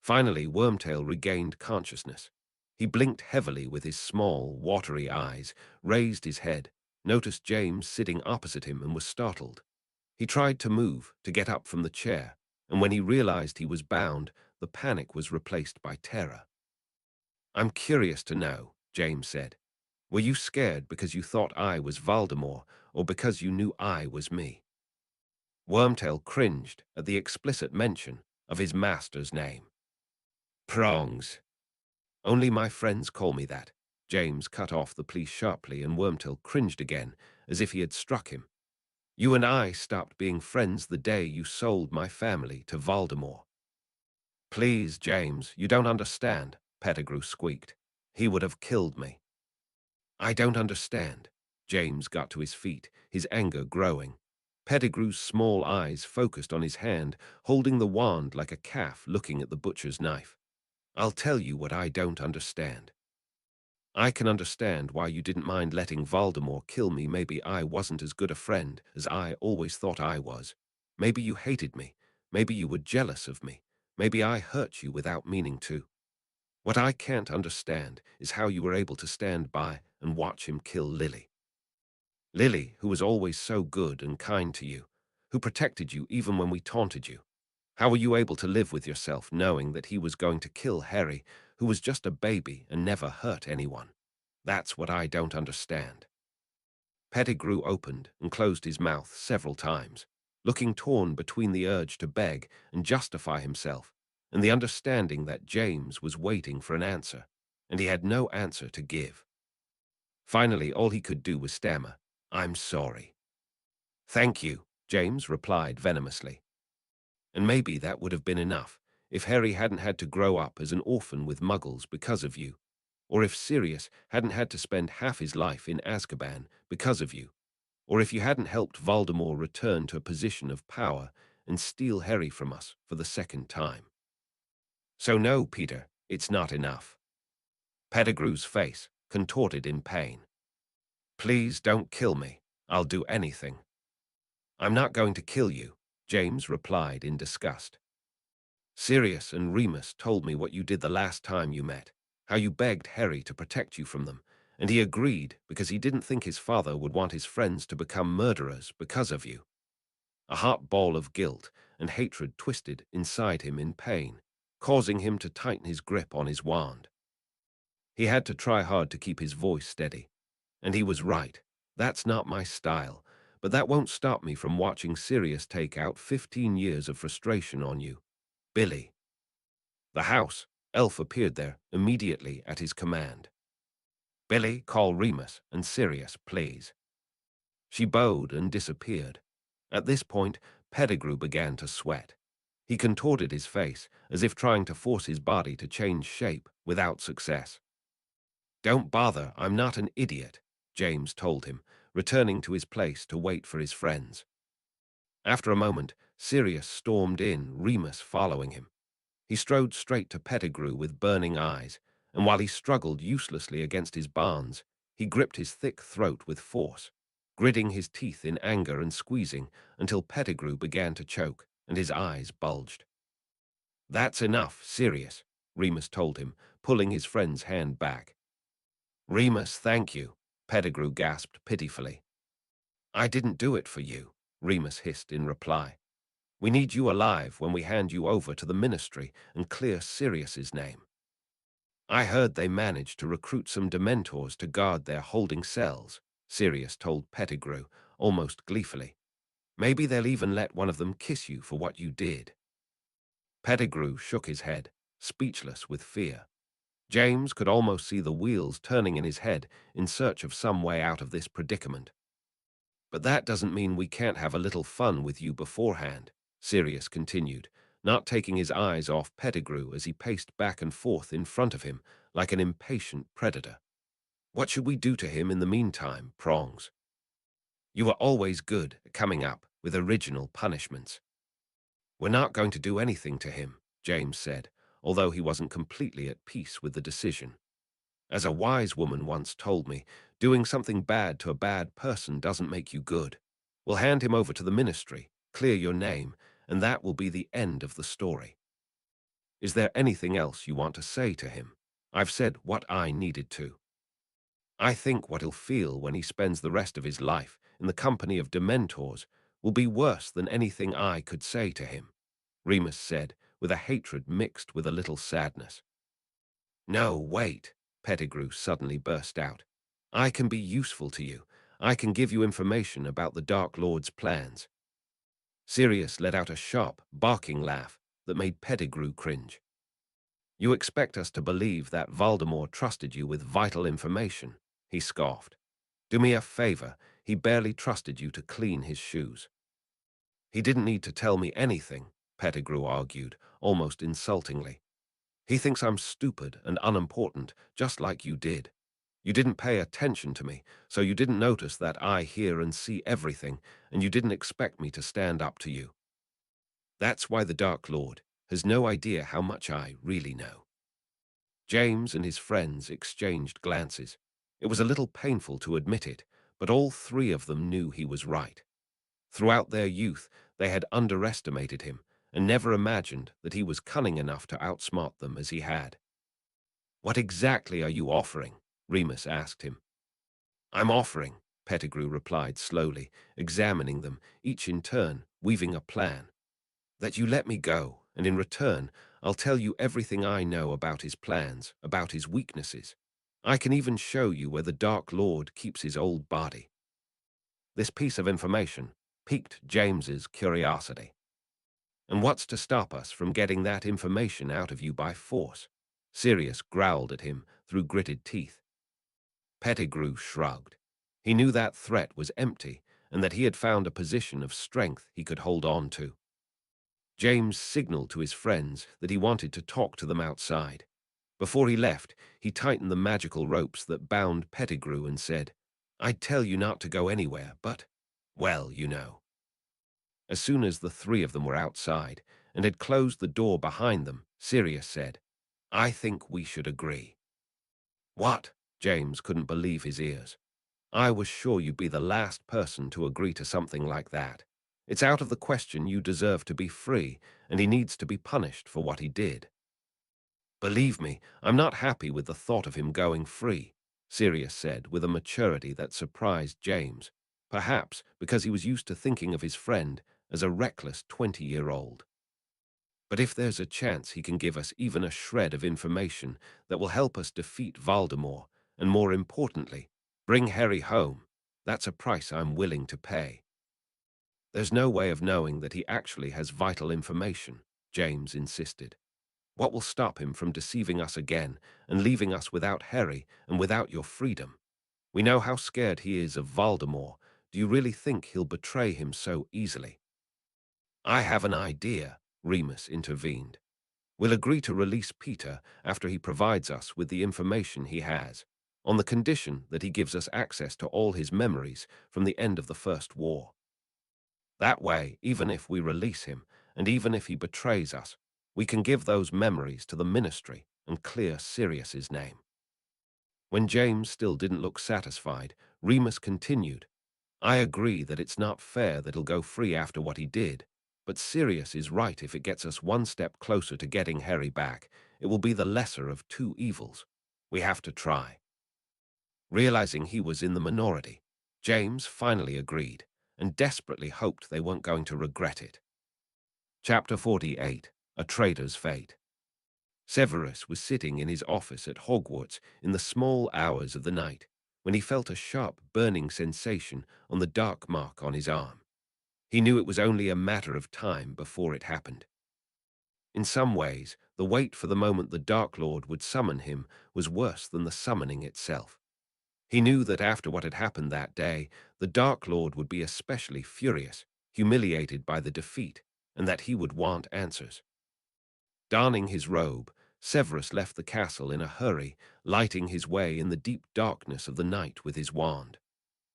Finally, Wormtail regained consciousness. He blinked heavily with his small, watery eyes, raised his head, noticed James sitting opposite him and was startled. He tried to move, to get up from the chair, and when he realized he was bound, the panic was replaced by terror. "I'm curious to know," James said. "Were you scared because you thought I was Voldemort, or because you knew I was me?" Wormtail cringed at the explicit mention of his master's name. "Prongs. Only my friends call me that." James cut off the plea sharply, and Wormtail cringed again, as if he had struck him. "You and I stopped being friends the day you sold my family to Voldemort." "Please, James, you don't understand," Pettigrew squeaked. "He would have killed me." "I don't understand." James got to his feet, his anger growing. Pettigrew's small eyes focused on his hand, holding the wand like a calf looking at the butcher's knife. "I'll tell you what I don't understand. I can understand why you didn't mind letting Voldemort kill me. Maybe I wasn't as good a friend as I always thought I was. Maybe you hated me. Maybe you were jealous of me. Maybe I hurt you without meaning to. What I can't understand is how you were able to stand by and watch him kill Lily. Lily, who was always so good and kind to you, who protected you even when we taunted you. How were you able to live with yourself knowing that he was going to kill Harry, who was just a baby and never hurt anyone? That's what I don't understand." Pettigrew opened and closed his mouth several times, looking torn between the urge to beg and justify himself and the understanding that James was waiting for an answer, and he had no answer to give. Finally, all he could do was stammer, "I'm sorry." "Thank you," James replied venomously. "And maybe that would have been enough if Harry hadn't had to grow up as an orphan with Muggles because of you, or if Sirius hadn't had to spend half his life in Azkaban because of you, or if you hadn't helped Voldemort return to a position of power and steal Harry from us for the second time. So no, Peter, it's not enough." Pettigrew's face contorted in pain. "Please don't kill me. I'll do anything." "I'm not going to kill you," James replied in disgust. "Sirius and Remus told me what you did the last time you met, how you begged Harry to protect you from them, and he agreed because he didn't think his father would want his friends to become murderers because of you." A hot ball of guilt and hatred twisted inside him in pain, causing him to tighten his grip on his wand. He had to try hard to keep his voice steady. "And he was right. That's not my style, but that won't stop me from watching Sirius take out 15 years of frustration on you. Billy." The house elf appeared there immediately at his command. "Billy, call Remus and Sirius, please." She bowed and disappeared. At this point, Pettigrew began to sweat. He contorted his face, as if trying to force his body to change shape, without success. "Don't bother, I'm not an idiot," James told him, returning to his place to wait for his friends. After a moment, Sirius stormed in, Remus following him. He strode straight to Pettigrew with burning eyes, and while he struggled uselessly against his bonds, he gripped his thick throat with force, gritting his teeth in anger and squeezing until Pettigrew began to choke and his eyes bulged. "That's enough, Sirius," Remus told him, pulling his friend's hand back. "Remus, thank you," Pettigrew gasped pitifully. "I didn't do it for you," Remus hissed in reply. "We need you alive when we hand you over to the Ministry and clear Sirius's name." "I heard they managed to recruit some Dementors to guard their holding cells," Sirius told Pettigrew, almost gleefully. "Maybe they'll even let one of them kiss you for what you did." Pettigrew shook his head, speechless with fear. James could almost see the wheels turning in his head in search of some way out of this predicament. "But that doesn't mean we can't have a little fun with you beforehand," Sirius continued, not taking his eyes off Pettigrew as he paced back and forth in front of him like an impatient predator. "What should we do to him in the meantime, Prongs? You are always good at coming up with original punishments." "We're not going to do anything to him," James said, although he wasn't completely at peace with the decision. "As a wise woman once told me, doing something bad to a bad person doesn't make you good. We'll hand him over to the Ministry, clear your name, and that will be the end of the story." Is there anything else you want to say to him? I've said what I needed to. I think what he'll feel when he spends the rest of his life in the company of Dementors will be worse than anything I could say to him, Remus said, with a hatred mixed with a little sadness. No, wait, Pettigrew suddenly burst out. I can be useful to you. I can give you information about the Dark Lord's plans. Sirius let out a sharp, barking laugh that made Pettigrew cringe. You expect us to believe that Voldemort trusted you with vital information, he scoffed. Do me a favor, he barely trusted you to clean his shoes. He didn't need to tell me anything, Pettigrew argued, almost insultingly. He thinks I'm stupid and unimportant, just like you did. You didn't pay attention to me, so you didn't notice that I hear and see everything, and you didn't expect me to stand up to you. That's why the Dark Lord has no idea how much I really know. James and his friends exchanged glances. It was a little painful to admit it, but all three of them knew he was right. Throughout their youth, they had underestimated him and never imagined that he was cunning enough to outsmart them as he had. What exactly are you offering? Remus asked him. I'm offering, Pettigrew replied slowly, examining them, each in turn, weaving a plan. That you let me go, and in return, I'll tell you everything I know about his plans, about his weaknesses. I can even show you where the Dark Lord keeps his old body. This piece of information piqued James's curiosity. And what's to stop us from getting that information out of you by force? Sirius growled at him through gritted teeth. Pettigrew shrugged. He knew that threat was empty and that he had found a position of strength he could hold on to. James signaled to his friends that he wanted to talk to them outside. Before he left, he tightened the magical ropes that bound Pettigrew and said, I'd tell you not to go anywhere, but, well, you know. As soon as the three of them were outside and had closed the door behind them, Sirius said, I think we should agree. What? James couldn't believe his ears. I was sure you'd be the last person to agree to something like that. It's out of the question you deserve to be free, and he needs to be punished for what he did. Believe me, I'm not happy with the thought of him going free, Sirius said with a maturity that surprised James, perhaps because he was used to thinking of his friend as a reckless 20-year-old. But if there's a chance he can give us even a shred of information that will help us defeat Voldemort, and more importantly, bring Harry home, that's a price I'm willing to pay. There's no way of knowing that he actually has vital information, James insisted. What will stop him from deceiving us again and leaving us without Harry and without your freedom? We know how scared he is of Voldemort. Do you really think he'll betray him so easily? I have an idea, Remus intervened. We'll agree to release Peter after he provides us with the information he has, on the condition that he gives us access to all his memories from the end of the First War. That way, even if we release him, and even if he betrays us, we can give those memories to the Ministry and clear Sirius's name. When James still didn't look satisfied, Remus continued, I agree that it's not fair that he'll go free after what he did, but Sirius is right. If it gets us one step closer to getting Harry back, it will be the lesser of two evils. We have to try. Realizing he was in the minority, James finally agreed, and desperately hoped they weren't going to regret it. Chapter 48, A Traitor's Fate. Severus was sitting in his office at Hogwarts in the small hours of the night when he felt a sharp burning sensation on the dark mark on his arm. He knew it was only a matter of time before it happened. In some ways, the wait for the moment the Dark Lord would summon him was worse than the summoning itself. He knew that after what had happened that day, the Dark Lord would be especially furious, humiliated by the defeat, and that he would want answers. Donning his robe, Severus left the castle in a hurry, lighting his way in the deep darkness of the night with his wand.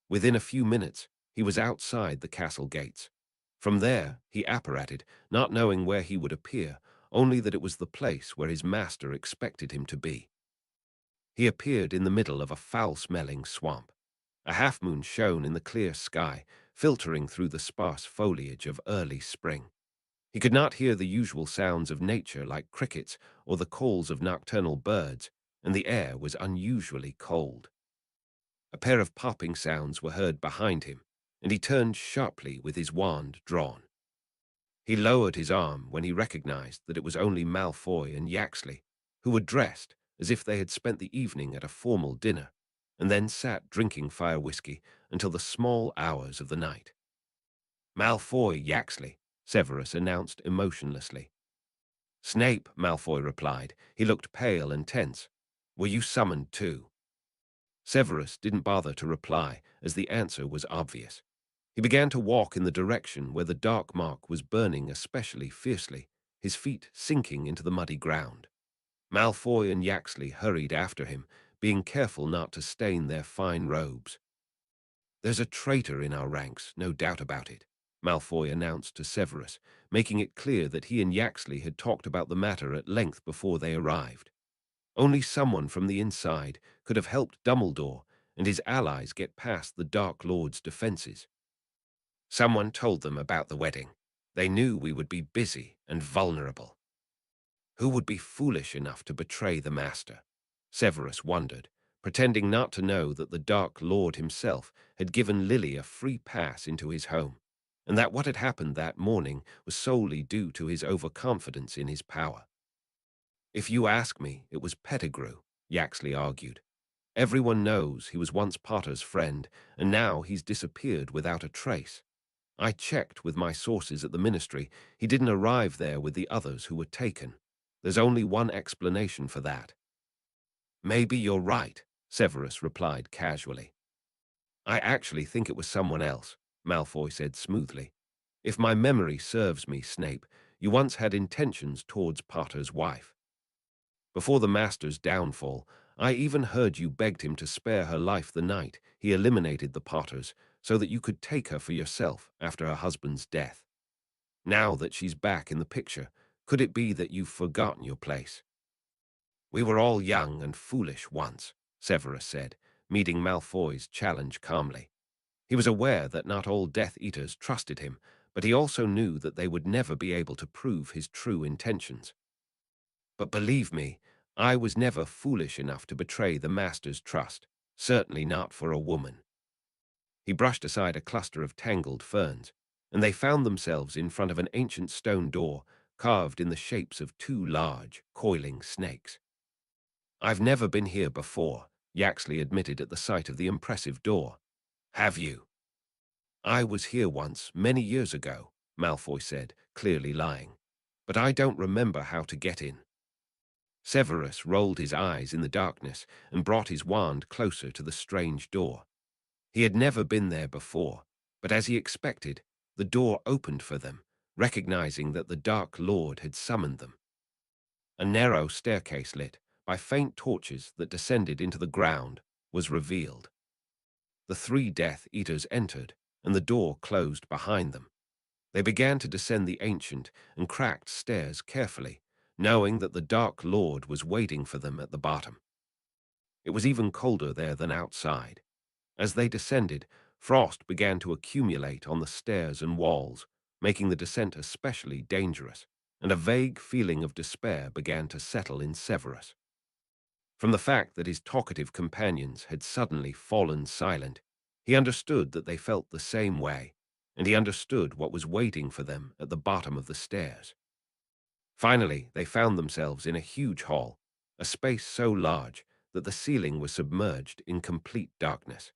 Within a few minutes, he was outside the castle gates. From there, he apparated, not knowing where he would appear, only that it was the place where his master expected him to be. He appeared in the middle of a foul-smelling swamp. A half-moon shone in the clear sky, filtering through the sparse foliage of early spring. He could not hear the usual sounds of nature like crickets or the calls of nocturnal birds, and the air was unusually cold. A pair of popping sounds were heard behind him, and he turned sharply with his wand drawn. He lowered his arm when he recognized that it was only Malfoy and Yaxley, who were dressed as if they had spent the evening at a formal dinner, and then sat drinking fire whiskey until the small hours of the night. "Malfoy, Yaxley," Severus announced emotionlessly. "Snape," Malfoy replied. He looked pale and tense. "Were you summoned too?" Severus didn't bother to reply, as the answer was obvious. He began to walk in the direction where the dark mark was burning especially fiercely, his feet sinking into the muddy ground. Malfoy and Yaxley hurried after him, being careful not to stain their fine robes. "There's a traitor in our ranks, no doubt about it," Malfoy announced to Severus, making it clear that he and Yaxley had talked about the matter at length before they arrived. Only someone from the inside could have helped Dumbledore and his allies get past the Dark Lord's defenses. "Someone told them about the wedding. They knew we would be busy and vulnerable. Who would be foolish enough to betray the Master?" Severus wondered, pretending not to know that the Dark Lord himself had given Lily a free pass into his home, and that what had happened that morning was solely due to his overconfidence in his power. "If you ask me, it was Pettigrew," Yaxley argued. "Everyone knows he was once Potter's friend, and now he's disappeared without a trace. I checked with my sources at the Ministry. He didn't arrive there with the others who were taken. There's only one explanation for that." "Maybe you're right," Severus replied casually. "I actually think it was someone else," Malfoy said smoothly. "If my memory serves me, Snape, you once had intentions towards Potter's wife. Before the Master's downfall, I even heard you begged him to spare her life the night he eliminated the Potters so that you could take her for yourself after her husband's death. Now that she's back in the picture, could it be that you've forgotten your place?" "We were all young and foolish once," Severus said, meeting Malfoy's challenge calmly. He was aware that not all Death Eaters trusted him, but he also knew that they would never be able to prove his true intentions. "But believe me, I was never foolish enough to betray the Master's trust, certainly not for a woman." He brushed aside a cluster of tangled ferns, and they found themselves in front of an ancient stone door carved in the shapes of two large, coiling snakes. "I've never been here before," Yaxley admitted at the sight of the impressive door. "Have you?" "I was here once, many years ago," Malfoy said, clearly lying. "But I don't remember how to get in." Severus rolled his eyes in the darkness and brought his wand closer to the strange door. He had never been there before, but as he expected, the door opened for them, recognizing that the Dark Lord had summoned them. A narrow staircase lit by faint torches that descended into the ground was revealed. The three Death Eaters entered, and the door closed behind them. They began to descend the ancient and cracked stairs carefully, knowing that the Dark Lord was waiting for them at the bottom. It was even colder there than outside. As they descended, frost began to accumulate on the stairs and walls, making the descent especially dangerous, and a vague feeling of despair began to settle in Severus. From the fact that his talkative companions had suddenly fallen silent, he understood that they felt the same way, and he understood what was waiting for them at the bottom of the stairs. Finally, they found themselves in a huge hall, a space so large that the ceiling was submerged in complete darkness.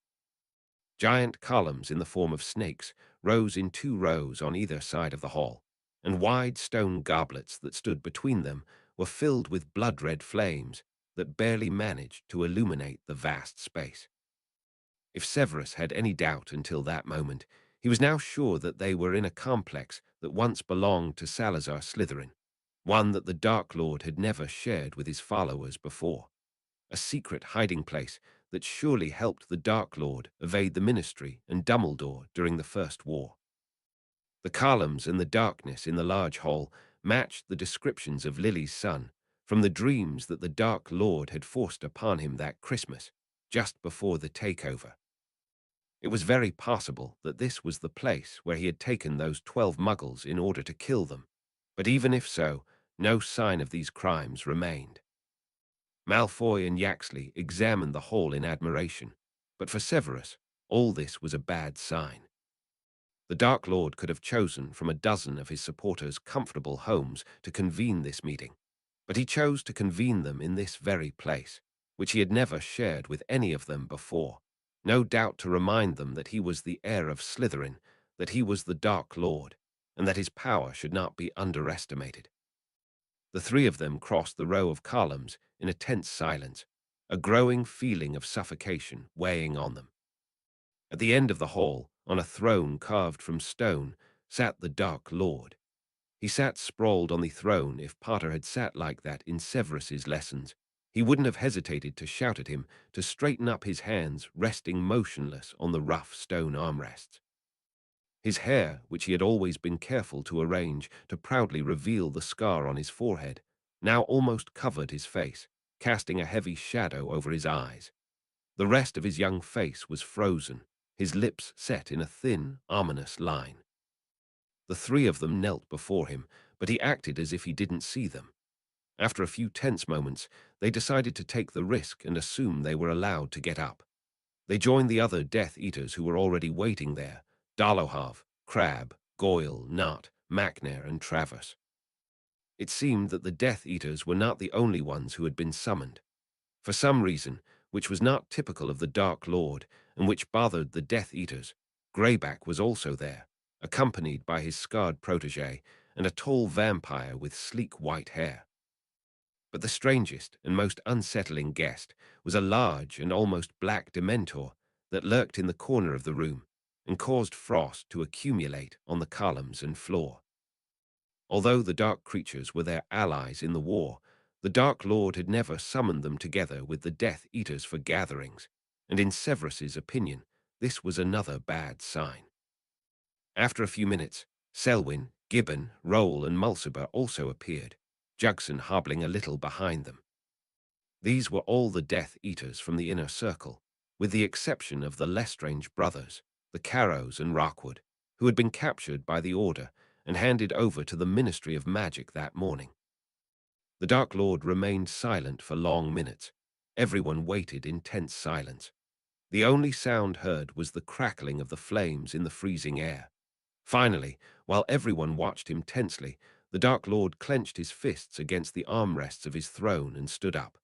Giant columns in the form of snakes rose in 2 rows on either side of the hall, and wide stone goblets that stood between them were filled with blood-red flames that barely managed to illuminate the vast space. If Severus had any doubt until that moment, he was now sure that they were in a complex that once belonged to Salazar Slytherin, one that the Dark Lord had never shared with his followers before, a secret hiding place that surely helped the Dark Lord evade the Ministry and Dumbledore during the First War. The columns and the darkness in the large hall matched the descriptions of Lily's son from the dreams that the Dark Lord had forced upon him that Christmas, just before the takeover. It was very possible that this was the place where he had taken those 12 Muggles in order to kill them, But even if so, no sign of these crimes remained. Malfoy and Yaxley examined the hall in admiration, but for Severus, all this was a bad sign. The Dark Lord could have chosen from a dozen of his supporters' comfortable homes to convene this meeting, but he chose to convene them in this very place, which he had never shared with any of them before, no doubt to remind them that he was the heir of Slytherin, that he was the Dark Lord, and that his power should not be underestimated. The three of them crossed the row of columns in a tense silence, a growing feeling of suffocation weighing on them. At the end of the hall, on a throne carved from stone, sat the Dark Lord. He sat sprawled on the throne. If Potter had sat like that in Severus's lessons, he wouldn't have hesitated to shout at him to straighten up, his hands resting motionless on the rough stone armrests. His hair, which he had always been careful to arrange to proudly reveal the scar on his forehead, now almost covered his face, casting a heavy shadow over his eyes. The rest of his young face was frozen, his lips set in a thin, ominous line. The three of them knelt before him, but he acted as if he didn't see them. After a few tense moments, they decided to take the risk and assume they were allowed to get up. They joined the other Death Eaters who were already waiting there: Dalohav, Crab, Goyle, Nott, Macnair, and Travers. It seemed that the Death Eaters were not the only ones who had been summoned. For some reason, which was not typical of the Dark Lord and which bothered the Death Eaters, Greyback was also there, accompanied by his scarred protege and a tall vampire with sleek white hair. But the strangest and most unsettling guest was a large and almost black Dementor that lurked in the corner of the room and caused frost to accumulate on the columns and floor. Although the dark creatures were their allies in the war, the Dark Lord had never summoned them together with the Death Eaters for gatherings, and in Severus's opinion, this was another bad sign. After a few minutes, Selwyn, Gibbon, Roll, and Mulciber also appeared, Jugson hobbling a little behind them. These were all the Death Eaters from the inner circle, with the exception of the Lestrange brothers, the Carrows and Rockwood, who had been captured by the Order and handed over to the Ministry of Magic that morning. The Dark Lord remained silent for long minutes. Everyone waited in tense silence. The only sound heard was the crackling of the flames in the freezing air. Finally, while everyone watched him tensely, the Dark Lord clenched his fists against the armrests of his throne and stood up.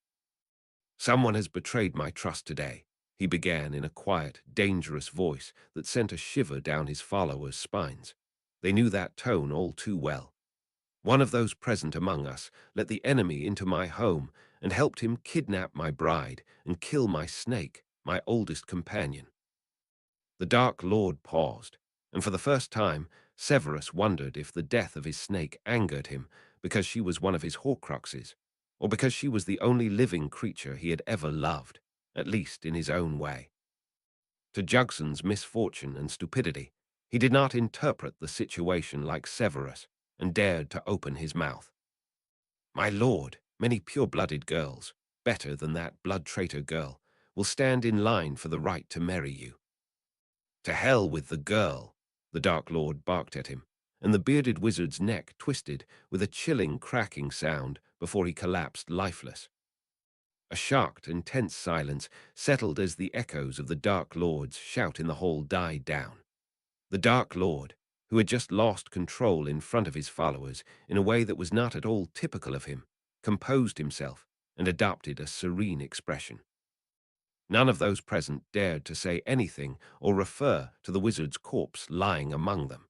"Someone has betrayed my trust today," he began in a quiet, dangerous voice that sent a shiver down his followers' spines. They knew that tone all too well. "One of those present among us let the enemy into my home and helped him kidnap my bride and kill my snake, my oldest companion." The Dark Lord paused, and for the first time, Severus wondered if the death of his snake angered him because she was one of his Horcruxes, or because she was the only living creature he had ever loved, at least in his own way. To Jugson's misfortune and stupidity, he did not interpret the situation like Severus and dared to open his mouth. "My lord, many pure-blooded girls, better than that blood-traitor girl, will stand in line for the right to marry you." "To hell with the girl," the Dark Lord barked at him, and the bearded wizard's neck twisted with a chilling cracking sound before he collapsed lifeless. A shocked and tense silence settled as the echoes of the Dark Lord's shout in the hall died down. The Dark Lord, who had just lost control in front of his followers in a way that was not at all typical of him, composed himself and adopted a serene expression. None of those present dared to say anything or refer to the wizard's corpse lying among them.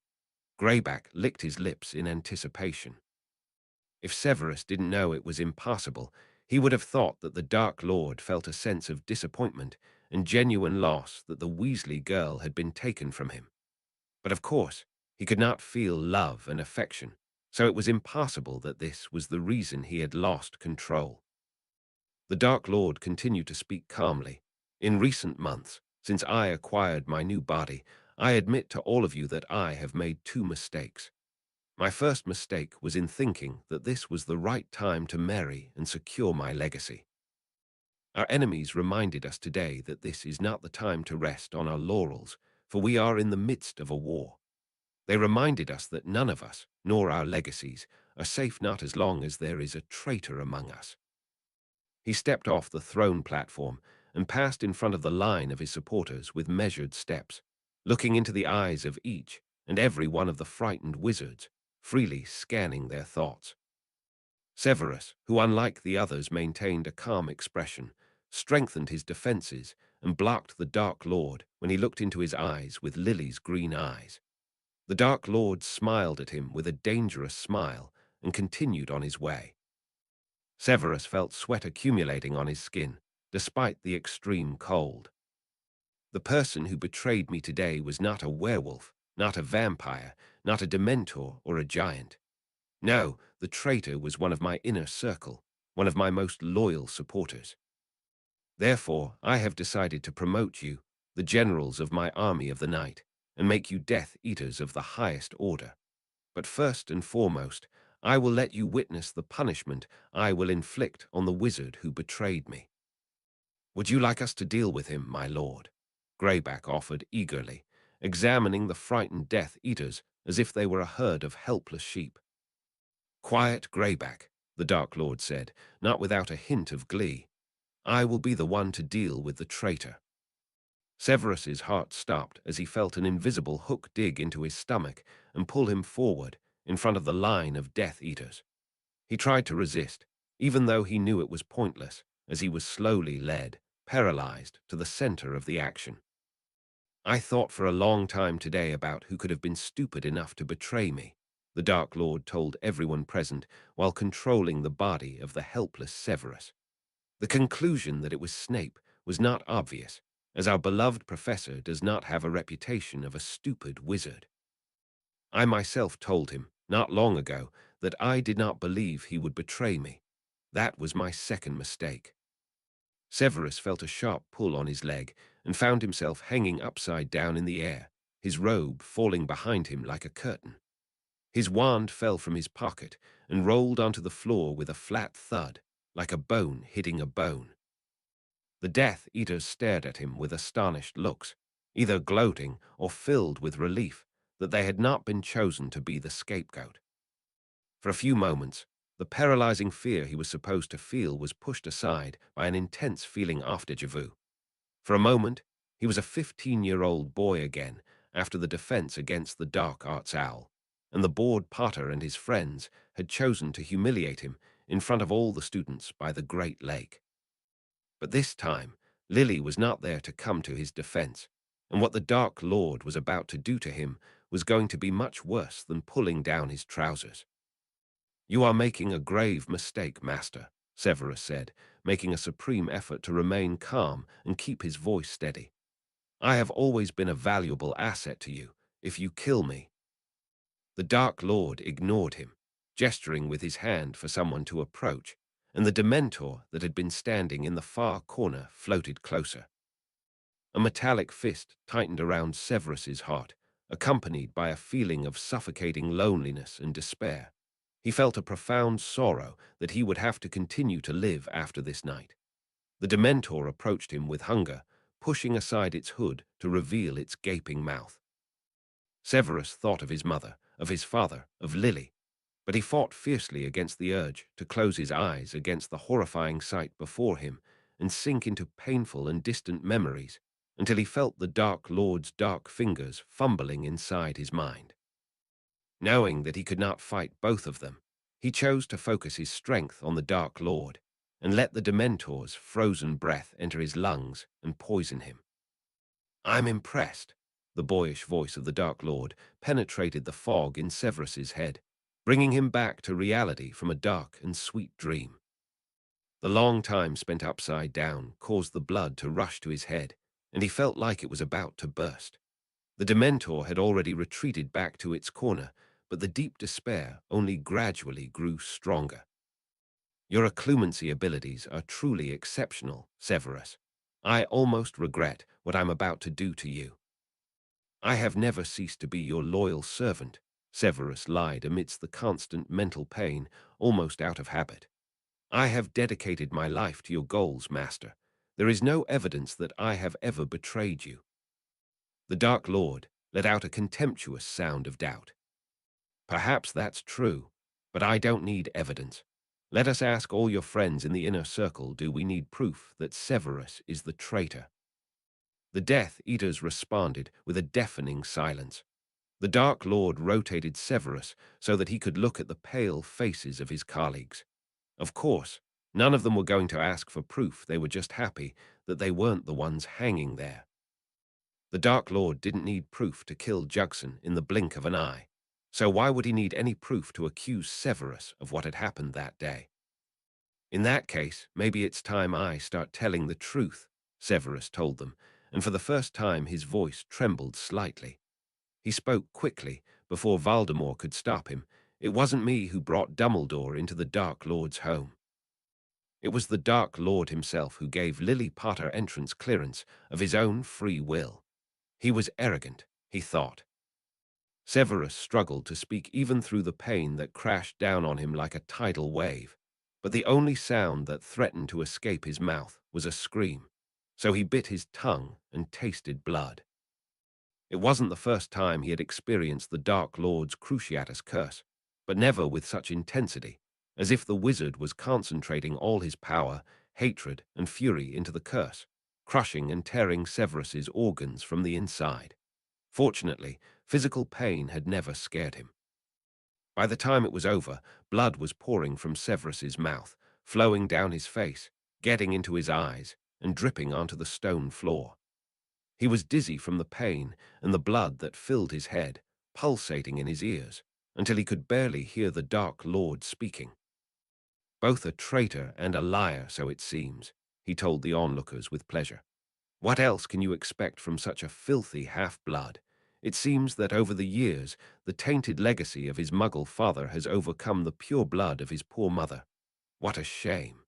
Greyback licked his lips in anticipation. If Severus didn't know it was impossible, he would have thought that the Dark Lord felt a sense of disappointment and genuine loss that the Weasley girl had been taken from him. But of course, he could not feel love and affection, so it was impossible that this was the reason he had lost control. The Dark Lord continued to speak calmly. "In recent months, since I acquired my new body, I admit to all of you that I have made two mistakes. My first mistake was in thinking that this was the right time to marry and secure my legacy. Our enemies reminded us today that this is not the time to rest on our laurels, for we are in the midst of a war. They reminded us that none of us, nor our legacies, are safe not as long as there is a traitor among us. He stepped off the throne platform and passed in front of the line of his supporters with measured steps, looking into the eyes of each and every one of the frightened wizards, freely scanning their thoughts. Severus, who unlike the others maintained a calm expression, strengthened his defenses and blocked the Dark Lord when he looked into his eyes with Lily's green eyes. The Dark Lord smiled at him with a dangerous smile and continued on his way. Severus felt sweat accumulating on his skin, despite the extreme cold. The person who betrayed me today was not a werewolf, not a vampire, not a dementor or a giant. No, the traitor was one of my inner circle, one of my most loyal supporters. Therefore, I have decided to promote you, the generals of my army of the night, and make you Death Eaters of the highest order. But first and foremost, I will let you witness the punishment I will inflict on the wizard who betrayed me. Would you like us to deal with him, my lord? Greyback offered eagerly, examining the frightened Death Eaters as if they were a herd of helpless sheep. Quiet, Greyback, the Dark Lord said, not without a hint of glee. I will be the one to deal with the traitor. Severus's heart stopped as he felt an invisible hook dig into his stomach and pull him forward in front of the line of Death Eaters. He tried to resist, even though he knew it was pointless, as he was slowly led, paralyzed, to the center of the action. I thought for a long time today about who could have been stupid enough to betray me, the Dark Lord told everyone present while controlling the body of the helpless Severus. The conclusion that it was Snape was not obvious, as our beloved professor does not have a reputation of a stupid wizard. I myself told him, not long ago, that I did not believe he would betray me. That was my second mistake. Severus felt a sharp pull on his leg and found himself hanging upside down in the air, his robe falling behind him like a curtain. His wand fell from his pocket and rolled onto the floor with a flat thud, like a bone hitting a bone. The Death Eaters stared at him with astonished looks, either gloating or filled with relief that they had not been chosen to be the scapegoat. For a few moments, the paralyzing fear he was supposed to feel was pushed aside by an intense feeling of déjà vu. For a moment, he was a 15-year-old boy again after the defense against the dark arts owl, and the bored Potter and his friends had chosen to humiliate him in front of all the students by the Great Lake. But this time, Lily was not there to come to his defense, and what the Dark Lord was about to do to him was going to be much worse than pulling down his trousers. You are making a grave mistake, Master, Severus said, making a supreme effort to remain calm and keep his voice steady. I have always been a valuable asset to you. If you kill me. The Dark Lord ignored him, gesturing with his hand for someone to approach, and the Dementor that had been standing in the far corner floated closer. A metallic fist tightened around Severus's heart, accompanied by a feeling of suffocating loneliness and despair. He felt a profound sorrow that he would have to continue to live after this night. The Dementor approached him with hunger, pushing aside its hood to reveal its gaping mouth. Severus thought of his mother, of his father, of Lily, but he fought fiercely against the urge to close his eyes against the horrifying sight before him and sink into painful and distant memories until he felt the Dark Lord's dark fingers fumbling inside his mind. Knowing that he could not fight both of them, he chose to focus his strength on the Dark Lord and let the Dementor's frozen breath enter his lungs and poison him. I'm impressed. The boyish voice of the Dark Lord penetrated the fog in Severus's head, bringing him back to reality from a dark and sweet dream. The long time spent upside down caused the blood to rush to his head, and he felt like it was about to burst. The Dementor had already retreated back to its corner, but the deep despair only gradually grew stronger. Your occlumency abilities are truly exceptional, Severus. I almost regret what I'm about to do to you. I have never ceased to be your loyal servant, Severus lied amidst the constant mental pain, almost out of habit. I have dedicated my life to your goals, Master. There is no evidence that I have ever betrayed you. The Dark Lord let out a contemptuous sound of doubt. Perhaps that's true, But I don't need evidence. Let us ask all your friends in the inner circle, do we need proof that Severus is the traitor? The Death Eaters responded with a deafening silence. The Dark Lord rotated Severus so that he could look at the pale faces of his colleagues. Of course, none of them were going to ask for proof, they were just happy that they weren't the ones hanging there. The Dark Lord didn't need proof to kill Jugson in the blink of an eye, so why would he need any proof to accuse Severus of what had happened that day? In that case, maybe it's time I start telling the truth, Severus told them, and for the first time his voice trembled slightly. He spoke quickly, before Voldemort could stop him. It wasn't me who brought Dumbledore into the Dark Lord's home. It was the Dark Lord himself who gave Lily Potter entrance clearance of his own free will. He was arrogant, he thought. Severus struggled to speak even through the pain that crashed down on him like a tidal wave. But the only sound that threatened to escape his mouth was a scream, so he bit his tongue and tasted blood. It wasn't the first time he had experienced the Dark Lord's Cruciatus curse, but never with such intensity, as if the wizard was concentrating all his power, hatred, and fury into the curse, crushing and tearing Severus's organs from the inside. Fortunately, physical pain had never scared him. By the time it was over, blood was pouring from Severus's mouth, flowing down his face, getting into his eyes, and dripping onto the stone floor. He was dizzy from the pain and the blood that filled his head, pulsating in his ears, until he could barely hear the Dark Lord speaking. Both a traitor and a liar, so it seems, he told the onlookers with pleasure. What else can you expect from such a filthy half-blood? It seems that over the years, the tainted legacy of his Muggle father has overcome the pure blood of his poor mother. What a shame.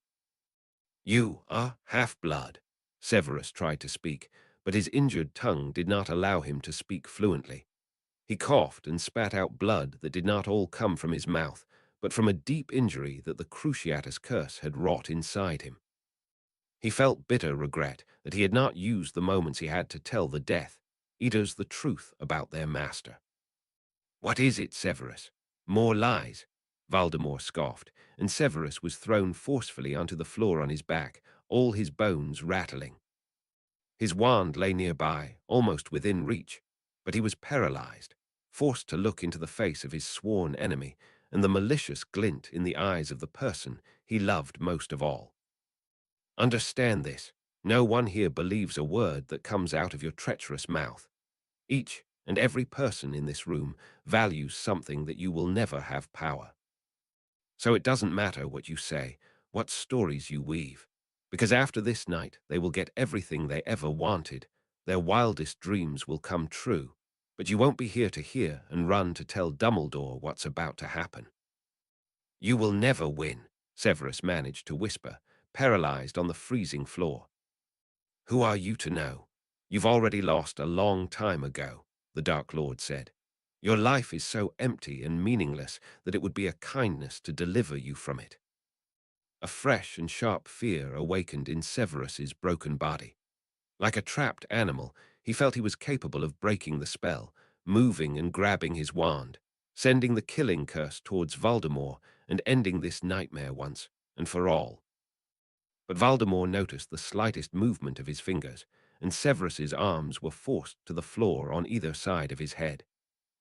You are half-blood, Severus tried to speak, but his injured tongue did not allow him to speak fluently. He coughed and spat out blood that did not all come from his mouth, but from a deep injury that the Cruciatus curse had wrought inside him. He felt bitter regret that he had not used the moments he had to tell the Death Eaters the truth about their master. What is it, Severus? More lies? Voldemort scoffed, and Severus was thrown forcefully onto the floor on his back, all his bones rattling. His wand lay nearby, almost within reach, but he was paralyzed, forced to look into the face of his sworn enemy and the malicious glint in the eyes of the person he loved most of all. Understand this. No one here believes a word that comes out of your treacherous mouth. Each and every person in this room values something that you will never have power. So it doesn't matter what you say, what stories you weave, because after this night they will get everything they ever wanted. Their wildest dreams will come true, but you won't be here to hear and run to tell Dumbledore what's about to happen. You will never win, Severus managed to whisper, paralyzed on the freezing floor. Who are you to know? You've already lost a long time ago, the Dark Lord said. Your life is so empty and meaningless that it would be a kindness to deliver you from it. A fresh and sharp fear awakened in Severus's broken body. Like a trapped animal, he felt he was capable of breaking the spell, moving and grabbing his wand, sending the killing curse towards Voldemort and ending this nightmare once and for all. But Voldemort noticed the slightest movement of his fingers, and Severus's arms were forced to the floor on either side of his head.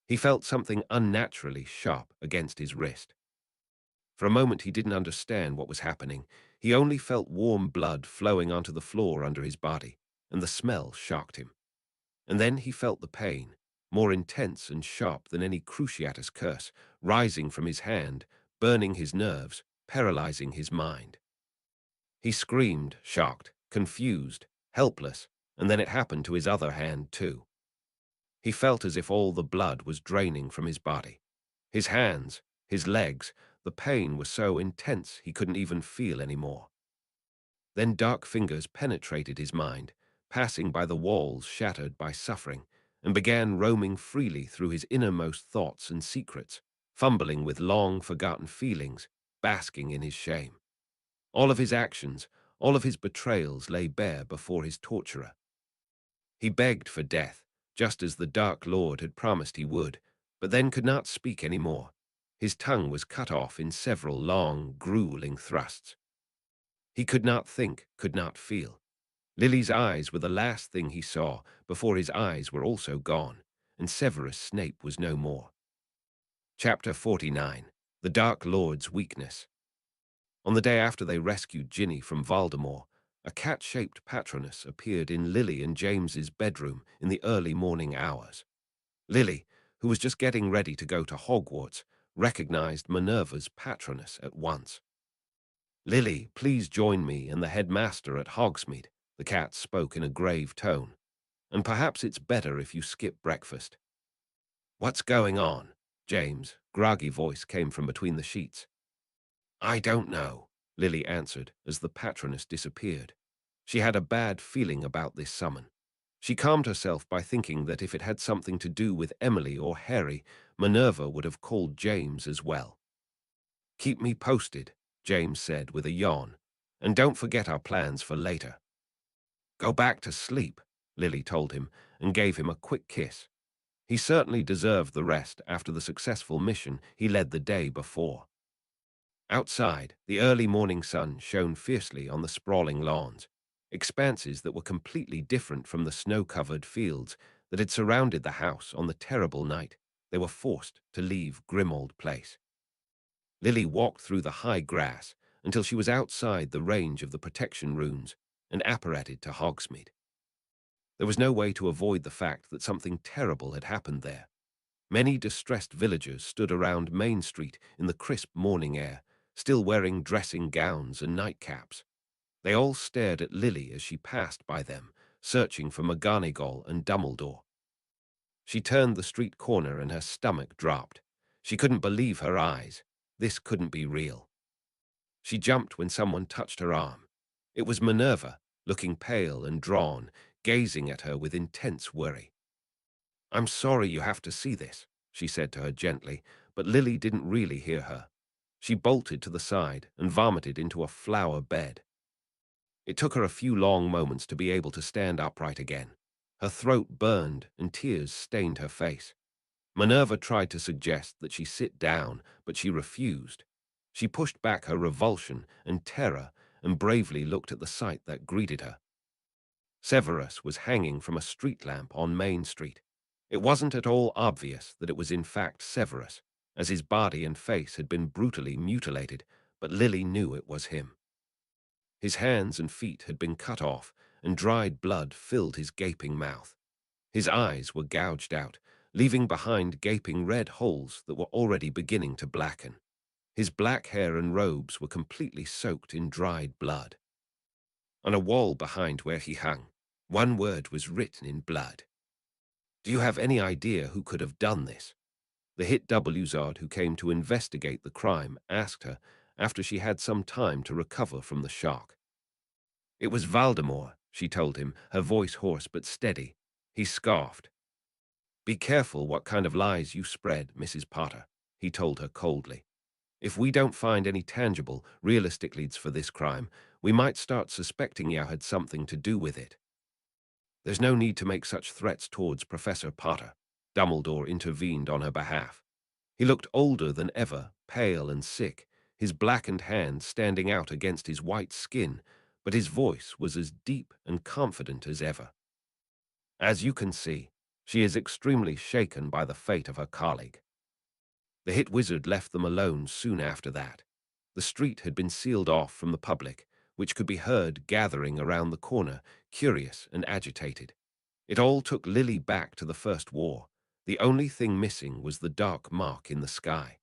He felt something unnaturally sharp against his wrist. For a moment he didn't understand what was happening. He only felt warm blood flowing onto the floor under his body, and the smell shocked him. And then he felt the pain, more intense and sharp than any Cruciatus curse, rising from his hand, burning his nerves, paralyzing his mind. He screamed, shocked, confused, helpless, and then it happened to his other hand too. He felt as if all the blood was draining from his body. His hands, his legs, the pain was so intense he couldn't even feel anymore. Then dark fingers penetrated his mind, passing by the walls shattered by suffering, and began roaming freely through his innermost thoughts and secrets, fumbling with long-forgotten feelings, basking in his shame. All of his actions, all of his betrayals lay bare before his torturer. He begged for death, just as the Dark Lord had promised he would, but then could not speak any more. His tongue was cut off in several long, grueling thrusts. He could not think, could not feel. Lily's eyes were the last thing he saw before his eyes were also gone, and Severus Snape was no more. Chapter 49. The Dark Lord's Weakness. On the day after they rescued Ginny from Voldemort, a cat-shaped patronus appeared in Lily and James's bedroom in the early morning hours. Lily, who was just getting ready to go to Hogwarts, recognized Minerva's patronus at once. "Lily, please join me and the headmaster at Hogsmeade," the cat spoke in a grave tone. "And perhaps it's better if you skip breakfast." "What's going on?" James' groggy voice came from between the sheets. "I don't know," Lily answered as the patroness disappeared. She had a bad feeling about this summon. She calmed herself by thinking that if it had something to do with Emily or Harry, Minerva would have called James as well. "Keep me posted," James said with a yawn, "and don't forget our plans for later." "Go back to sleep," Lily told him and gave him a quick kiss. He certainly deserved the rest after the successful mission he led the day before. Outside, the early morning sun shone fiercely on the sprawling lawns, expanses that were completely different from the snow-covered fields that had surrounded the house on the terrible night they were forced to leave Grimmauld Place. Lily walked through the high grass until she was outside the range of the protection runes and apparated to Hogsmeade. There was no way to avoid the fact that something terrible had happened there. Many distressed villagers stood around Main Street in the crisp morning air, still wearing dressing gowns and nightcaps. They all stared at Lily as she passed by them, searching for McGonagall and Dumbledore. She turned the street corner and her stomach dropped. She couldn't believe her eyes. This couldn't be real. She jumped when someone touched her arm. It was Minerva, looking pale and drawn, gazing at her with intense worry. "I'm sorry you have to see this," she said to her gently, but Lily didn't really hear her. She bolted to the side and vomited into a flower bed. It took her a few long moments to be able to stand upright again. Her throat burned and tears stained her face. Minerva tried to suggest that she sit down, but she refused. She pushed back her revulsion and terror and bravely looked at the sight that greeted her. Severus was hanging from a street lamp on Main Street. It wasn't at all obvious that it was in fact Severus, as his body and face had been brutally mutilated, but Lily knew it was him. His hands and feet had been cut off, and dried blood filled his gaping mouth. His eyes were gouged out, leaving behind gaping red holes that were already beginning to blacken. His black hair and robes were completely soaked in dried blood. On a wall behind where he hung, one word was written in blood. "Do you have any idea who could have done this?" The hit Wzard who came to investigate the crime asked her after she had some time to recover from the shock. "It was Voldemort," she told him, her voice hoarse but steady. He scoffed. "Be careful what kind of lies you spread, Mrs. Potter," he told her coldly. "If we don't find any tangible, realistic leads for this crime, we might start suspecting you had something to do with it." "There's no need to make such threats towards Professor Potter," Dumbledore intervened on her behalf. He looked older than ever, pale and sick, his blackened hand standing out against his white skin, but his voice was as deep and confident as ever. "As you can see, she is extremely shaken by the fate of her colleague." The hit wizard left them alone soon after that. The street had been sealed off from the public, which could be heard gathering around the corner, curious and agitated. It all took Lily back to the First War. The only thing missing was the dark mark in the sky.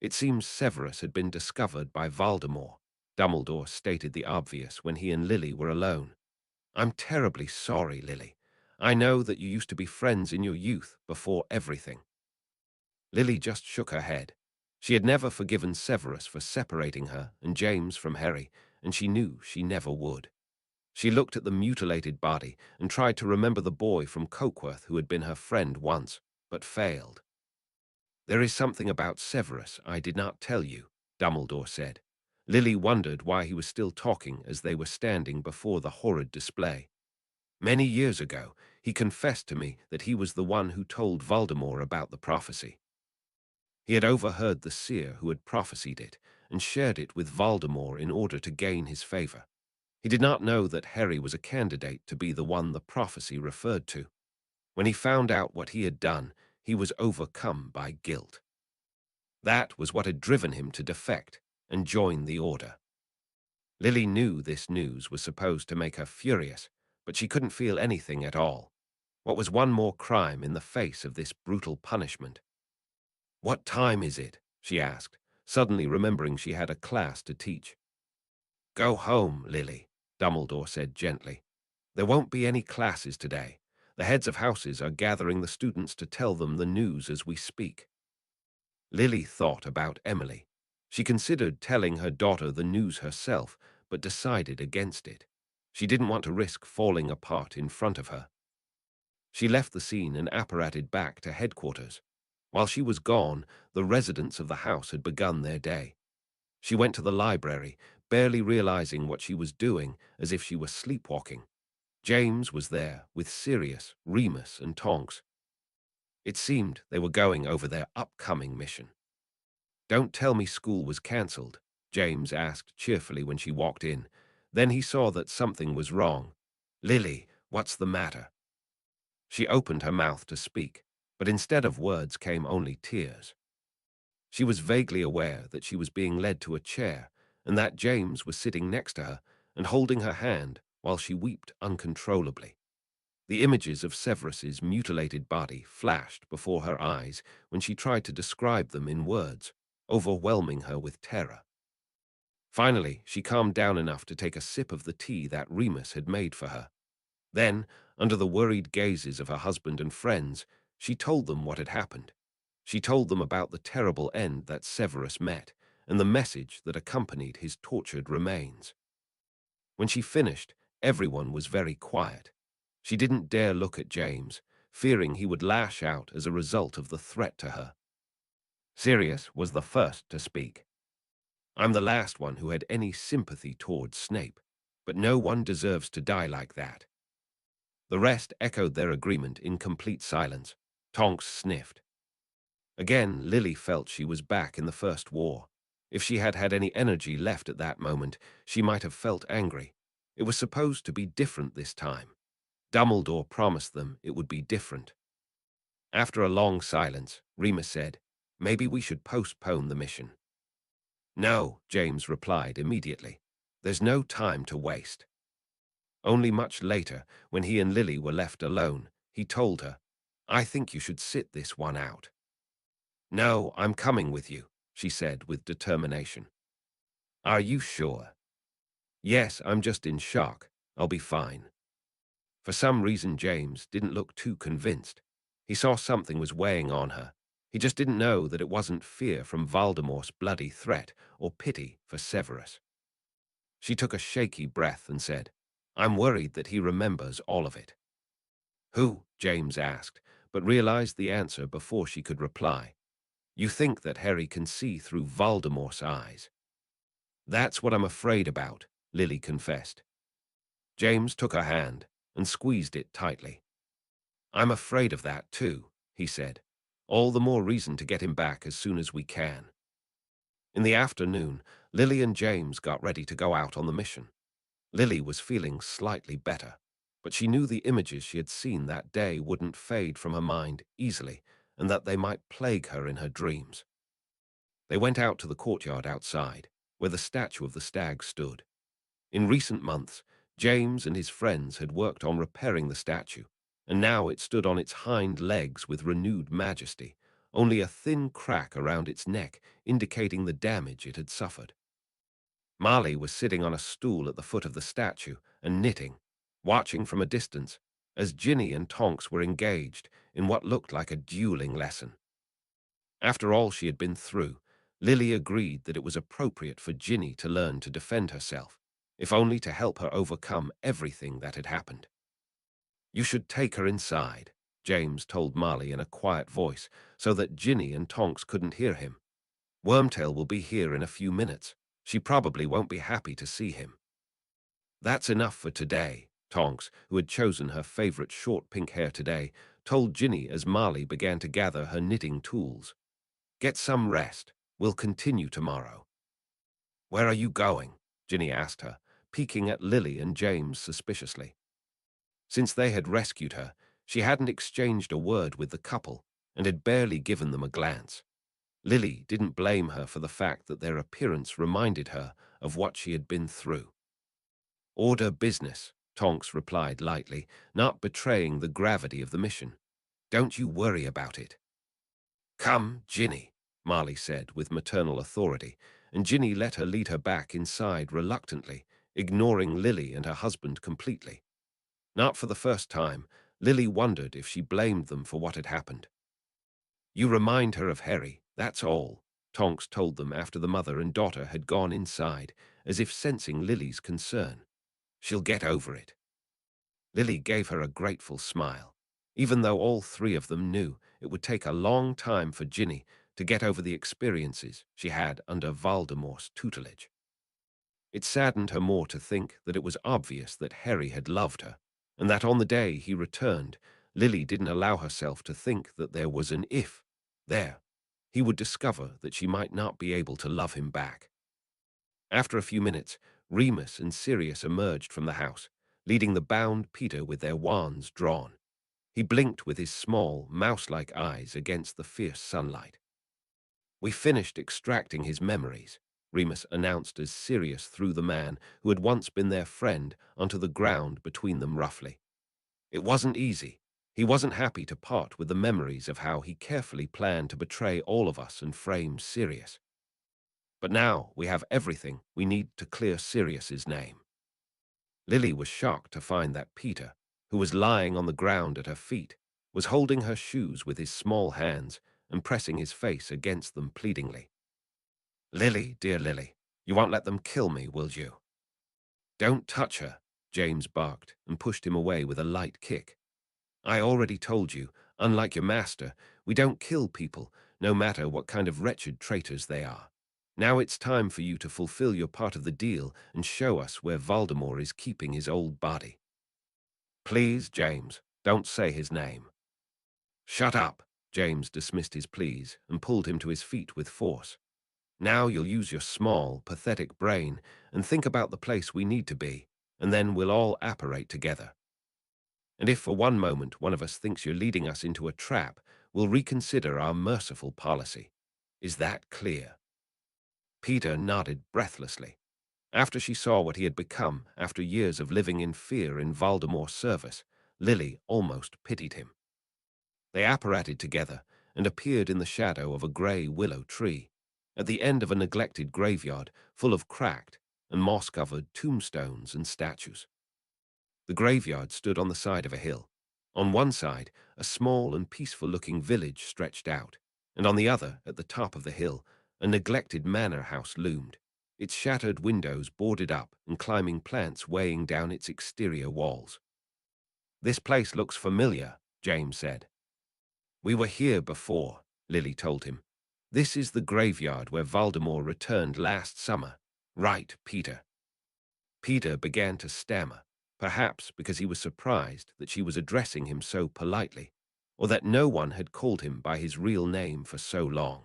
It seems Severus had been discovered by Voldemort. Dumbledore stated the obvious when he and Lily were alone. "I'm terribly sorry, Lily. I know that you used to be friends in your youth before everything." Lily just shook her head. She had never forgiven Severus for separating her and James from Harry, and she knew she never would. She looked at the mutilated body and tried to remember the boy from Cokeworth who had been her friend once, but failed. "There is something about Severus I did not tell you," Dumbledore said. Lily wondered why he was still talking as they were standing before the horrid display. "Many years ago, he confessed to me that he was the one who told Voldemort about the prophecy." He had overheard the seer who had prophesied it and shared it with Voldemort in order to gain his favor. He did not know that Harry was a candidate to be the one the prophecy referred to. When he found out what he had done, he was overcome by guilt. That was what had driven him to defect and join the Order. Lily knew this news was supposed to make her furious, but she couldn't feel anything at all. What was one more crime in the face of this brutal punishment? "What time is it?" she asked, suddenly remembering she had a class to teach. "Go home, Lily," Dumbledore said gently. "There won't be any classes today. The heads of houses are gathering the students to tell them the news as we speak." Lily thought about Emily. She considered telling her daughter the news herself, but decided against it. She didn't want to risk falling apart in front of her. She left the scene and apparated back to headquarters. While she was gone, the residents of the house had begun their day. She went to the library, barely realizing what she was doing, as if she were sleepwalking. James was there, with Sirius, Remus, and Tonks. It seemed they were going over their upcoming mission. "Don't tell me school was cancelled," James asked cheerfully when she walked in. Then he saw that something was wrong. "Lily, what's the matter?" She opened her mouth to speak, but instead of words came only tears. She was vaguely aware that she was being led to a chair and that James was sitting next to her and holding her hand while she wept uncontrollably. The images of Severus's mutilated body flashed before her eyes when she tried to describe them in words, overwhelming her with terror. Finally, she calmed down enough to take a sip of the tea that Remus had made for her. Then, under the worried gazes of her husband and friends, she told them what had happened. She told them about the terrible end that Severus met and the message that accompanied his tortured remains. When she finished, everyone was very quiet. She didn't dare look at James, fearing he would lash out as a result of the threat to her. Sirius was the first to speak. "I'm the last one who had any sympathy towards Snape, but no one deserves to die like that." The rest echoed their agreement in complete silence. Tonks sniffed. Again, Lily felt she was back in the First War. If she had had any energy left at that moment, she might have felt angry. It was supposed to be different this time. Dumbledore promised them it would be different. After a long silence, Remus said, "Maybe we should postpone the mission." "No," James replied immediately. "There's no time to waste." Only much later, when he and Lily were left alone, he told her, "I think you should sit this one out." "No, I'm coming with you," she said with determination. "Are you sure?" "Yes, I'm just in shock. I'll be fine." For some reason, James didn't look too convinced. He saw something was weighing on her. He just didn't know that it wasn't fear from Voldemort's bloody threat or pity for Severus. She took a shaky breath and said, "I'm worried that he remembers all of it." "Who?" James asked, but realized the answer before she could reply. "You think that Harry can see through Voldemort's eyes." "That's what I'm afraid about," Lily confessed. James took her hand and squeezed it tightly. "I'm afraid of that too," he said. "All the more reason to get him back as soon as we can." In the afternoon, Lily and James got ready to go out on the mission. Lily was feeling slightly better, but she knew the images she had seen that day wouldn't fade from her mind easily and that they might plague her in her dreams. They went out to the courtyard outside, where the statue of the stag stood. In recent months, James and his friends had worked on repairing the statue, and now it stood on its hind legs with renewed majesty, only a thin crack around its neck indicating the damage it had suffered. Marley was sitting on a stool at the foot of the statue and knitting, watching from a distance, as Ginny and Tonks were engaged in what looked like a dueling lesson. After all she had been through, Lily agreed that it was appropriate for Ginny to learn to defend herself, if only to help her overcome everything that had happened. "You should take her inside," James told Marley in a quiet voice, so that Ginny and Tonks couldn't hear him. "Wormtail will be here in a few minutes. She probably won't be happy to see him." "That's enough for today," Tonks, who had chosen her favorite short pink hair today, told Ginny as Marley began to gather her knitting tools. Get some rest. We'll continue tomorrow. Where are you going? Ginny asked her, peeking at Lily and James suspiciously. Since they had rescued her, she hadn't exchanged a word with the couple and had barely given them a glance. Lily didn't blame her for the fact that their appearance reminded her of what she had been through. Order business, Tonks replied lightly, not betraying the gravity of the mission. Don't you worry about it. Come, Ginny, Marley said with maternal authority, and Ginny let her lead her back inside reluctantly, ignoring Lily and her husband completely. Not for the first time, Lily wondered if she blamed them for what had happened. You remind her of Harry, that's all, Tonks told them after the mother and daughter had gone inside, as if sensing Lily's concern. She'll get over it. Lily gave her a grateful smile, even though all three of them knew it would take a long time for Ginny to get over the experiences she had under Voldemort's tutelage. It saddened her more to think that it was obvious that Harry had loved her, and that on the day he returned, Lily didn't allow herself to think that there was an if there. He would discover that she might not be able to love him back. After a few minutes, Remus and Sirius emerged from the house, leading the bound Peter with their wands drawn. He blinked with his small, mouse-like eyes against the fierce sunlight. We finished extracting his memories, Remus announced as Sirius threw the man who had once been their friend onto the ground between them roughly. It wasn't easy. He wasn't happy to part with the memories of how he carefully planned to betray all of us and frame Sirius. But now we have everything we need to clear Sirius's name. Lily was shocked to find that Peter, who was lying on the ground at her feet, was holding her shoes with his small hands and pressing his face against them pleadingly. Lily, dear Lily, you won't let them kill me, will you? Don't touch her, James barked and pushed him away with a light kick. I already told you, unlike your master, we don't kill people, no matter what kind of wretched traitors they are. Now it's time for you to fulfill your part of the deal and show us where Voldemort is keeping his old body. Please, James, don't say his name. Shut up, James dismissed his pleas and pulled him to his feet with force. Now you'll use your small, pathetic brain and think about the place we need to be, and then we'll all apparate together. And if for one moment one of us thinks you're leading us into a trap, we'll reconsider our merciful policy. Is that clear? Peter nodded breathlessly. After she saw what he had become after years of living in fear in Voldemort's service, Lily almost pitied him. They apparated together and appeared in the shadow of a grey willow tree, at the end of a neglected graveyard full of cracked and moss-covered tombstones and statues. The graveyard stood on the side of a hill. On one side, a small and peaceful-looking village stretched out, and on the other, at the top of the hill, a neglected manor house loomed, its shattered windows boarded up and climbing plants weighing down its exterior walls. This place looks familiar, James said. We were here before, Lily told him. This is the graveyard where Voldemort returned last summer. Right, Peter. Peter began to stammer, perhaps because he was surprised that she was addressing him so politely, or that no one had called him by his real name for so long.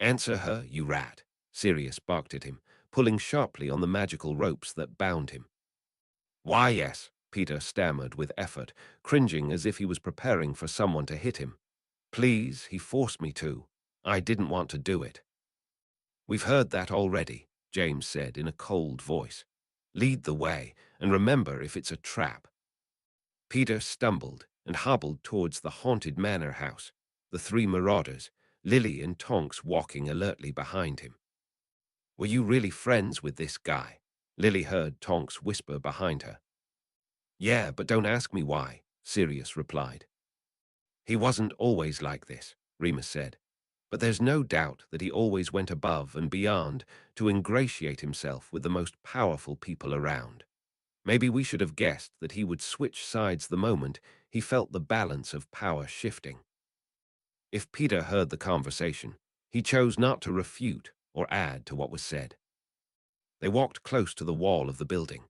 Answer her, you rat, Sirius barked at him, pulling sharply on the magical ropes that bound him. Why, yes, Peter stammered with effort, cringing as if he was preparing for someone to hit him. Please, he forced me to. I didn't want to do it. We've heard that already, James said in a cold voice. Lead the way, and remember if it's a trap. Peter stumbled and hobbled towards the haunted manor house, the three marauders, Lily and Tonks walking alertly behind him. Were you really friends with this guy? Lily heard Tonks whisper behind her. Yeah, but don't ask me why, Sirius replied. He wasn't always like this, Remus said, but there's no doubt that he always went above and beyond to ingratiate himself with the most powerful people around. Maybe we should have guessed that he would switch sides the moment he felt the balance of power shifting. If Peter heard the conversation, he chose not to refute or add to what was said. They walked close to the wall of the building.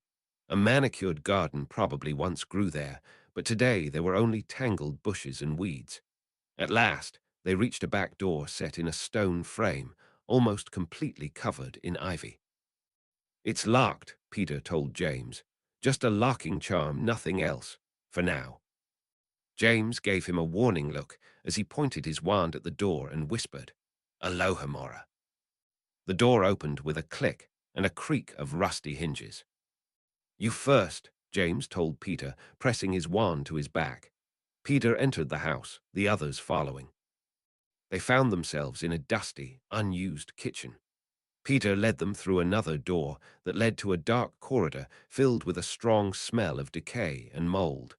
A manicured garden probably once grew there, but today there were only tangled bushes and weeds. At last, they reached a back door set in a stone frame, almost completely covered in ivy. "It's locked," Peter told James. "Just a locking charm, nothing else, for now." James gave him a warning look as he pointed his wand at the door and whispered, "Alohomora." The door opened with a click and a creak of rusty hinges. "You first," James told Peter, pressing his wand to his back. Peter entered the house, the others following. They found themselves in a dusty, unused kitchen. Peter led them through another door that led to a dark corridor filled with a strong smell of decay and mold.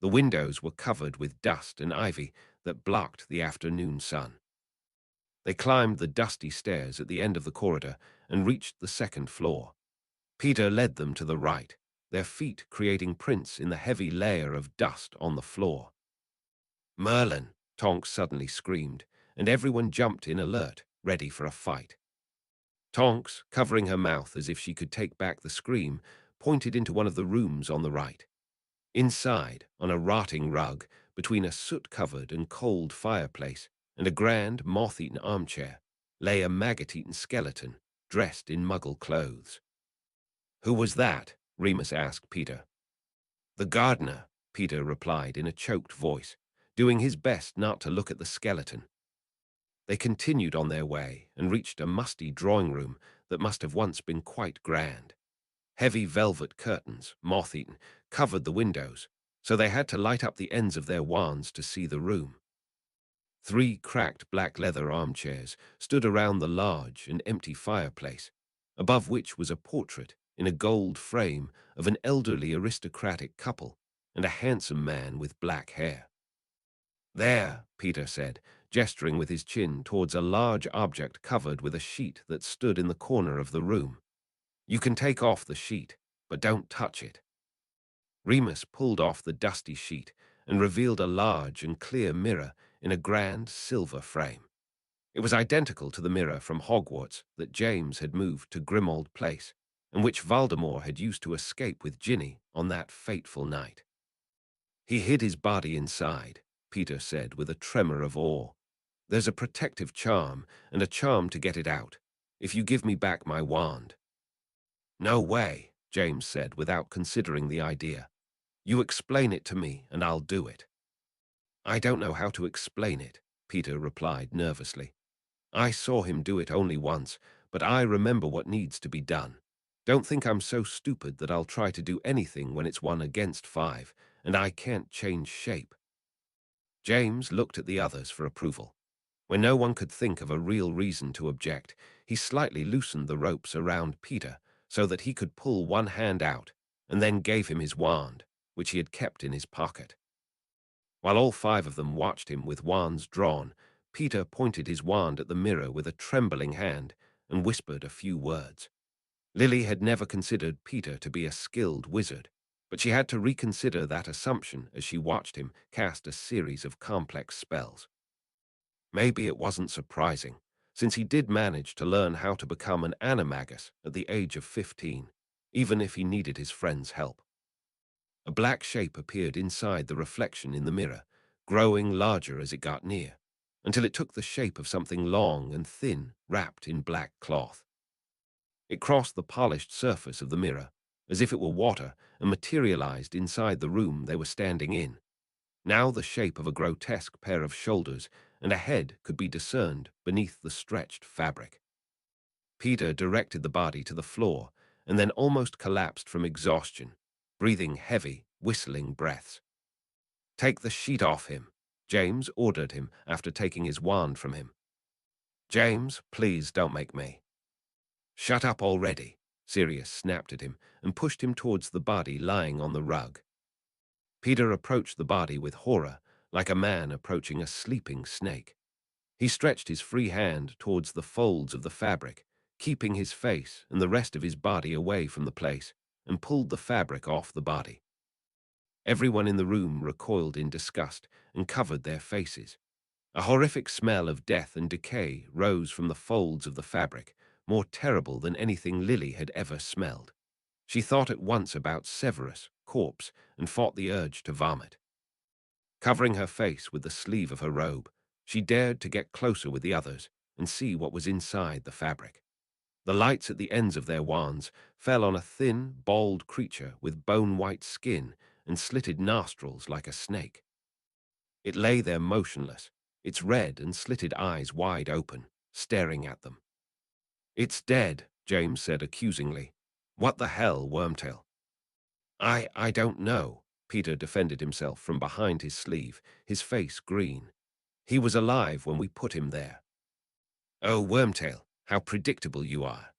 The windows were covered with dust and ivy that blocked the afternoon sun. They climbed the dusty stairs at the end of the corridor and reached the second floor. Peter led them to the right, their feet creating prints in the heavy layer of dust on the floor. "Merlin!" Tonks suddenly screamed, and everyone jumped in alert, ready for a fight. Tonks, covering her mouth as if she could take back the scream, pointed into one of the rooms on the right. Inside, on a rotting rug, between a soot-covered and cold fireplace and a grand, moth-eaten armchair, lay a maggot-eaten skeleton, dressed in Muggle clothes. "Who was that?" Remus asked Peter. "The gardener," Peter replied in a choked voice, doing his best not to look at the skeleton. They continued on their way and reached a musty drawing room that must have once been quite grand. Heavy velvet curtains, moth-eaten, covered the windows, so they had to light up the ends of their wands to see the room. 3 cracked black leather armchairs stood around the large and empty fireplace, above which was a portrait in a gold frame of an elderly aristocratic couple and a handsome man with black hair. "There," Peter said, gesturing with his chin towards a large object covered with a sheet that stood in the corner of the room. "You can take off the sheet, but don't touch it." Remus pulled off the dusty sheet and revealed a large and clear mirror in a grand silver frame. It was identical to the mirror from Hogwarts that James had moved to Grimmauld Place, and which Voldemort had used to escape with Ginny on that fateful night. "He hid his body inside," Peter said with a tremor of awe. "There's a protective charm and a charm to get it out, if you give me back my wand." "No way," James said without considering the idea. "You explain it to me and I'll do it." "I don't know how to explain it," Peter replied nervously. "I saw him do it only once, but I remember what needs to be done. Don't think I'm so stupid that I'll try to do anything when it's 1 against 5, and I can't change shape." James looked at the others for approval. When no one could think of a real reason to object, he slightly loosened the ropes around Peter so that he could pull one hand out, and then gave him his wand, which he had kept in his pocket. While all 5 of them watched him with wands drawn, Peter pointed his wand at the mirror with a trembling hand and whispered a few words. Lily had never considered Peter to be a skilled wizard, but she had to reconsider that assumption as she watched him cast a series of complex spells. Maybe it wasn't surprising, since he did manage to learn how to become an animagus at the age of 15, even if he needed his friend's help. A black shape appeared inside the reflection in the mirror, growing larger as it got near, until it took the shape of something long and thin, wrapped in black cloth. It crossed the polished surface of the mirror, as if it were water, and materialized inside the room they were standing in. Now the shape of a grotesque pair of shoulders and a head could be discerned beneath the stretched fabric. Peter directed the body to the floor and then almost collapsed from exhaustion, breathing heavy, whistling breaths. "Take the sheet off him," James ordered him after taking his wand from him. "James, please don't make me." "Shut up already," Sirius snapped at him and pushed him towards the body lying on the rug. Peter approached the body with horror, like a man approaching a sleeping snake. He stretched his free hand towards the folds of the fabric, keeping his face and the rest of his body away from the place, and pulled the fabric off the body. Everyone in the room recoiled in disgust and covered their faces. A horrific smell of death and decay rose from the folds of the fabric, more terrible than anything Lily had ever smelled. She thought at once about Severus' corpse and fought the urge to vomit. Covering her face with the sleeve of her robe, She dared to get closer with the others and see what was inside the fabric. The lights at the ends of their wands fell on a thin, bald creature with bone-white skin and slitted nostrils like a snake. It lay there motionless, its red and slitted eyes wide open, staring at them. "It's dead," James said accusingly. "What the hell, Wormtail?" I don't know," Peter defended himself from behind his sleeve, his face green. "He was alive when we put him there." "Oh, Wormtail, how predictable you are."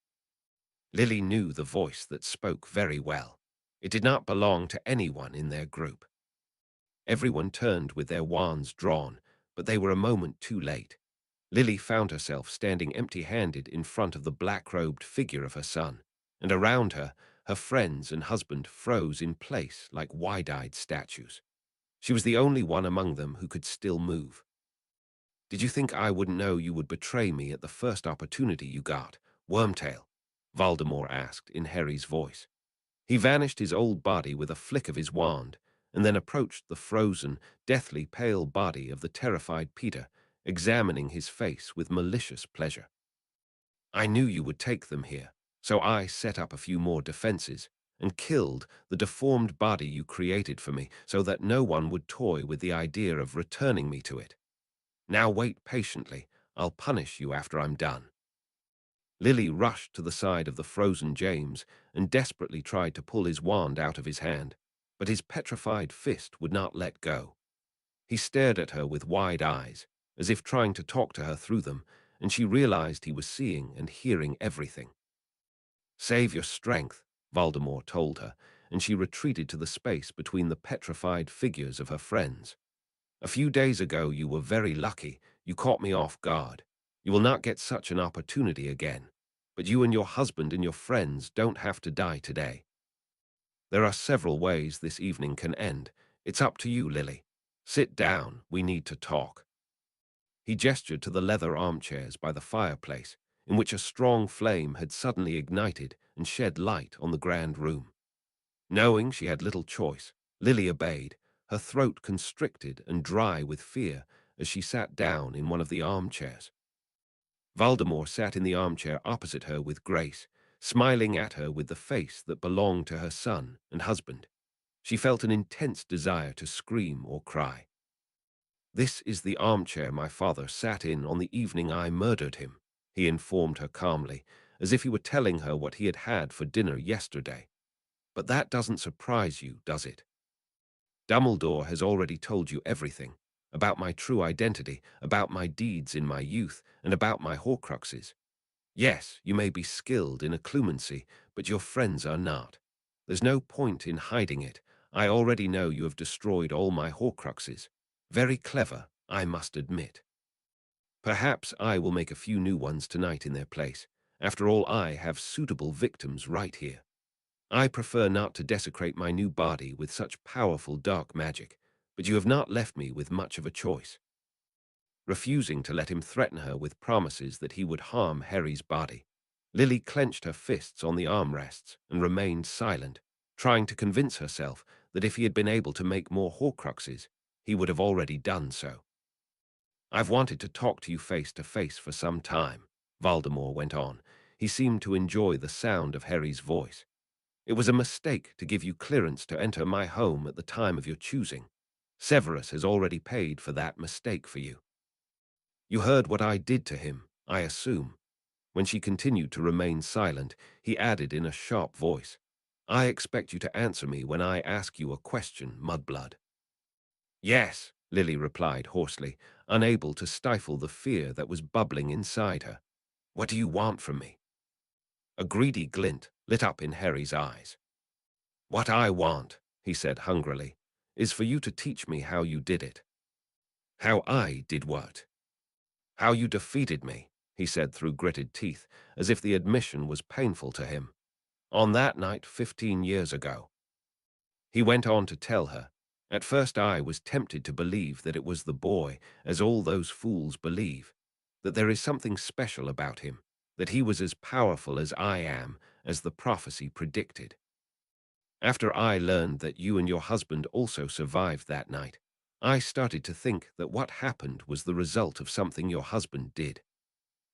Lily knew the voice that spoke very well. It did not belong to anyone in their group. Everyone turned with their wands drawn, but they were a moment too late. Lily found herself standing empty-handed in front of the black-robed figure of her son, and around her, her friends and husband froze in place like wide-eyed statues. She was the only one among them who could still move. "Did you think I wouldn't know you would betray me at the first opportunity you got, Wormtail?" Voldemort asked in Harry's voice. He vanished his old body with a flick of his wand, and then approached the frozen, deathly pale body of the terrified Peter, examining his face with malicious pleasure. "I knew you would take them here, so I set up a few more defenses and killed the deformed body you created for me so that no one would toy with the idea of returning me to it. Now wait patiently. I'll punish you after I'm done." Lily rushed to the side of the frozen James and desperately tried to pull his wand out of his hand, but his petrified fist would not let go. He stared at her with wide eyes, as if trying to talk to her through them, and she realized he was seeing and hearing everything. "Save your strength," Voldemort told her, and she retreated to the space between the petrified figures of her friends. "A few days ago you were very lucky. You caught me off guard. You will not get such an opportunity again. But you and your husband and your friends don't have to die today. There are several ways this evening can end. It's up to you, Lily. Sit down. We need to talk." He gestured to the leather armchairs by the fireplace, in which a strong flame had suddenly ignited and shed light on the grand room. Knowing she had little choice, Lily obeyed, her throat constricted and dry with fear as she sat down in one of the armchairs. Voldemort sat in the armchair opposite her with grace, smiling at her with the face that belonged to her son and husband. She felt an intense desire to scream or cry. "This is the armchair my father sat in on the evening I murdered him," he informed her calmly, as if he were telling her what he had had for dinner yesterday. "But that doesn't surprise you, does it? Dumbledore has already told you everything, about my true identity, about my deeds in my youth, and about my Horcruxes. Yes, you may be skilled in occlumency, but your friends are not. There's no point in hiding it. I already know you have destroyed all my Horcruxes. Very clever, I must admit. Perhaps I will make a few new ones tonight in their place. After all, I have suitable victims right here. I prefer not to desecrate my new body with such powerful dark magic, but you have not left me with much of a choice." Refusing to let him threaten her with promises that he would harm Harry's body, Lily clenched her fists on the armrests and remained silent, trying to convince herself that if he had been able to make more Horcruxes, he would have already done so. "I've wanted to talk to you face to face for some time," Voldemort went on. He seemed to enjoy the sound of Harry's voice. "It was a mistake to give you clearance to enter my home at the time of your choosing. Severus has already paid for that mistake for you. You heard what I did to him, I assume." When she continued to remain silent, he added in a sharp voice, "I expect you to answer me when I ask you a question, Mudblood." "Yes," Lily replied hoarsely, unable to stifle the fear that was bubbling inside her. "What do you want from me?" A greedy glint lit up in Harry's eyes. "What I want," he said hungrily, "is for you to teach me how you did it." "How I did what?" "How you defeated me," he said through gritted teeth, as if the admission was painful to him. "On that night 15 years ago." He went on to tell her, "At first I was tempted to believe that it was the boy, as all those fools believe, that there is something special about him, that he was as powerful as I am, as the prophecy predicted. After I learned that you and your husband also survived that night, I started to think that what happened was the result of something your husband did.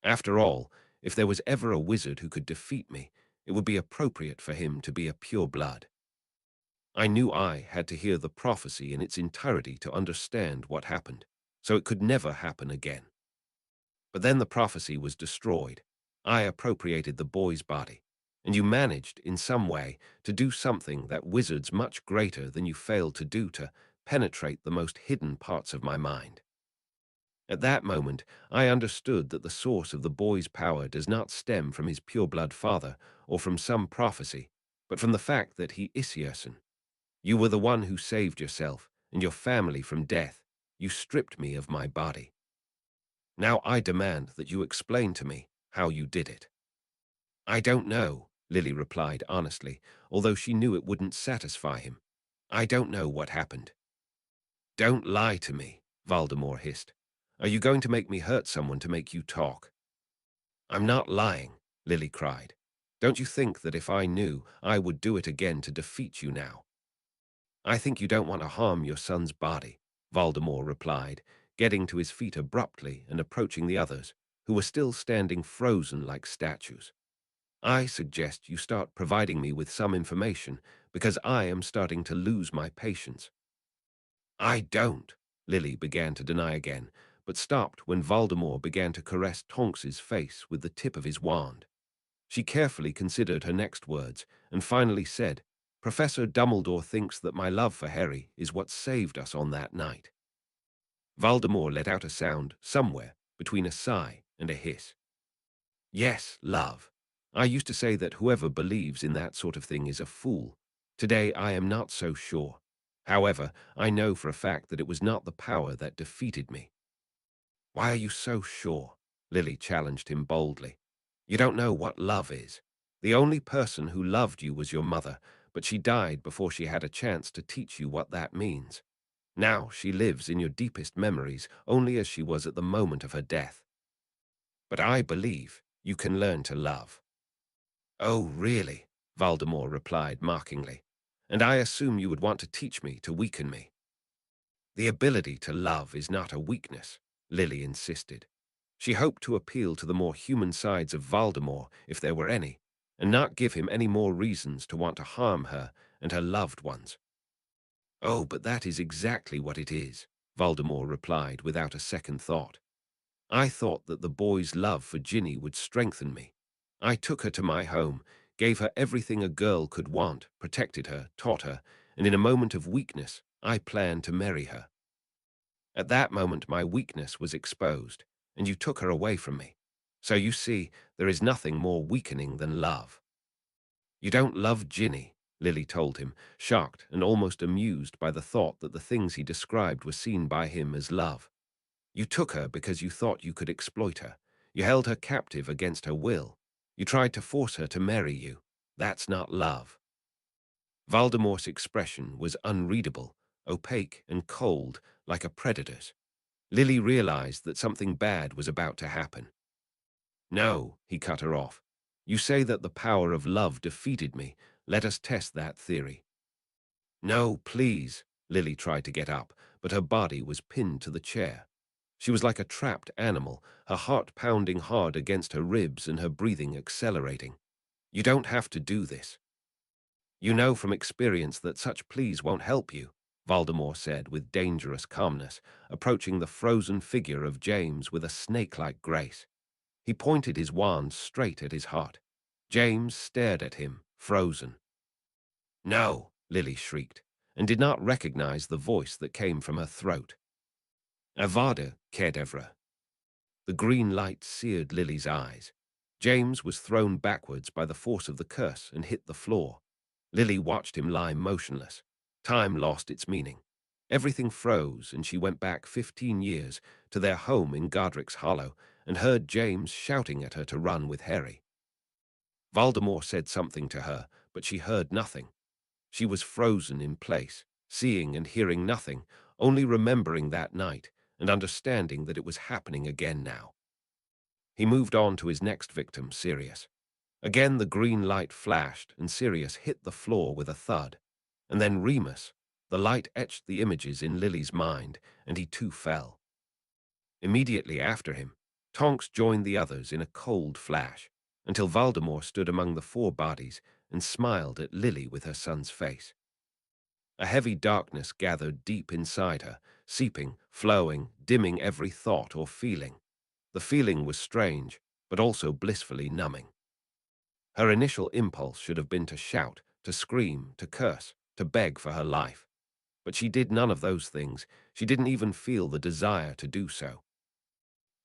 After all, if there was ever a wizard who could defeat me, it would be appropriate for him to be a pure-blood. I knew I had to hear the prophecy in its entirety to understand what happened, so it could never happen again. But then the prophecy was destroyed. I appropriated the boy's body, and you managed, in some way, to do something that wizards much greater than you failed to do to penetrate the most hidden parts of my mind. At that moment, I understood that the source of the boy's power does not stem from his pure-blood father or from some prophecy, but from the fact that he is Isierson. You were the one who saved yourself and your family from death. You stripped me of my body. Now I demand that you explain to me how you did it. I don't know, Lily replied honestly, although she knew it wouldn't satisfy him. I don't know what happened. Don't lie to me, Voldemort hissed. Are you going to make me hurt someone to make you talk? I'm not lying, Lily cried. Don't you think that if I knew, I would do it again to defeat you now? I think you don't want to harm your son's body, Voldemort replied, getting to his feet abruptly and approaching the others, who were still standing frozen like statues. I suggest you start providing me with some information, because I am starting to lose my patience. I don't, Lily began to deny again, but stopped when Voldemort began to caress Tonks's face with the tip of his wand. She carefully considered her next words and finally said, Professor Dumbledore thinks that my love for Harry is what saved us on that night. Voldemort let out a sound somewhere between a sigh and a hiss. Yes, love. I used to say that whoever believes in that sort of thing is a fool. Today I am not so sure. However, I know for a fact that it was not the power that defeated me. Why are you so sure? Lily challenged him boldly. You don't know what love is. The only person who loved you was your mother, but she died before she had a chance to teach you what that means. Now she lives in your deepest memories only as she was at the moment of her death. But I believe you can learn to love. Oh, really? Voldemort replied mockingly. And I assume you would want to teach me to weaken me. The ability to love is not a weakness, Lily insisted. She hoped to appeal to the more human sides of Voldemort, if there were any, and not give him any more reasons to want to harm her and her loved ones. Oh, but that is exactly what it is, Voldemort replied without a second thought. I thought that the boy's love for Ginny would strengthen me. I took her to my home, gave her everything a girl could want, protected her, taught her, and in a moment of weakness, I planned to marry her. At that moment my weakness was exposed, and you took her away from me. So you see, there is nothing more weakening than love. You don't love Ginny, Lily told him, shocked and almost amused by the thought that the things he described were seen by him as love. You took her because you thought you could exploit her. You held her captive against her will. You tried to force her to marry you. That's not love. Voldemort's expression was unreadable, opaque and cold, like a predator's. Lily realized that something bad was about to happen. No, he cut her off. You say that the power of love defeated me. Let us test that theory. No, please. Lily tried to get up, but her body was pinned to the chair. She was like a trapped animal, her heart pounding hard against her ribs and her breathing accelerating. You don't have to do this. You know from experience that such pleas won't help you, Voldemort said with dangerous calmness, approaching the frozen figure of James with a snake-like grace. He pointed his wand straight at his heart. James stared at him, frozen. No, Lily shrieked, and did not recognize the voice that came from her throat. Avada Kedavra. The green light seared Lily's eyes. James was thrown backwards by the force of the curse and hit the floor. Lily watched him lie motionless. Time lost its meaning. Everything froze, and she went back 15 years to their home in Godric's Hollow and heard James shouting at her to run with Harry. Voldemort said something to her, but she heard nothing. She was frozen in place, seeing and hearing nothing, only remembering that night and understanding that it was happening again now. He moved on to his next victim, Sirius. Again the green light flashed, and Sirius hit the floor with a thud. And then Remus, The light etched the images in Lily's mind, and he too fell. Immediately after him, Tonks joined the others in a cold flash, until Voldemort stood among the four bodies and smiled at Lily with her son's face. A heavy darkness gathered deep inside her, seeping, flowing, dimming every thought or feeling. The feeling was strange, but also blissfully numbing. Her initial impulse should have been to shout, to scream, to curse, to beg for her life. But she did none of those things. She didn't even feel the desire to do so.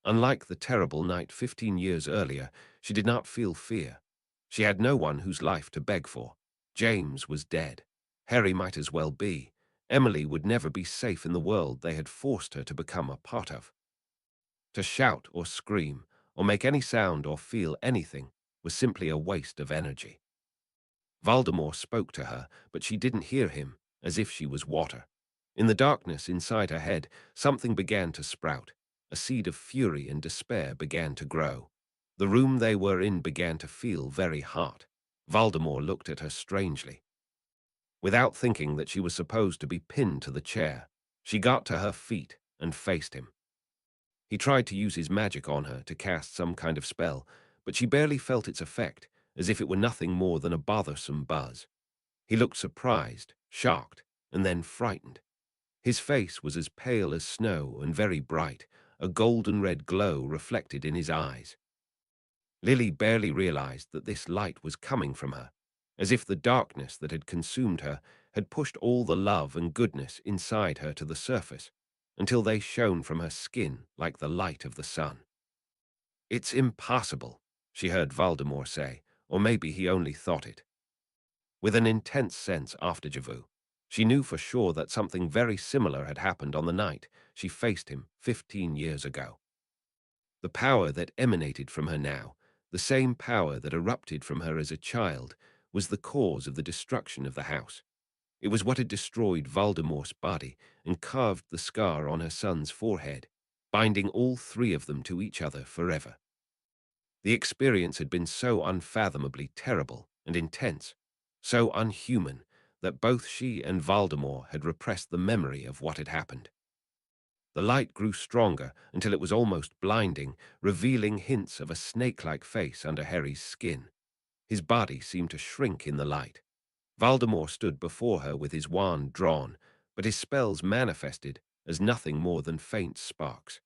Unlike the terrible night 15 years earlier, she did not feel fear. She had no one whose life to beg for. James was dead. Harry might as well be. Emily would never be safe in the world they had forced her to become a part of. To shout or scream, or make any sound or feel anything, was simply a waste of energy. Voldemort spoke to her, but she didn't hear him, as if she was water. In the darkness inside her head, something began to sprout. A seed of fury and despair began to grow. The room they were in began to feel very hot. Voldemort looked at her strangely. Without thinking that she was supposed to be pinned to the chair, she got to her feet and faced him. He tried to use his magic on her to cast some kind of spell, but she barely felt its effect, as if it were nothing more than a bothersome buzz. He looked surprised, shocked, and then frightened. His face was as pale as snow and very bright, a golden-red glow reflected in his eyes. Lily barely realized that this light was coming from her, as if the darkness that had consumed her had pushed all the love and goodness inside her to the surface, until they shone from her skin like the light of the sun. "It's impossible," she heard Voldemort say, or maybe he only thought it. With an intense sense of déjà vu, she knew for sure that something very similar had happened on the night she faced him 15 years ago. The power that emanated from her now, the same power that erupted from her as a child, was the cause of the destruction of the house. It was what had destroyed Voldemort's body and carved the scar on her son's forehead, binding all three of them to each other forever. The experience had been so unfathomably terrible and intense, so unhuman, that both she and Voldemort had repressed the memory of what had happened. The light grew stronger until it was almost blinding, revealing hints of a snake-like face under Harry's skin. His body seemed to shrink in the light. Voldemort stood before her with his wand drawn, but his spells manifested as nothing more than faint sparks.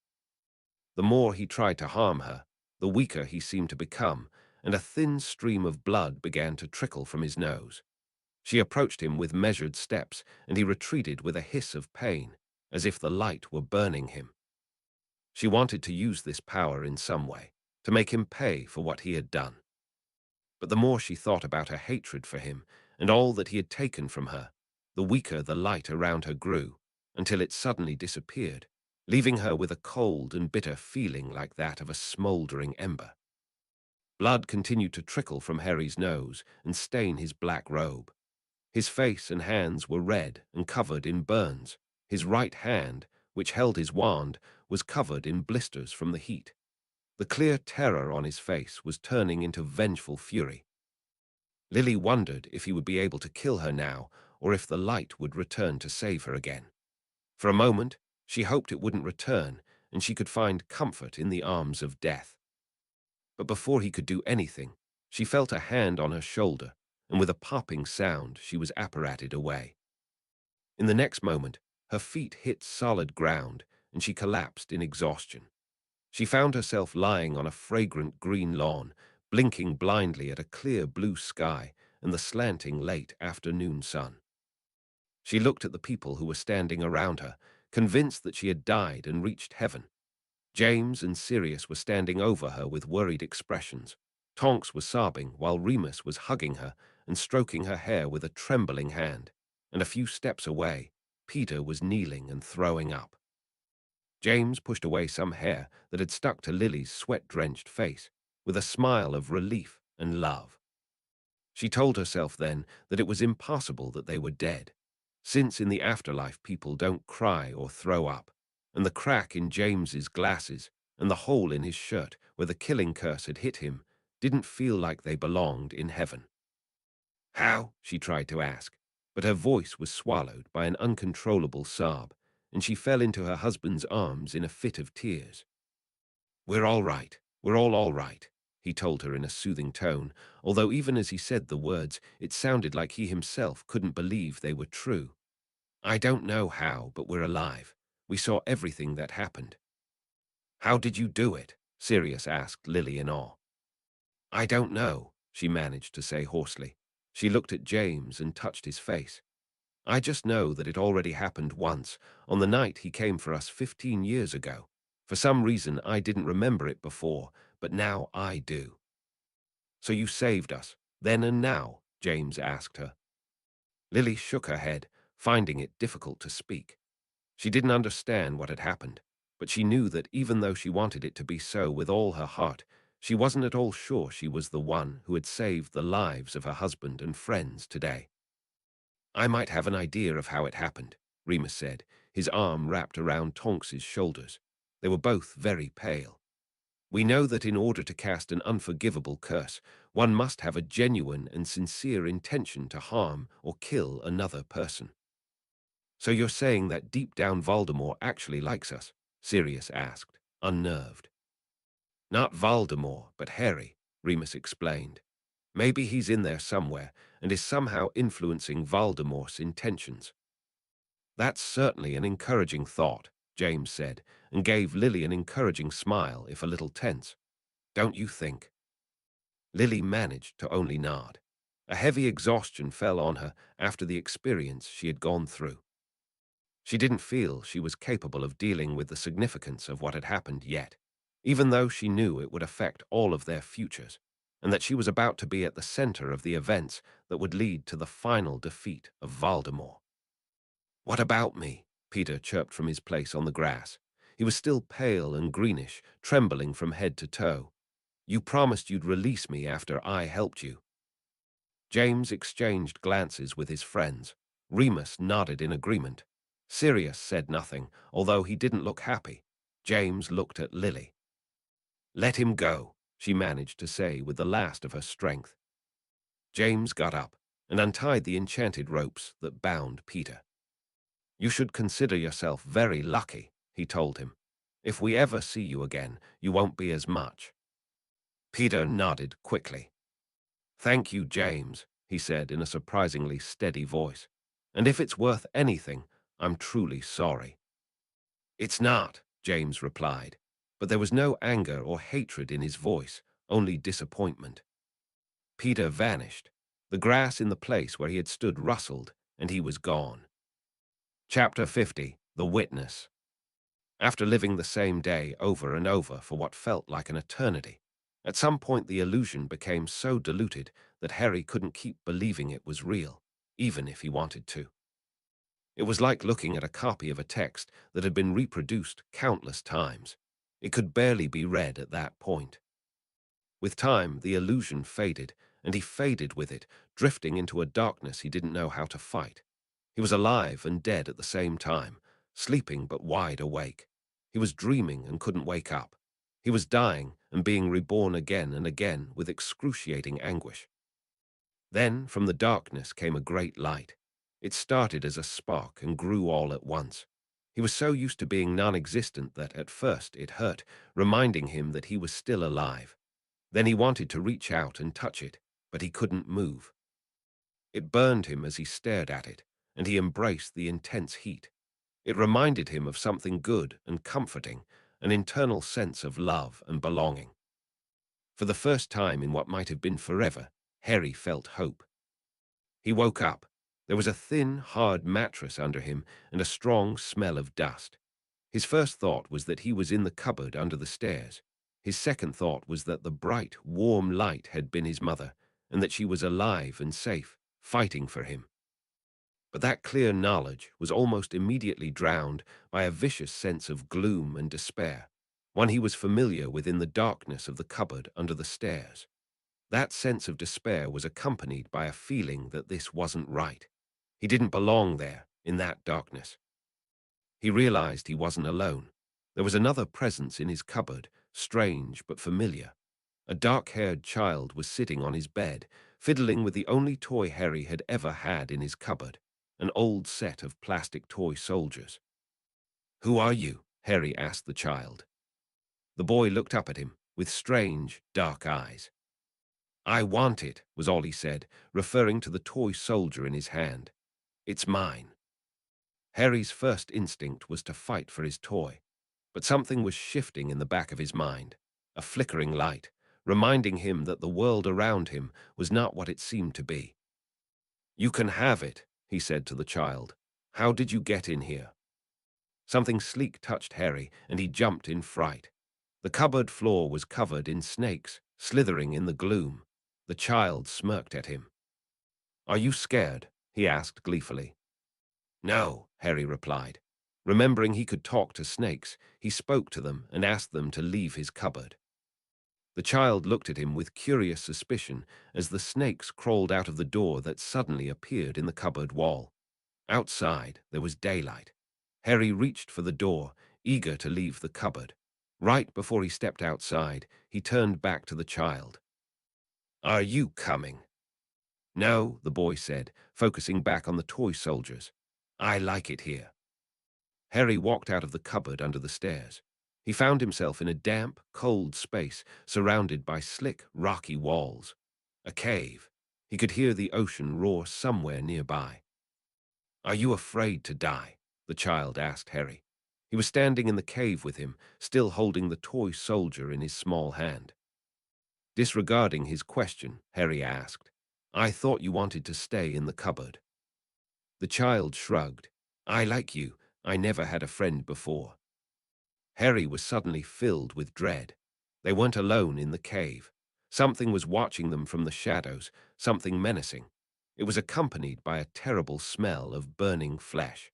The more he tried to harm her, the weaker he seemed to become, and a thin stream of blood began to trickle from his nose. She approached him with measured steps, and he retreated with a hiss of pain, as if the light were burning him. She wanted to use this power in some way, to make him pay for what he had done. But the more she thought about her hatred for him and all that he had taken from her, the weaker the light around her grew, until it suddenly disappeared, leaving her with a cold and bitter feeling like that of a smoldering ember. Blood continued to trickle from Harry's nose and stain his black robe. His face and hands were red and covered in burns. His right hand, which held his wand, was covered in blisters from the heat. The clear terror on his face was turning into vengeful fury. Lily wondered if he would be able to kill her now, or if the light would return to save her again. For a moment, she hoped it wouldn't return, and she could find comfort in the arms of death. But before he could do anything, she felt a hand on her shoulder, and with a popping sound, she was apparated away. In the next moment, her feet hit solid ground, and she collapsed in exhaustion. She found herself lying on a fragrant green lawn, blinking blindly at a clear blue sky and the slanting late afternoon sun. She looked at the people who were standing around her, convinced that she had died and reached heaven. James and Sirius were standing over her with worried expressions. Tonks was sobbing while Remus was hugging her and stroking her hair with a trembling hand, and a few steps away, Peter was kneeling and throwing up. James pushed away some hair that had stuck to Lily's sweat-drenched face, with a smile of relief and love. She told herself then that it was impossible that they were dead, since in the afterlife people don't cry or throw up, and the crack in James's glasses and the hole in his shirt where the killing curse had hit him didn't feel like they belonged in heaven. How? She tried to ask. But her voice was swallowed by an uncontrollable sob, and she fell into her husband's arms in a fit of tears. "We're all right. We're all right," he told her in a soothing tone, although even as he said the words, it sounded like he himself couldn't believe they were true. "I don't know how, but we're alive. We saw everything that happened." "How did you do it?" Sirius asked Lily in awe. "I don't know," she managed to say hoarsely. She looked at James and touched his face. "I just know that it already happened once, on the night he came for us 15 years ago. For some reason, I didn't remember it before, but now I do." "So you saved us, then and now?" James asked her. Lily shook her head, finding it difficult to speak. She didn't understand what had happened, but she knew that even though she wanted it to be so with all her heart, she wasn't at all sure she was the one who had saved the lives of her husband and friends today. "I might have an idea of how it happened," Remus said, his arm wrapped around Tonks's shoulders. They were both very pale. "We know that in order to cast an unforgivable curse, one must have a genuine and sincere intention to harm or kill another person." "So you're saying that deep down Voldemort actually likes us?" Sirius asked, unnerved. "Not Voldemort, but Harry," Remus explained. "Maybe he's in there somewhere and is somehow influencing Voldemort's intentions." "That's certainly an encouraging thought," James said, and gave Lily an encouraging smile, if a little tense. "Don't you think?" Lily managed to only nod. A heavy exhaustion fell on her after the experience she had gone through. She didn't feel she was capable of dealing with the significance of what had happened yet, even though she knew it would affect all of their futures, and that she was about to be at the center of the events that would lead to the final defeat of Voldemort. "What about me?" Peter chirped from his place on the grass. He was still pale and greenish, trembling from head to toe. "You promised you'd release me after I helped you." James exchanged glances with his friends. Remus nodded in agreement. Sirius said nothing, although he didn't look happy. James looked at Lily. "Let him go," she managed to say with the last of her strength. James got up and untied the enchanted ropes that bound Peter. "You should consider yourself very lucky," he told him. "If we ever see you again, you won't be as much." Peter nodded quickly. "Thank you, James," he said in a surprisingly steady voice. "And if it's worth anything, I'm truly sorry." "It's not," James replied, but there was no anger or hatred in his voice, only disappointment. Peter vanished. The grass in the place where he had stood rustled, and he was gone. Chapter 50, The Witness. After living the same day over and over for what felt like an eternity, at some point the illusion became so diluted that Harry couldn't keep believing it was real, even if he wanted to. It was like looking at a copy of a text that had been reproduced countless times. It could barely be read at that point. With time, the illusion faded, and he faded with it, drifting into a darkness he didn't know how to fight. He was alive and dead at the same time, sleeping but wide awake. He was dreaming and couldn't wake up. He was dying and being reborn again and again with excruciating anguish. Then, from the darkness came a great light. It started as a spark and grew all at once. He was so used to being non-existent that at first it hurt, reminding him that he was still alive. Then he wanted to reach out and touch it, but he couldn't move. It burned him as he stared at it, and he embraced the intense heat. It reminded him of something good and comforting, an internal sense of love and belonging. For the first time in what might have been forever, Harry felt hope. He woke up. There was a thin, hard mattress under him and a strong smell of dust. His first thought was that he was in the cupboard under the stairs. His second thought was that the bright, warm light had been his mother, and that she was alive and safe, fighting for him. But that clear knowledge was almost immediately drowned by a vicious sense of gloom and despair, one he was familiar with in the darkness of the cupboard under the stairs. That sense of despair was accompanied by a feeling that this wasn't right. He didn't belong there, in that darkness. He realized he wasn't alone. There was another presence in his cupboard, strange but familiar. A dark-haired child was sitting on his bed, fiddling with the only toy Harry had ever had in his cupboard, an old set of plastic toy soldiers. "Who are you?" Harry asked the child. The boy looked up at him with strange, dark eyes. "I want it," was all he said, referring to the toy soldier in his hand. "It's mine." Harry's first instinct was to fight for his toy, but something was shifting in the back of his mind, a flickering light, reminding him that the world around him was not what it seemed to be. "You can have it," he said to the child. "How did you get in here?" Something sleek touched Harry, and he jumped in fright. The cupboard floor was covered in snakes, slithering in the gloom. The child smirked at him. "Are you scared?" he asked gleefully. "No," Harry replied. Remembering he could talk to snakes, he spoke to them and asked them to leave his cupboard. The child looked at him with curious suspicion as the snakes crawled out of the door that suddenly appeared in the cupboard wall. Outside, there was daylight. Harry reached for the door, eager to leave the cupboard. Right before he stepped outside, he turned back to the child. "Are you coming?" "No," the boy said, focusing back on the toy soldiers. "I like it here." Harry walked out of the cupboard under the stairs. He found himself in a damp, cold space surrounded by slick, rocky walls. A cave. He could hear the ocean roar somewhere nearby. "Are you afraid to die?" the child asked Harry. He was standing in the cave with him, still holding the toy soldier in his small hand. Disregarding his question, Harry asked, "I thought you wanted to stay in the cupboard." The child shrugged. "I like you. I never had a friend before." Harry was suddenly filled with dread. They weren't alone in the cave. Something was watching them from the shadows, something menacing. It was accompanied by a terrible smell of burning flesh.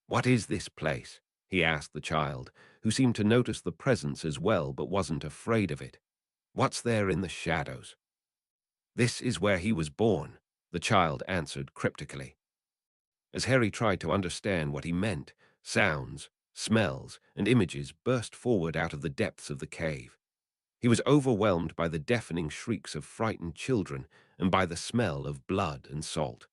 "What is this place?" he asked the child, who seemed to notice the presence as well but wasn't afraid of it. "What's there in the shadows?" "This is where he was born," the child answered cryptically. As Harry tried to understand what he meant, sounds, smells, and images burst forward out of the depths of the cave. He was overwhelmed by the deafening shrieks of frightened children and by the smell of blood and salt.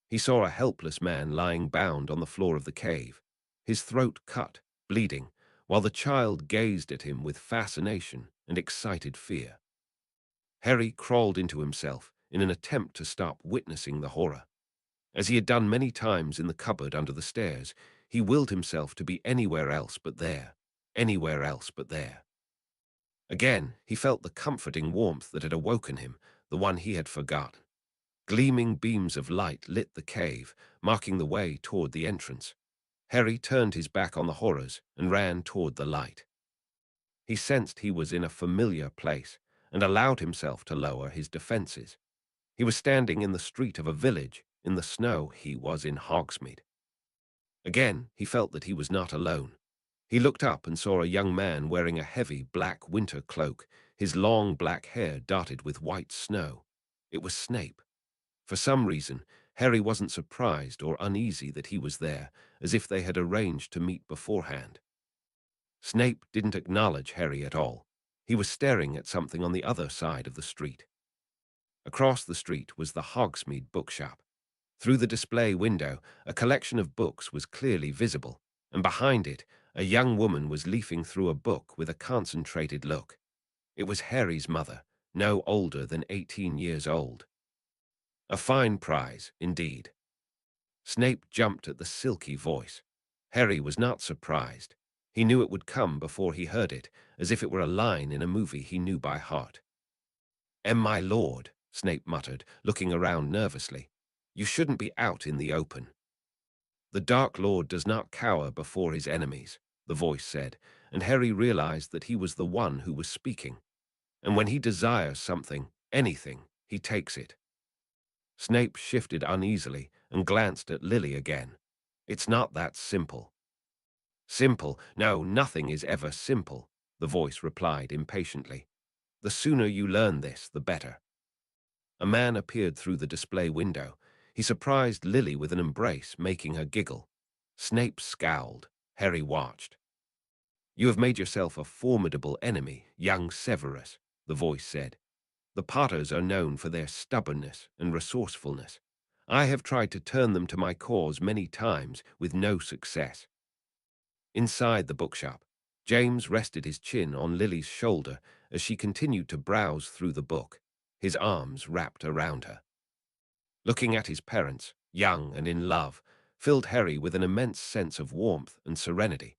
He saw a helpless man lying bound on the floor of the cave, his throat cut, bleeding, while the child gazed at him with fascination and excited fear. Harry crawled into himself in an attempt to stop witnessing the horror. As he had done many times in the cupboard under the stairs, he willed himself to be anywhere else but there, anywhere else but there. Again, he felt the comforting warmth that had awoken him, the one he had forgotten. Gleaming beams of light lit the cave, marking the way toward the entrance. Harry turned his back on the horrors and ran toward the light. He sensed he was in a familiar place and allowed himself to lower his defenses. He was standing in the street of a village. In the snow, he was in Hogsmeade. Again, he felt that he was not alone. He looked up and saw a young man wearing a heavy black winter cloak, his long black hair dotted with white snow. It was Snape. For some reason, Harry wasn't surprised or uneasy that he was there, as if they had arranged to meet beforehand. Snape didn't acknowledge Harry at all. He was staring at something on the other side of the street. Across the street was the Hogsmeade bookshop. Through the display window, a collection of books was clearly visible, and behind it, a young woman was leafing through a book with a concentrated look. It was Harry's mother, no older than 18 years old. A fine prize, indeed. Snape jumped at the silky voice. Harry was not surprised. He knew it would come before he heard it, as if it were a line in a movie he knew by heart. My lord," Snape muttered, looking around nervously. "You shouldn't be out in the open." "The Dark Lord does not cower before his enemies," the voice said, and Harry realized that he was the one who was speaking. And when he desires something, anything, he takes it. Snape shifted uneasily and glanced at Lily again. "It's not that simple." "Simple? No, nothing is ever simple," the voice replied impatiently. "The sooner you learn this, the better." A man appeared through the display window. He surprised Lily with an embrace, making her giggle. Snape scowled. Harry watched. "You have made yourself a formidable enemy, young Severus," the voice said. "The Potters are known for their stubbornness and resourcefulness. I have tried to turn them to my cause many times with no success. Inside the bookshop, James rested his chin on Lily's shoulder as she continued to browse through the book, his arms wrapped around her. Looking at his parents, young and in love, filled Harry with an immense sense of warmth and serenity,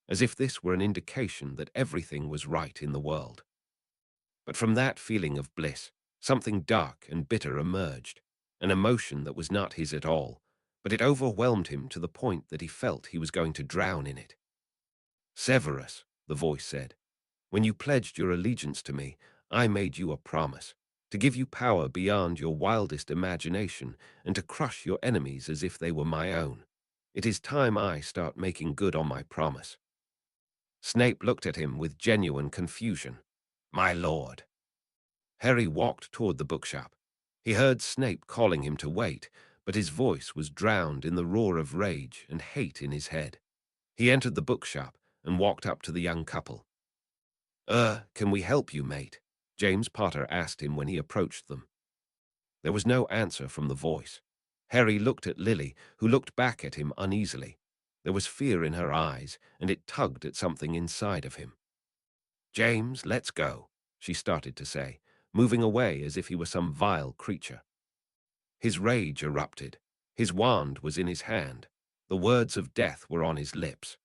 as if this were an indication that everything was right in the world. But from that feeling of bliss, something dark and bitter emerged, an emotion that was not his at all, but it overwhelmed him to the point that he felt he was going to drown in it. "Severus," the voice said, "when you pledged your allegiance to me, I made you a promise to give you power beyond your wildest imagination and to crush your enemies as if they were my own. It is time I start making good on my promise." Snape looked at him with genuine confusion. "My lord." Harry walked toward the bookshop. He heard Snape calling him to wait, but his voice was drowned in the roar of rage and hate in his head. He entered the bookshop and walked up to the young couple. Can we help you, mate?" James Potter asked him when he approached them. There was no answer from the voice. Harry looked at Lily, who looked back at him uneasily. There was fear in her eyes, and it tugged at something inside of him. "James, let's go," she started to say, moving away as if he were some vile creature. His rage erupted. His wand was in his hand. The words of death were on his lips.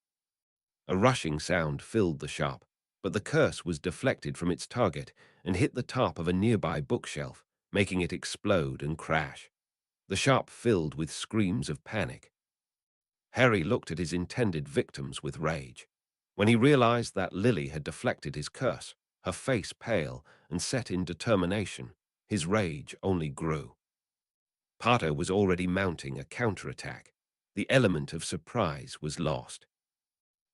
A rushing sound filled the shop, but the curse was deflected from its target and hit the top of a nearby bookshelf, making it explode and crash. The shop filled with screams of panic. Harry looked at his intended victims with rage. When he realized that Lily had deflected his curse, her face pale and set in determination, his rage only grew. Potter was already mounting a counterattack. The element of surprise was lost.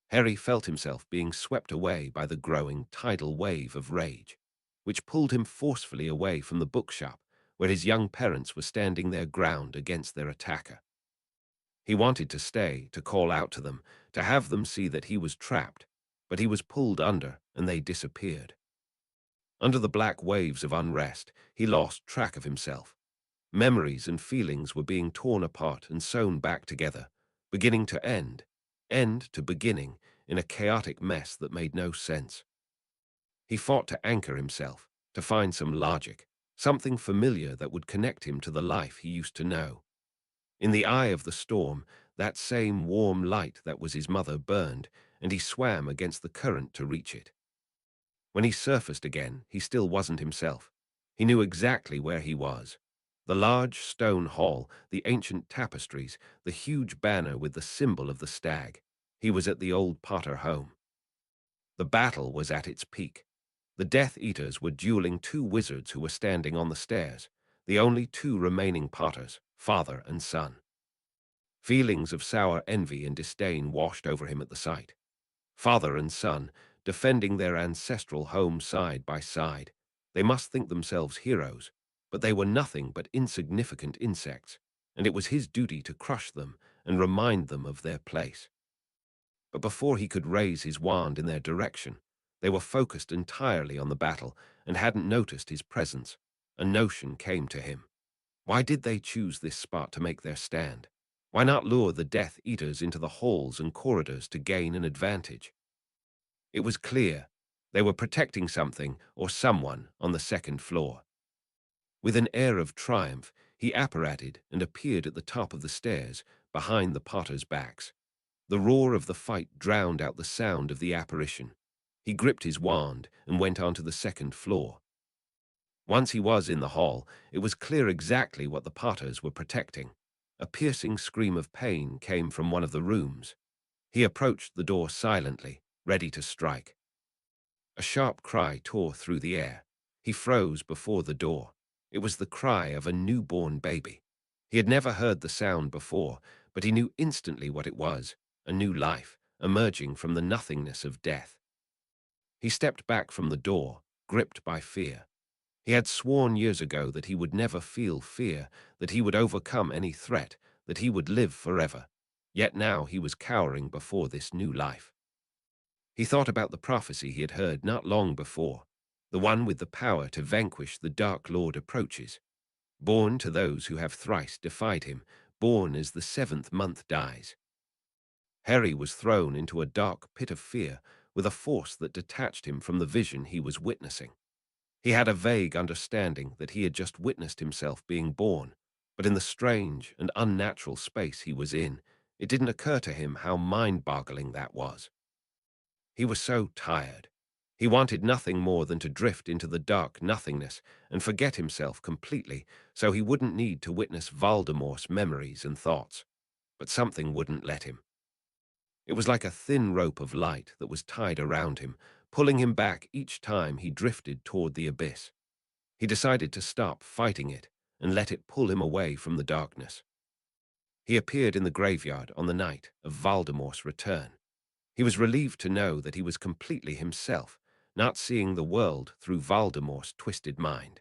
Harry felt himself being swept away by the growing tidal wave of rage, which pulled him forcefully away from the bookshop where his young parents were standing their ground against their attacker. He wanted to stay, to call out to them, to have them see that he was trapped, but he was pulled under and they disappeared. Under the black waves of unrest, he lost track of himself. Memories and feelings were being torn apart and sewn back together, beginning to end to beginning, in a chaotic mess that made no sense. He fought to anchor himself, to find some logic, something familiar that would connect him to the life he used to know. In the eye of the storm, that same warm light that was his mother burned, and he swam against the current to reach it. When he surfaced again, he still wasn't himself. He knew exactly where he was. The large stone hall, the ancient tapestries, the huge banner with the symbol of the stag. He was at the old Potter home. The battle was at its peak. The Death Eaters were dueling two wizards who were standing on the stairs, the only two remaining Potters, father and son. Feelings of sour envy and disdain washed over him at the sight. Father and son, defending their ancestral home side by side. They must think themselves heroes, but they were nothing but insignificant insects, and it was his duty to crush them and remind them of their place. But before he could raise his wand in their direction, they were focused entirely on the battle and hadn't noticed his presence. A notion came to him. Why did they choose this spot to make their stand? Why not lure the Death Eaters into the halls and corridors to gain an advantage? It was clear. They were protecting something or someone on the second floor. With an air of triumph, he apparated and appeared at the top of the stairs, behind the Potters' backs. The roar of the fight drowned out the sound of the apparition. He gripped his wand and went onto the second floor. Once he was in the hall, it was clear exactly what the Potters were protecting. A piercing scream of pain came from one of the rooms. He approached the door silently, ready to strike. A sharp cry tore through the air. He froze before the door. It was the cry of a newborn baby. He had never heard the sound before, but he knew instantly what it was, a new life, emerging from the nothingness of death. He stepped back from the door, gripped by fear. He had sworn years ago that he would never feel fear, that he would overcome any threat, that he would live forever. Yet now he was cowering before this new life. He thought about the prophecy he had heard not long before, the one with the power to vanquish the Dark Lord approaches. Born to those who have thrice defied him, born as the seventh month dies. Harry was thrown into a dark pit of fear with a force that detached him from the vision he was witnessing. He had a vague understanding that he had just witnessed himself being born, but in the strange and unnatural space he was in, it didn't occur to him how mind-boggling that was. He was so tired. He wanted nothing more than to drift into the dark nothingness and forget himself completely so he wouldn't need to witness Voldemort's memories and thoughts. But something wouldn't let him. It was like a thin rope of light that was tied around him, pulling him back each time he drifted toward the abyss. He decided to stop fighting it and let it pull him away from the darkness. He appeared in the graveyard on the night of Voldemort's return. He was relieved to know that he was completely himself, not seeing the world through Voldemort's twisted mind.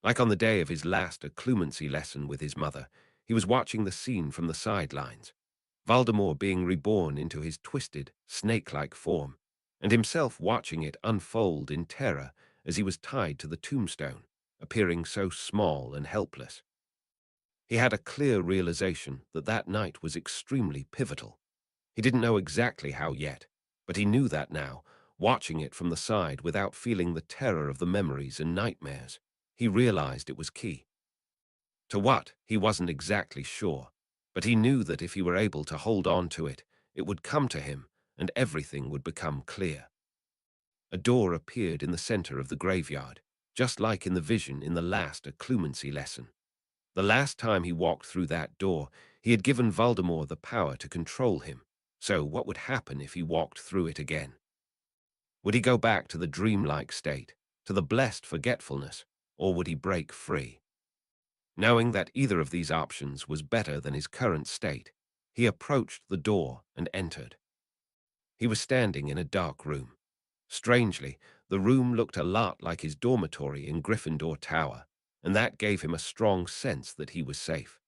Like on the day of his last occlumency lesson with his mother, he was watching the scene from the sidelines, Voldemort being reborn into his twisted, snake-like form, and himself watching it unfold in terror as he was tied to the tombstone, appearing so small and helpless. He had a clear realization that that night was extremely pivotal. He didn't know exactly how yet, but he knew that now, watching it from the side without feeling the terror of the memories and nightmares. He realized it was key. To what, he wasn't exactly sure, but he knew that if he were able to hold on to it, it would come to him and everything would become clear. A door appeared in the center of the graveyard, just like in the vision in the last occlumency lesson. The last time he walked through that door, he had given Voldemort the power to control him. So what would happen if he walked through it again? Would he go back to the dreamlike state, to the blessed forgetfulness, or would he break free? Knowing that either of these options was better than his current state, he approached the door and entered. He was standing in a dark room. Strangely, the room looked a lot like his dormitory in Gryffindor Tower, and that gave him a strong sense that he was safe.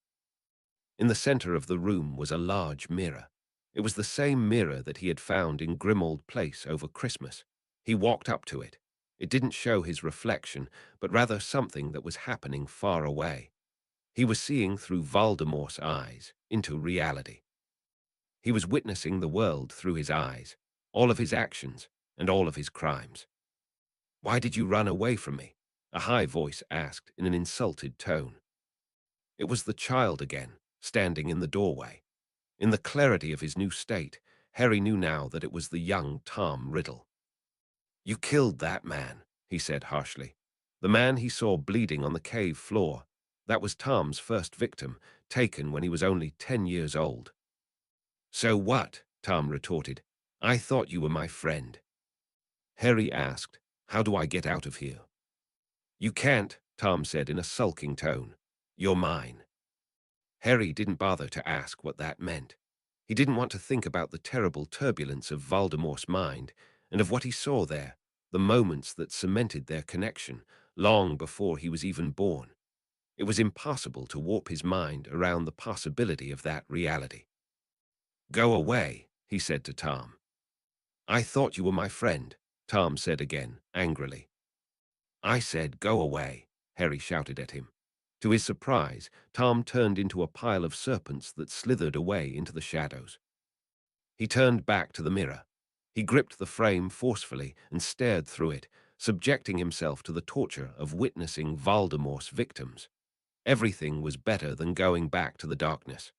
In the center of the room was a large mirror. It was the same mirror that he had found in Grimmauld Place over Christmas. He walked up to it. It didn't show his reflection, but rather something that was happening far away. He was seeing through Voldemort's eyes, into reality. He was witnessing the world through his eyes, all of his actions, and all of his crimes. "Why did you run away from me?" a high voice asked in an insulted tone. It was the child again, standing in the doorway. In the clarity of his new state, Harry knew now that it was the young Tom Riddle. "You killed that man," he said harshly. The man he saw bleeding on the cave floor. That was Tom's first victim, taken when he was only 10 years old. "So what?" Tom retorted. "I thought you were my friend." Harry asked, "How do I get out of here?" "You can't," Tom said in a sulking tone. "You're mine." Harry didn't bother to ask what that meant. He didn't want to think about the terrible turbulence of Voldemort's mind and of what he saw there, the moments that cemented their connection, long before he was even born. It was impossible to warp his mind around the possibility of that reality. "Go away," he said to Tom. "I thought you were my friend," Tom said again, angrily. "I said go away," Harry shouted at him. To his surprise, Tom turned into a pile of serpents that slithered away into the shadows. He turned back to the mirror. He gripped the frame forcefully and stared through it, subjecting himself to the torture of witnessing Voldemort's victims. Everything was better than going back to the darkness.